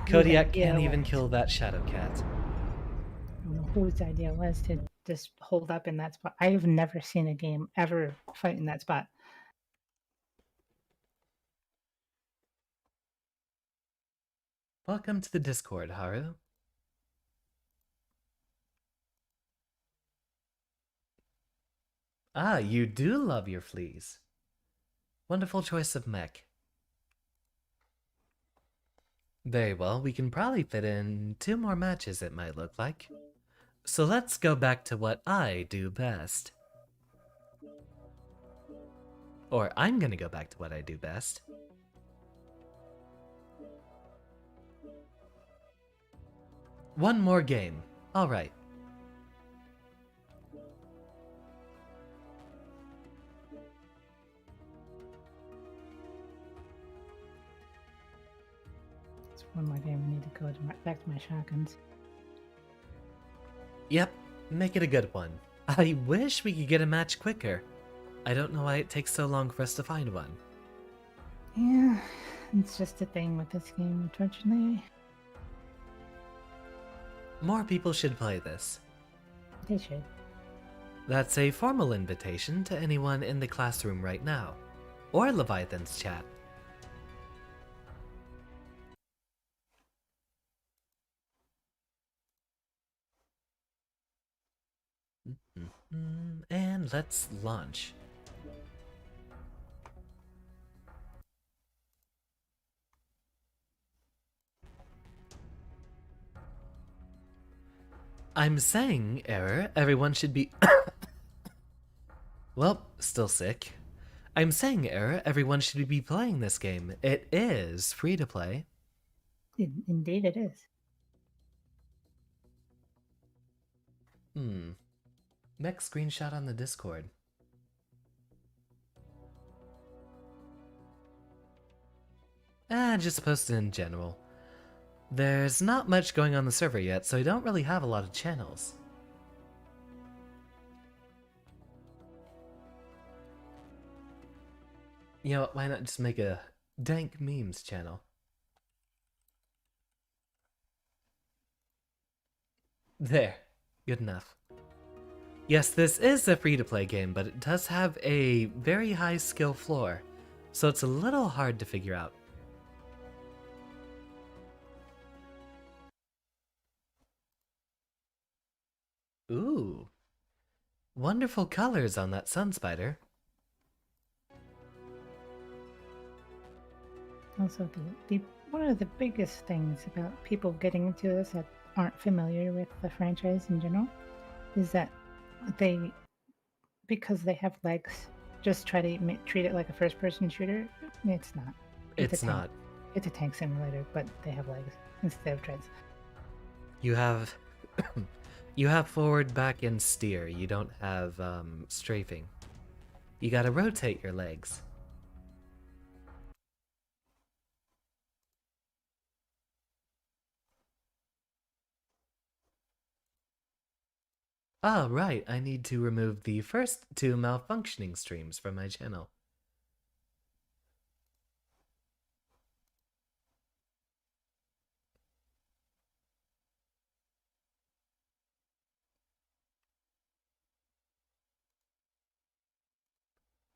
Kodiak idea can't even was. kill that shadow cat. I don't know whose idea it was to just hold up in that spot. I have never seen a game ever fight in that spot. Welcome to the Discord, Haru. Ah, you do love your fleas. Wonderful choice of mech. Very well, we can probably fit in 2 more matches, it might look like. So let's go back to what I do best. Or I'm gonna go back to what I do best. One more game. Alright. It's one more game. I need to go to back to my shotguns. Yep, make it a good one. I wish we could get a match quicker. I don't know why it takes so long for us to find one. Yeah, it's just a thing with this game, unfortunately. More people should play this. They should. That's a formal invitation to anyone in the classroom right now. Or Leviathan's chat. And let's launch. I'm saying, error, everyone should be... Well, still sick. I'm saying, error, everyone should be playing this game. It is free to play. Indeed, it is. Next screenshot on the Discord. Just post it in general. There's not much going on the server yet, so I don't really have a lot of channels. You know what, why not just make a dank memes channel? There. Good enough. Yes, this is a free-to-play game, but it does have a very high skill floor, so it's a little hard to figure out. Ooh. Wonderful colors on that sun spider. Also, the one of the biggest things about people getting into this that aren't familiar with the franchise in general is that they, because they have legs, just try to treat it like a first-person shooter. It's not. It's a tank. not. It's a tank simulator, but they have legs instead of treads. You have... you have forward, back, and steer. You don't have, strafing. You gotta rotate your legs. Ah, right, I need to remove the first 2 malfunctioning streams from my channel.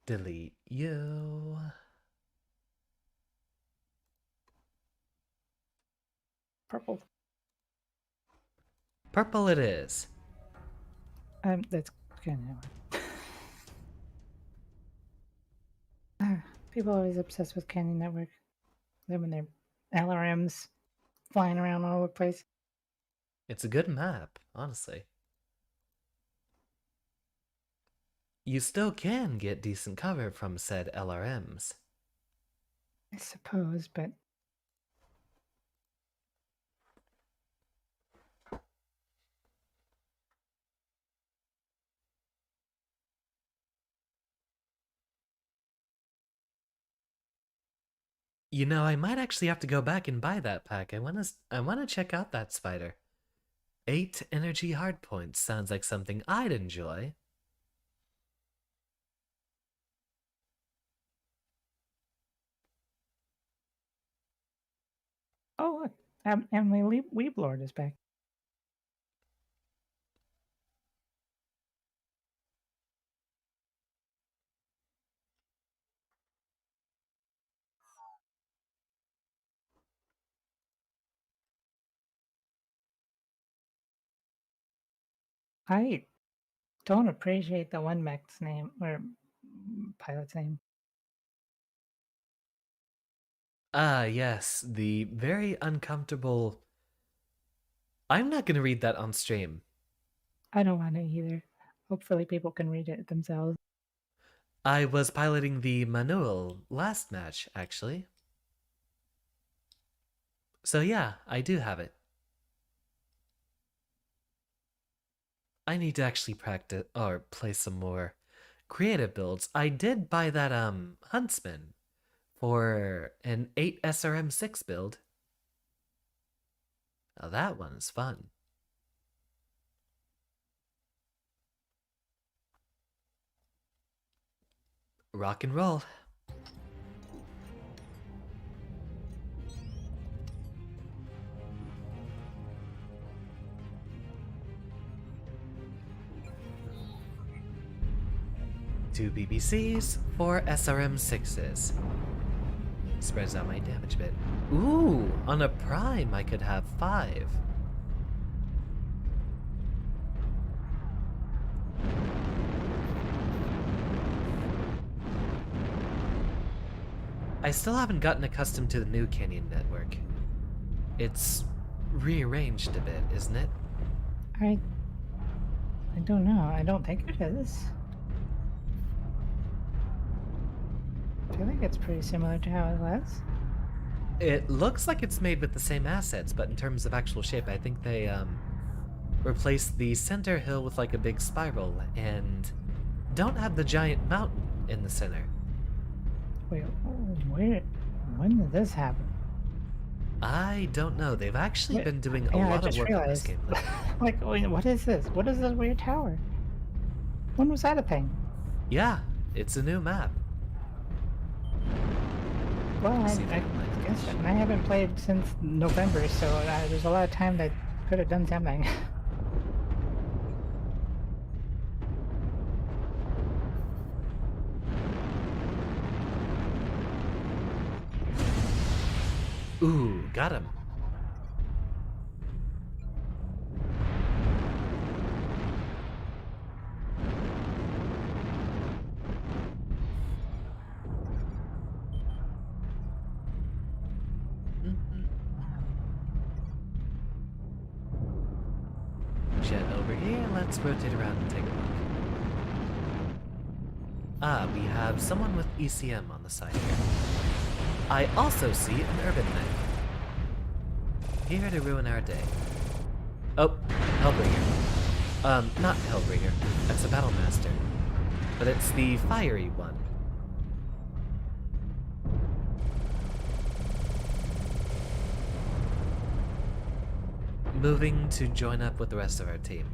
Delete you. Purple. Purple it is. That's kind of people are always obsessed with Canyon Network. Them and their LRMs flying around all over the place. It's a good map, honestly. You still can get decent cover from said LRMs. I suppose, but You know, I might actually have to go back and buy that pack. I wanna check out that spider. 8 energy hardpoints sounds like something I'd enjoy. oh look, And my Weeb Lord is back. I don't appreciate the one mech's name or pilot's name. Ah, yes, the very uncomfortable. I'm not gonna read that on stream. I don't want to either. Hopefully, people can read it themselves. I was piloting the manual last match, actually. So yeah, I do have it. I need to actually practice or play some more creative builds. I did buy that Huntsman for an 8 SRM6 build. Now that one's fun. Rock and roll. Two BBCs, 4 SRM6s. Spreads out my damage bit. Ooh, on a prime I could have 5. I still haven't gotten accustomed to the new Canyon network. It's rearranged a bit, isn't it? I don't know. I don't think it is. I feel like it's pretty similar to how it was. It looks like it's made with the same assets, but in terms of actual shape, I think they replaced the center hill with like a big spiral and don't have the giant mountain in the center. Wait, when did this happen? I don't know. They've actually Wait, been doing a yeah, I lot of just work on this realized. game lately. Like, wait, what is this? What is this weird tower? When was that a thing? Yeah, it's a new map. Well, See if I I can find guess it. I haven't played since November, so there's a lot of time that could have done something. Ooh, got him. Jet over here, let's rotate around and take a look. Ah, we have someone with ECM on the side here. I also see an urban knight. Here to ruin our day. Oh, Hellbringer. Not Hellbringer. That's a Battle Master. But it's the fiery one. Moving to join up with the rest of our team.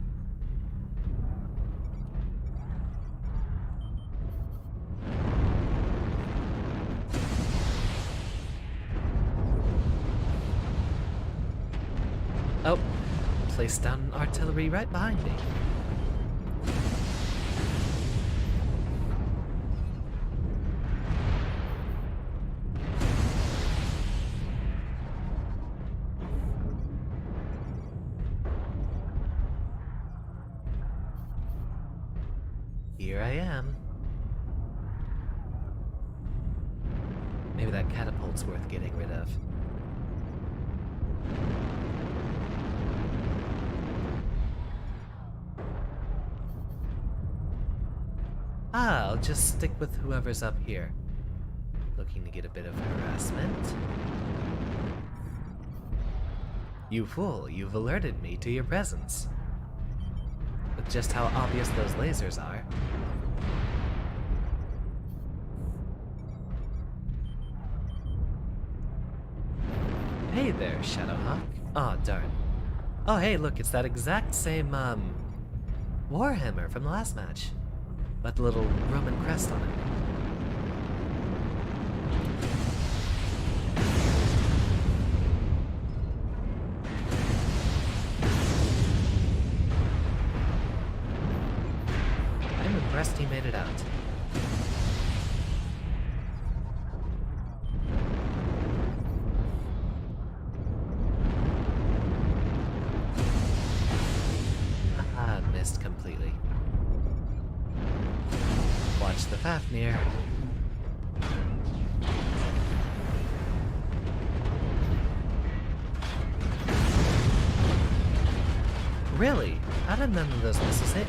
Oh, placed down artillery right behind me. Here I am. Maybe that catapult's worth getting rid of. Ah, I'll just stick with whoever's up here. Looking to get a bit of harassment. You fool, you've alerted me to your presence. With just how obvious those lasers are. Hey there, Shadowhawk. Aw, darn. Oh, hey, look, it's that exact same, Warhammer from the last match. But the little Roman crest on it. Fafnir. Really? How did none of those missiles hit?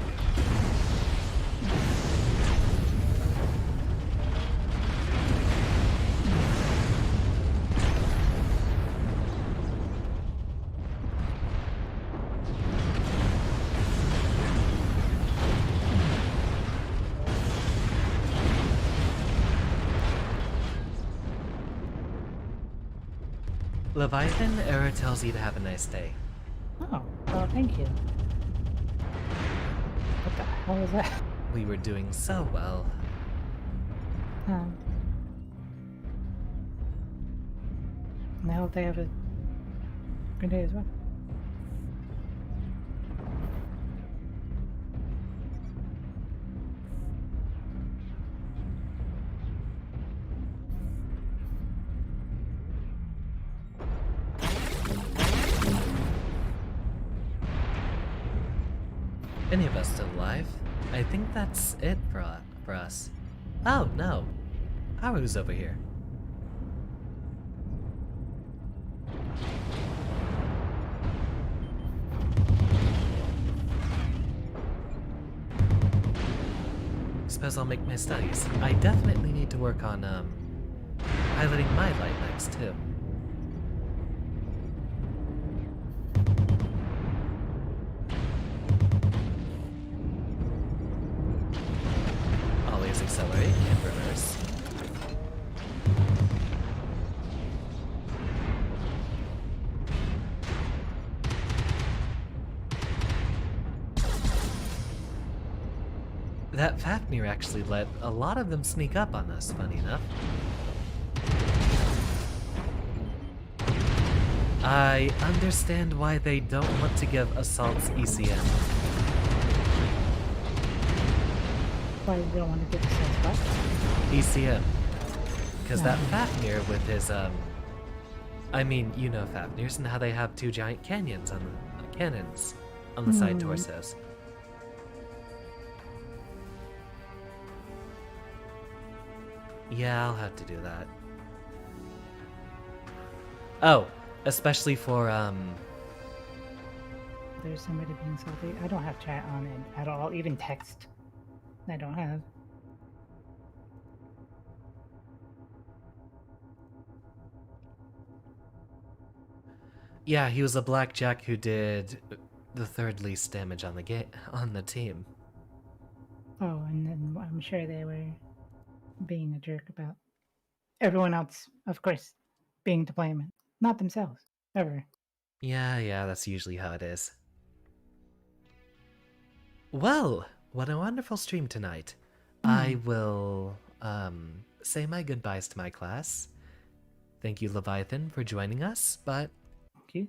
Leviathan, error tells you to have a nice day. Oh, well, thank you. What the hell is that? We were doing so well. I hope they have a good day as well. Any of us still alive? I think that's it for us. Oh, no. Haru's over here. Suppose I'll make my studies. I definitely need to work on, piloting my light next, too. Always accelerate and reverse. That Fafnir actually let a lot of them sneak up on us, funny enough. I understand why they don't want to give assaults ECM. Why you don't want to get the sense back? ECM. Because that No. Fafnir with his, I mean, you know Fafnirs and how they have two giant cannons on the side torsos. Yeah, I'll have to do that. Oh, especially for, There's somebody being salty. I don't have chat on it at all, even text. I don't have. yeah, he was a blackjack who did the third least damage on the team. Oh, and then I'm sure they were being a jerk about everyone else, of course, being to blame, not themselves, ever. Yeah, that's usually how it is. Well, what a wonderful stream tonight. I will, say my goodbyes to my class. Thank you, Leviathan, for joining us, but Thank you.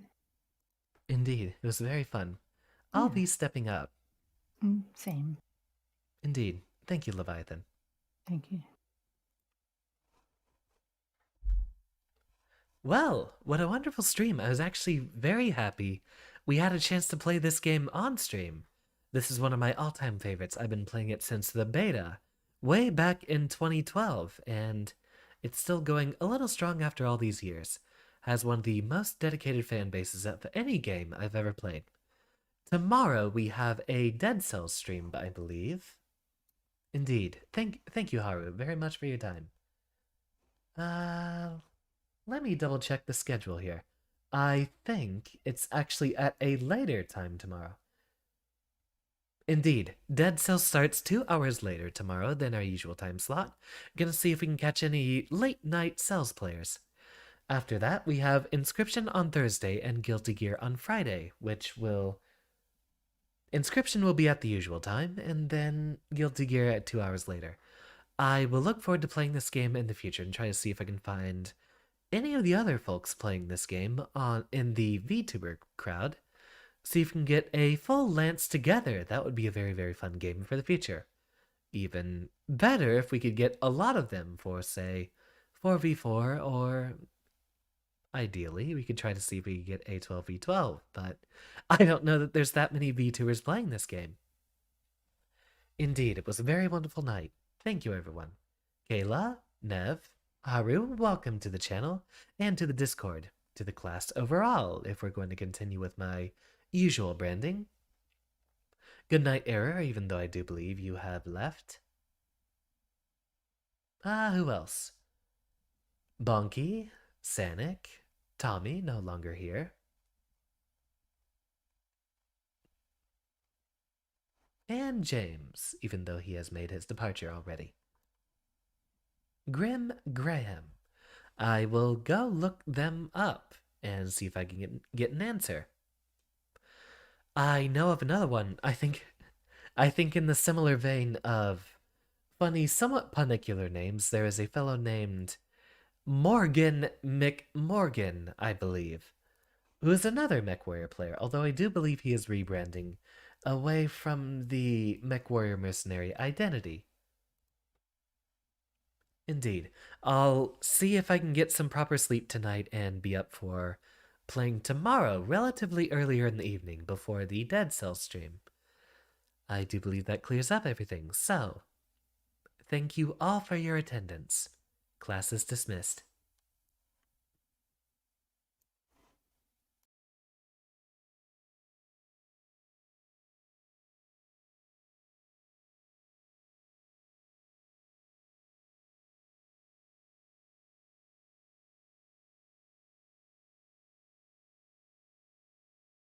indeed, it was very fun. I'll Yeah. be stepping up. Same. Indeed. Thank you, Leviathan. Thank you. Well, what a wonderful stream. I was actually very happy we had a chance to play this game on stream. This is one of my all-time favorites. I've been playing it since the beta, way back in 2012, and it's still going a little strong after all these years. Has one of the most dedicated fan bases of any game I've ever played. Tomorrow we have a Dead Cells stream, I believe. Indeed. Thank you, Haru, very much for your time. Let me double check the schedule here. I think it's actually at a later time tomorrow. Indeed, Dead Cells starts 2 hours later tomorrow than our usual time slot. Gonna see if we can catch any late night Cells players. After that, we have Inscription on Thursday and Guilty Gear on Friday, Inscription will be at the usual time, and then Guilty Gear at 2 hours later. I will look forward to playing this game in the future and try to see if I can find any of the other folks playing this game in the VTuber crowd. See if we can get a full Lance together. That would be a very, very fun game for the future. Even better if we could get a lot of them for, say, 4v4, or ideally, we could try to see if we could get a 12v12, but I don't know that there's that many VTubers playing this game. Indeed, it was a very wonderful night. Thank you, everyone. Kayla, Nev, Haru, welcome to the channel, and to the Discord, to the class overall, if we're going to continue with my usual branding. Good night, Error, even though I do believe you have left. Who else? Bonky, Sanic, Tommy, no longer here. And James, even though he has made his departure already. Grim Graham. I will go look them up and see if I can get an answer. I know of another one. I think in the similar vein of funny, somewhat punicular names, there is a fellow named Morgan McMorgan, I believe, who is another Mechwarrior player, although I do believe he is rebranding away from the Mechwarrior mercenary identity. Indeed. I'll see if I can get some proper sleep tonight and be up for playing tomorrow, relatively earlier in the evening, before the Dead Cell stream. I do believe that clears up everything, so thank you all for your attendance. Class is dismissed.